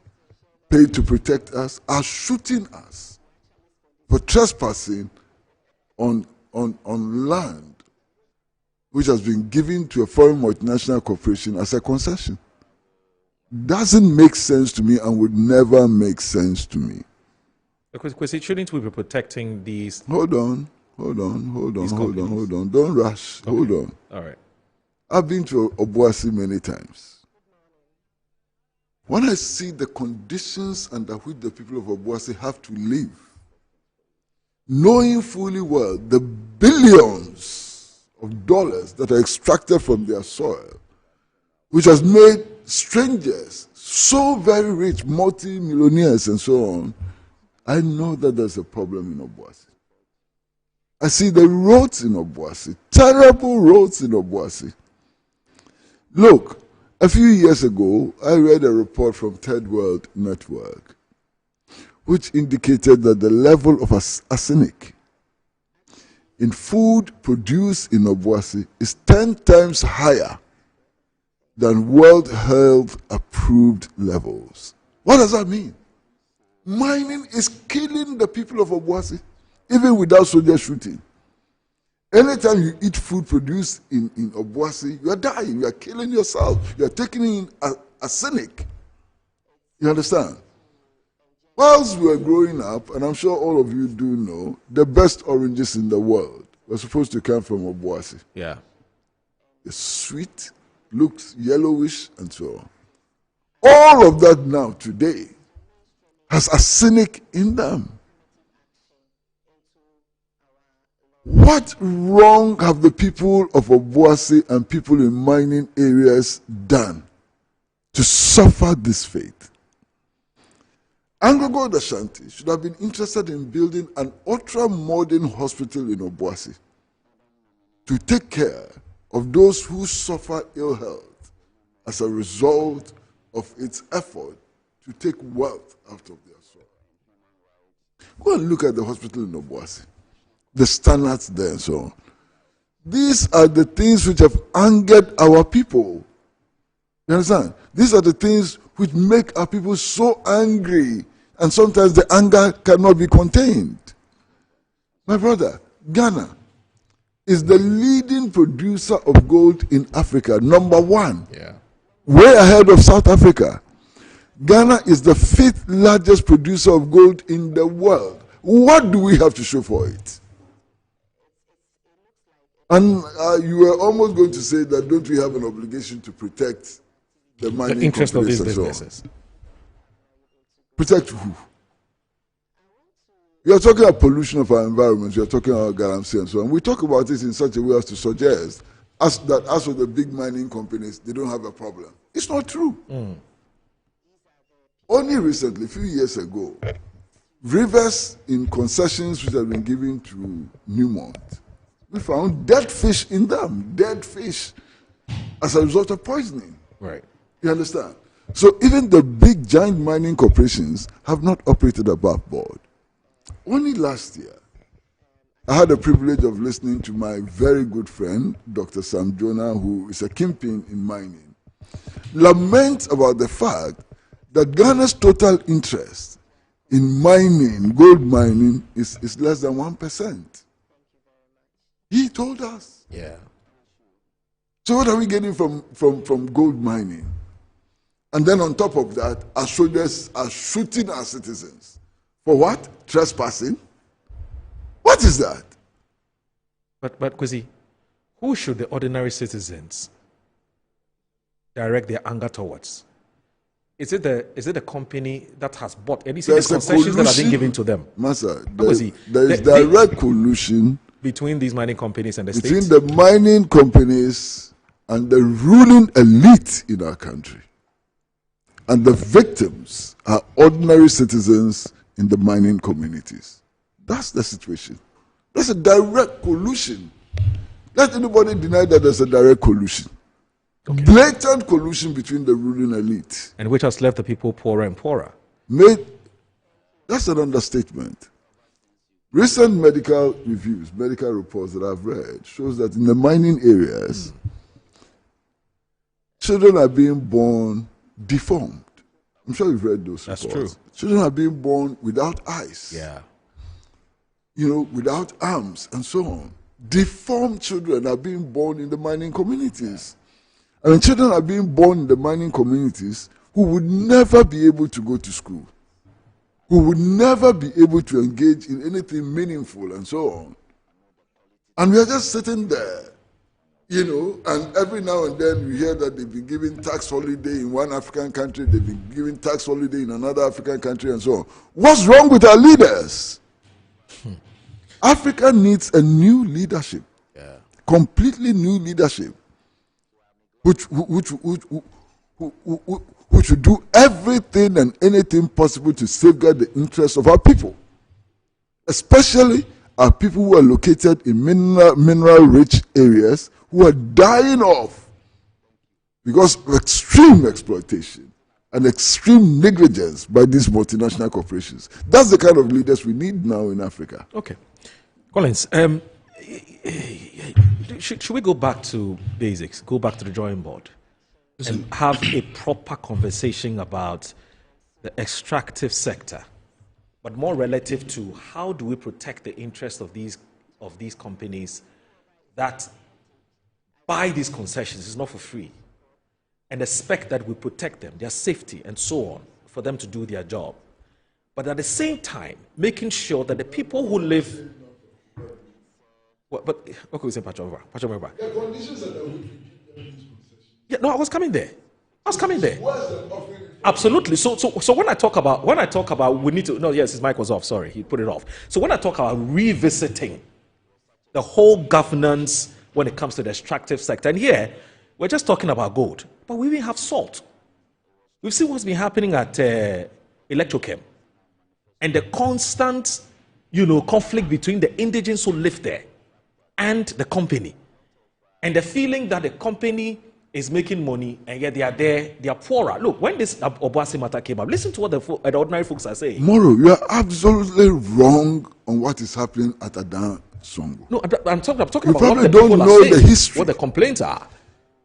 paid to protect us, are shooting us for trespassing on land which has been given to a foreign multinational corporation as a concession. Doesn't make sense to me and would never make sense to me. Because shouldn't we be protecting these? Hold on. Don't rush. Okay. Hold on. All right. I've been to Obuasi many times. When I see the conditions under which the people of Obuasi have to live, knowing fully well the billions of dollars that are extracted from their soil, which has made strangers so very rich, multi-millionaires and so on, I know that there's a problem in Obuasi. I see the roads in Obuasi, terrible roads in Obuasi. Look, a few years ago, I read a report from Third World Network, which indicated that the level of arsenic in food produced in Obuasi is 10 times higher than World Health approved levels. What does that mean? Mining is killing the people of Obuasi, even without soldier shooting. Anytime you eat food produced in Obuasi, you are dying, you are killing yourself, you are taking in arsenic. You understand? Whilst we were growing up, and I'm sure all of you do know, the best oranges in the world were supposed to come from Obuasi. Yeah. It's sweet, looks yellowish, and so on. All of that now, today, has arsenic in them. What wrong have the people of Obuasi and people in mining areas done to suffer this fate? Anglo Gold Ashanti should have been interested in building an ultra-modern hospital in Obuasi to take care of those who suffer ill health as a result of its effort to take wealth out of their soil. Go and look at the hospital in Obuasi, the standards there and so on. These are the things which have angered our people. You understand? These are the things which make our people so angry, and sometimes the anger cannot be contained. My brother, Ghana is the leading producer of gold in Africa, number one. Yeah. Way ahead of South Africa. Ghana is the 5th largest producer of gold in the world. What do we have to show for it? And you were almost going to say that don't we have an obligation to protect the mining interest of these companies and businesses? so on? Protect who? You are talking about pollution of our environment, you are talking about galamsey and so on. We talk about this in such a way as to suggest that as for the big mining companies, they don't have a problem. It's not true. Only recently, a few years ago, rivers in concessions which have been given to Newmont, we found dead fish in them, dead fish, as a result of poisoning. Right. You understand? So even the big giant mining corporations have not operated above board. Only last year, I had the privilege of listening to my very good friend, Dr. Sam Jonah, who is a kingpin in mining, lament about the fact that Ghana's total interest in mining, gold mining, is less than 1%. He told us. Yeah. So what are we getting from gold mining? And then on top of that, our soldiers are shooting our citizens. For what? Trespassing? What is that? But Kwesi, who should the ordinary citizens direct their anger towards? Is it the company that has bought any concessions that have been given to them? Master, there is direct collusion between these mining companies and the between state? the mining companies and the ruling elite in our country. And the victims are ordinary citizens in the mining communities. That's the situation. That's a direct collusion. Let anybody deny that there's a direct collusion. Okay. Blatant collusion between the ruling elite. And which has left the people poorer and poorer. That's an understatement. Recent medical reviews, medical reports that I've read, shows that in the mining areas, children are being born deformed. I'm sure you've read those reports. That's true. Children are being born without eyes. Yeah. Without arms and so on. Deformed children are being born in the mining communities. Yeah. And children are being born in the mining communities who would never be able to go to school, who would never be able to engage in anything meaningful and so on. And we are just sitting there, and every now and then we hear that they've been giving tax holiday in one African country, they've been giving tax holiday in another African country and so on. What's wrong with our leaders? Africa needs a new leadership, completely new leadership, which should do everything and anything possible to safeguard the interests of our people, especially our people who are located in mineral-rich areas who are dying off because of extreme exploitation and extreme negligence by these multinational corporations. That's the kind of leaders we need now in Africa. Okay. Collins, should we go back to basics, go back to the drawing board, and have a proper conversation about the extractive sector, but more relative to how do we protect the interests of these companies that buy these concessions? It's not for free, and expect that we protect them, their safety and so on, for them to do their job. But at the same time, making sure that the people who live... But what could we say, Pachomba? The conditions are that yeah, no, I was coming there. Absolutely. So when I talk about we need to, no, yes, his mic was off. Sorry, he put it off. So when I talk about revisiting the whole governance when it comes to the extractive sector, and here we're just talking about gold, but we even have salt. We've seen what's been happening at Electrochem, and the constant, conflict between the indigents who live there and the company, and the feeling that the company is making money and yet they are poorer. Look, when this Obuasi matter came up, listen to what the ordinary folks are saying. Moro, you are absolutely wrong on what is happening at Adan Songo. No, I'm talking about you what probably the don't people are know saying, the history. what the complaints are.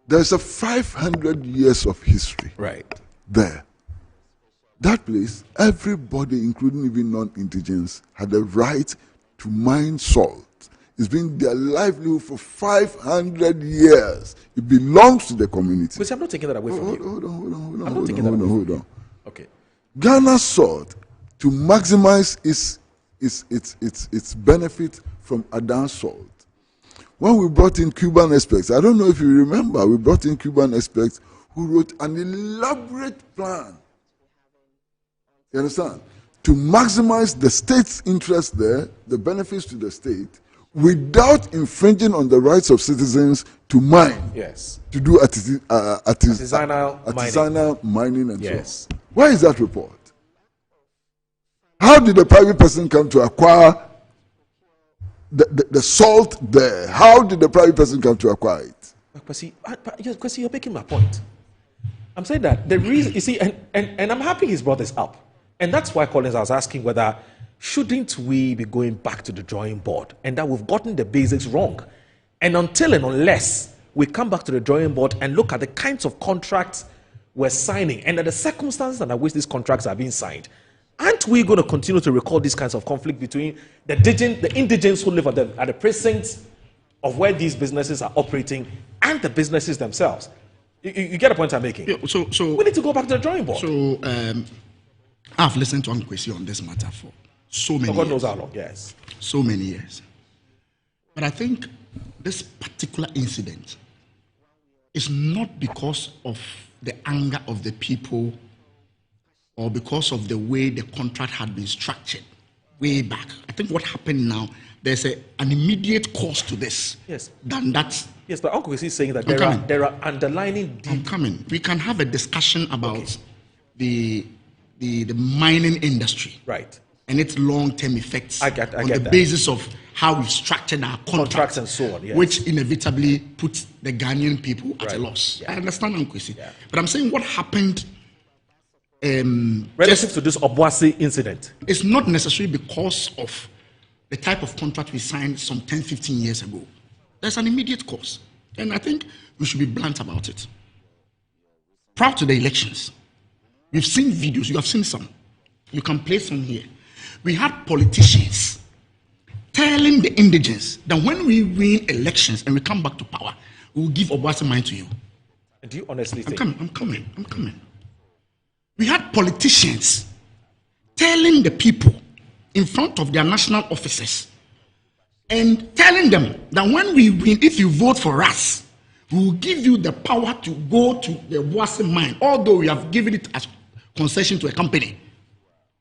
There's a 500 years of history there. That place, everybody, including even non-indigents, had the right to mine salt. It's been their livelihood for 500 years. It belongs to the community. Because I'm not taking that away from you. Hold on. Okay. Ghana sought to maximize its benefit from Adan salt. When we brought in Cuban experts, I don't know if you remember, we brought in Cuban experts who wrote an elaborate plan. You understand? To maximize the state's interest there, the benefits to the state, without infringing on the rights of citizens to mine. Yes. To do artisanal mining and yes. so on. Where is that report? How did the private person come to acquire the salt there? How did the private person come to acquire it? Because you're making my point. I'm saying that the reason, you see, and I'm happy he's brought this up. And that's why, Collins, I was asking whether shouldn't we be going back to the drawing board and that we've gotten the basics wrong. And until and unless we come back to the drawing board and look at the kinds of contracts we're signing and at the circumstances under which these contracts are being signed, aren't we going to continue to record these kinds of conflict between the indigents who live at the precincts of where these businesses are operating and the businesses themselves? You get the point I'm making? Yeah, so we need to go back to the drawing board. So I've listened to Ankwesi on this matter for so many years. God knows how long, yes. So many years. But I think this particular incident is not because of the anger of the people or because of the way the contract had been structured way back. I think what happened now, there's an immediate cause to this. Yes. Than that. Yes, but Uncle is saying that there are underlining deep. I'm coming. We can have a discussion about the mining industry. Right. And its long-term effects on the basis of how we structured our contracts and so on, yes. Which inevitably puts the Ghanaian people at a loss. Yeah. I understand, Ankwesi. Yeah. But I'm saying what happened relative to this Obuasi incident. It's not necessarily because of the type of contract we signed some 10, 15 years ago. There's an immediate cause. And I think we should be blunt about it. Prior to the elections, we've seen videos, you have seen some. You can play some here. We had politicians telling the indigents that when we win elections and we come back to power, we will give Obuasi mine to you. And do you honestly think? I'm coming. We had politicians telling the people in front of their national offices and telling them that when we win, if you vote for us, we will give you the power to go to the Obuasi mine, although we have given it as concession to a company.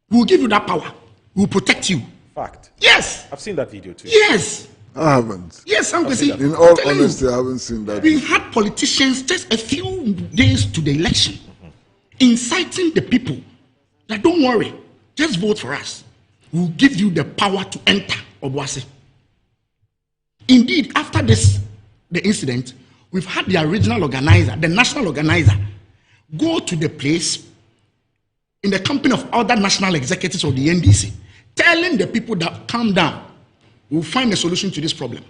We will give you that power. We will protect you. Fact. Yes. I've seen that video too. Yes. I haven't. Yes, I'm going in all honesty, I haven't seen that. We had politicians just a few days to the election inciting the people that don't worry, just vote for us. We'll give you the power to enter Obuasi. Indeed, after the incident, we've had the original organizer, the national organizer, go to the place in the company of other national executives of the NDC, telling the people that calm down, we'll find a solution to this problem.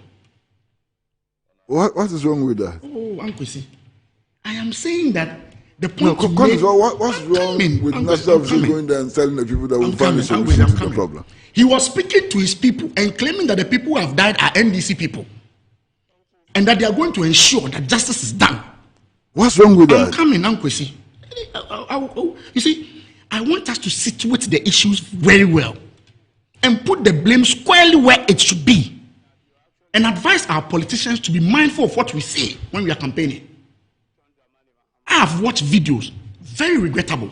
What is wrong with that? Oh, Uncle C, I am saying that the No, point what's wrong with national officers going there and telling the people that we'll find a solution to the problem? He was speaking to his people and claiming that the people who have died are NDC people and that they are going to ensure that justice is done. What's wrong with that? I'm coming, Uncle C. You see, I want us to situate the issues very well and put the blame squarely where it should be and advise our politicians to be mindful of what we say when we are campaigning. I have watched videos, very regrettable,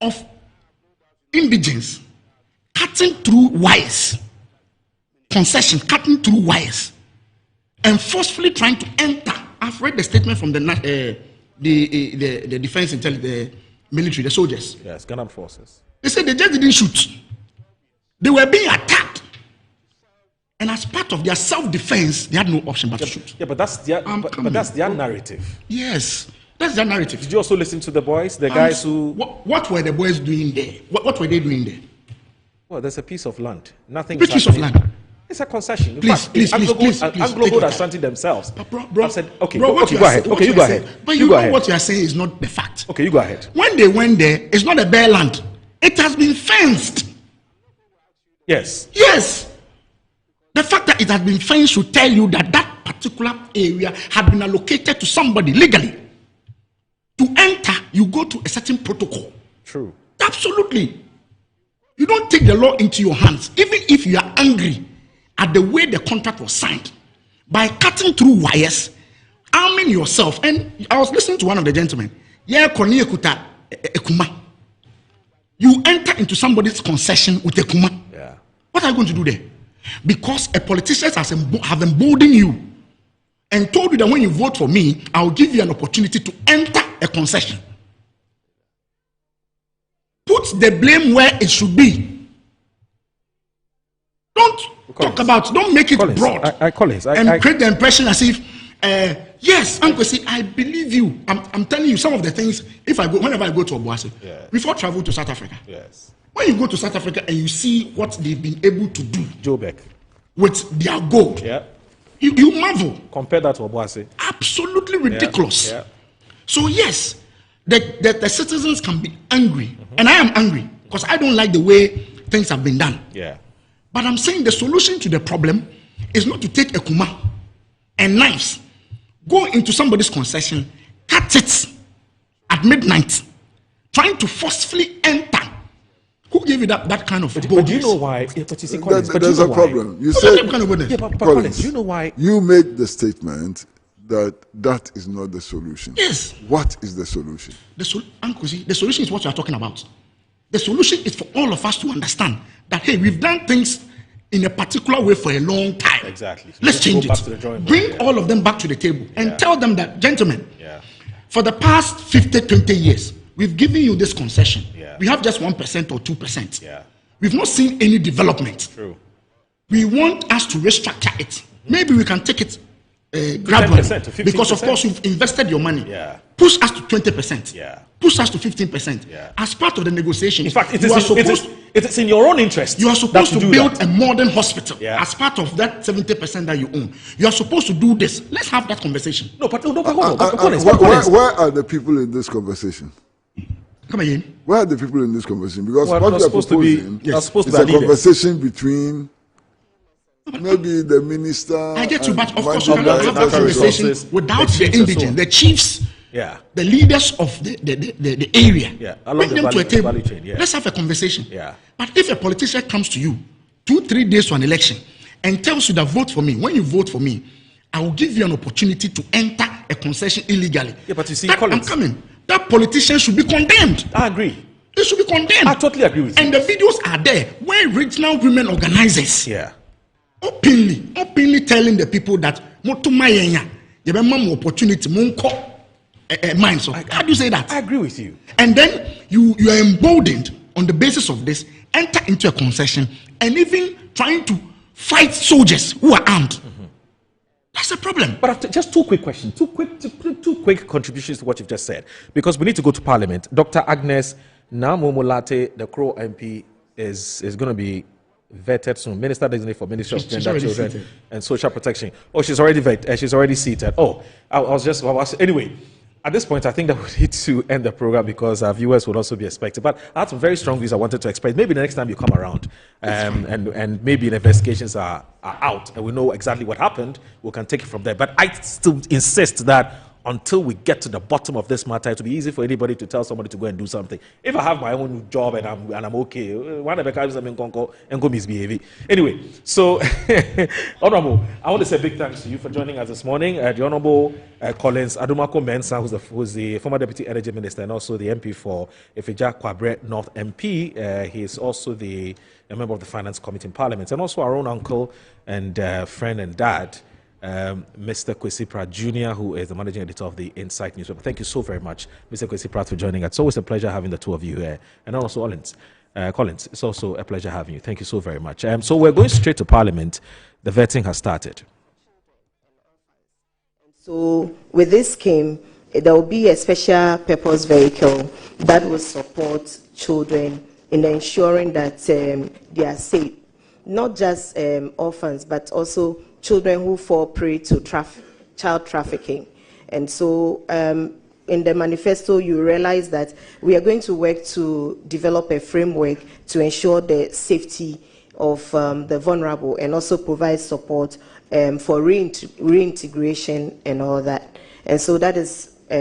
of indigents cutting through wires, concession cutting through wires, and forcefully trying to enter. I've read the statement from the defense intelligence, the military, the soldiers. Yes, Ghana forces. They said they just didn't shoot. They were being attacked. And as part of their self-defense, they had no option but to shoot. Yeah, but that's their, but that's their narrative. Yes, that's their narrative. Did you also listen to the boys, the guys who... What were the boys doing there? What were they doing there? Well, there's a piece of land. Nothing. Which piece of land? It's a concession. Please. AngloGold Ashanti themselves. Bro, I said, okay, bro, go ahead. Okay, you go ahead. But you know what you are saying is not the fact. Okay, you go ahead. When they went there, it's not a bare land. It has been fenced. Yes. Yes. The fact that it has been fenced should tell you that that particular area had been allocated to somebody legally. To enter, you go to a certain protocol. True. Absolutely. You don't take the law into your hands, even if you are angry at the way the contract was signed. By cutting through wires, arming yourself. And I was listening to one of the gentlemen. You enter into somebody's concession with a kuma. Yeah. What are you going to do there? Because a politician have emboldened you and told you that when you vote for me, I'll give you an opportunity to enter a concession. Put the blame where it should be. Don't make it broad. And create the impression as if, yes, Uncle C, I believe you. I'm telling you some of the things. Whenever I go to Obuasi, before travel to South Africa, yes. When you go to South Africa and you see what they've been able to do, Joburg, with their gold, yeah, you marvel. Compare that to Obuasi. Absolutely ridiculous. Yeah. So yes, the citizens can be angry, and I am angry because I don't like the way things have been done. Yeah. But I'm saying the solution to the problem is not to take a kuma and knives, go into somebody's concession, cut it at midnight, trying to forcefully enter. Who gave you that kind of boldness? But do you know why? But you see, Collins, there's a problem. You said, Collins, do you know why? You made the statement that is not the solution. Yes. What is the solution? Uncle Z, the solution is what you are talking about. The solution is for all of us to understand that, hey, we've done things in a particular way for a long time. Exactly. So let's change it. Bring all of them back to the table and tell them that, gentlemen, for the past 50, 20 years, we've given you this concession. We have just 1% or 2%. We've not seen any development. True. We want us to restructure it. Maybe we can take it gradually. 10% to 15%. Because, of course, you've invested your money. Yeah. Push us to 20%. Yeah. Push us to 15%. Yeah. As part of the negotiations. In fact, it is in your own interest. You are supposed to build a modern hospital. Yeah. As part of that 70% that you own. You are supposed to do this. Let's have that conversation. Where are the people in this conversation? Come again. Where are the people in this conversation? Because what you are proposing is a conversation between maybe the minister. I get you, but of course you cannot have that conversation without the indigent, the chiefs, the leaders of the area. Bring them to a table. Let's have a conversation. But if a politician comes to you 2-3 days to an election and tells you that vote for me, when you vote for me, I will give you an opportunity to enter a concession illegally. Yeah, but you see, I'm coming. That politician should be condemned. I agree. It should be condemned. I totally agree with you. And the videos are there where regional women organizers openly telling the people that opportunity mind. So how do you say that? I agree with you. And then you are emboldened on the basis of this, enter into a concession and even trying to fight soldiers who are armed. That's a problem. But after just two quick questions, two quick contributions to what you've just said, because we need to go to Parliament. Dr. Agnes Namomolate, the Crow MP, is going to be vetted soon. Minister designate for Ministry of Gender, Children and Social Protection. Oh, she's already vetted. She's already seated. Oh, anyway. At this point, I think that we need to end the program because our viewers would also be expected. But I had some very strong views I wanted to express. Maybe the next time you come around, and maybe the investigations are out and we know exactly what happened, we can take it from there. But I still insist that until we get to the bottom of this matter, it will be easy for anybody to tell somebody to go and do something. If I have my own job and I'm okay, one of the guys and go misbehaving. Anyway, so Honorable, I want to say a big thanks to you for joining us this morning. The Honorable Collins Adumako Mensah, who's the former Deputy Energy Minister and also the MP for Ifeja Kwabre North MP. He is also a member of the Finance Committee in Parliament, and also our own uncle and friend and dad, Mr. Kwesi Pratt Jr., who is the managing editor of the Insight newspaper. Thank you so very much, Mr. Kwesi Pratt, for joining us. It's always a pleasure having the two of you here. And also Collins, it's also a pleasure having you. Thank you so very much. So we're going straight to Parliament. The vetting has started. So with this scheme, there will be a special purpose vehicle that will support children in ensuring that they are safe. Not just orphans, but also children who fall prey to child trafficking. And so in the manifesto, you realize that we are going to work to develop a framework to ensure the safety of the vulnerable and also provide support for reintegration and all that. And so that is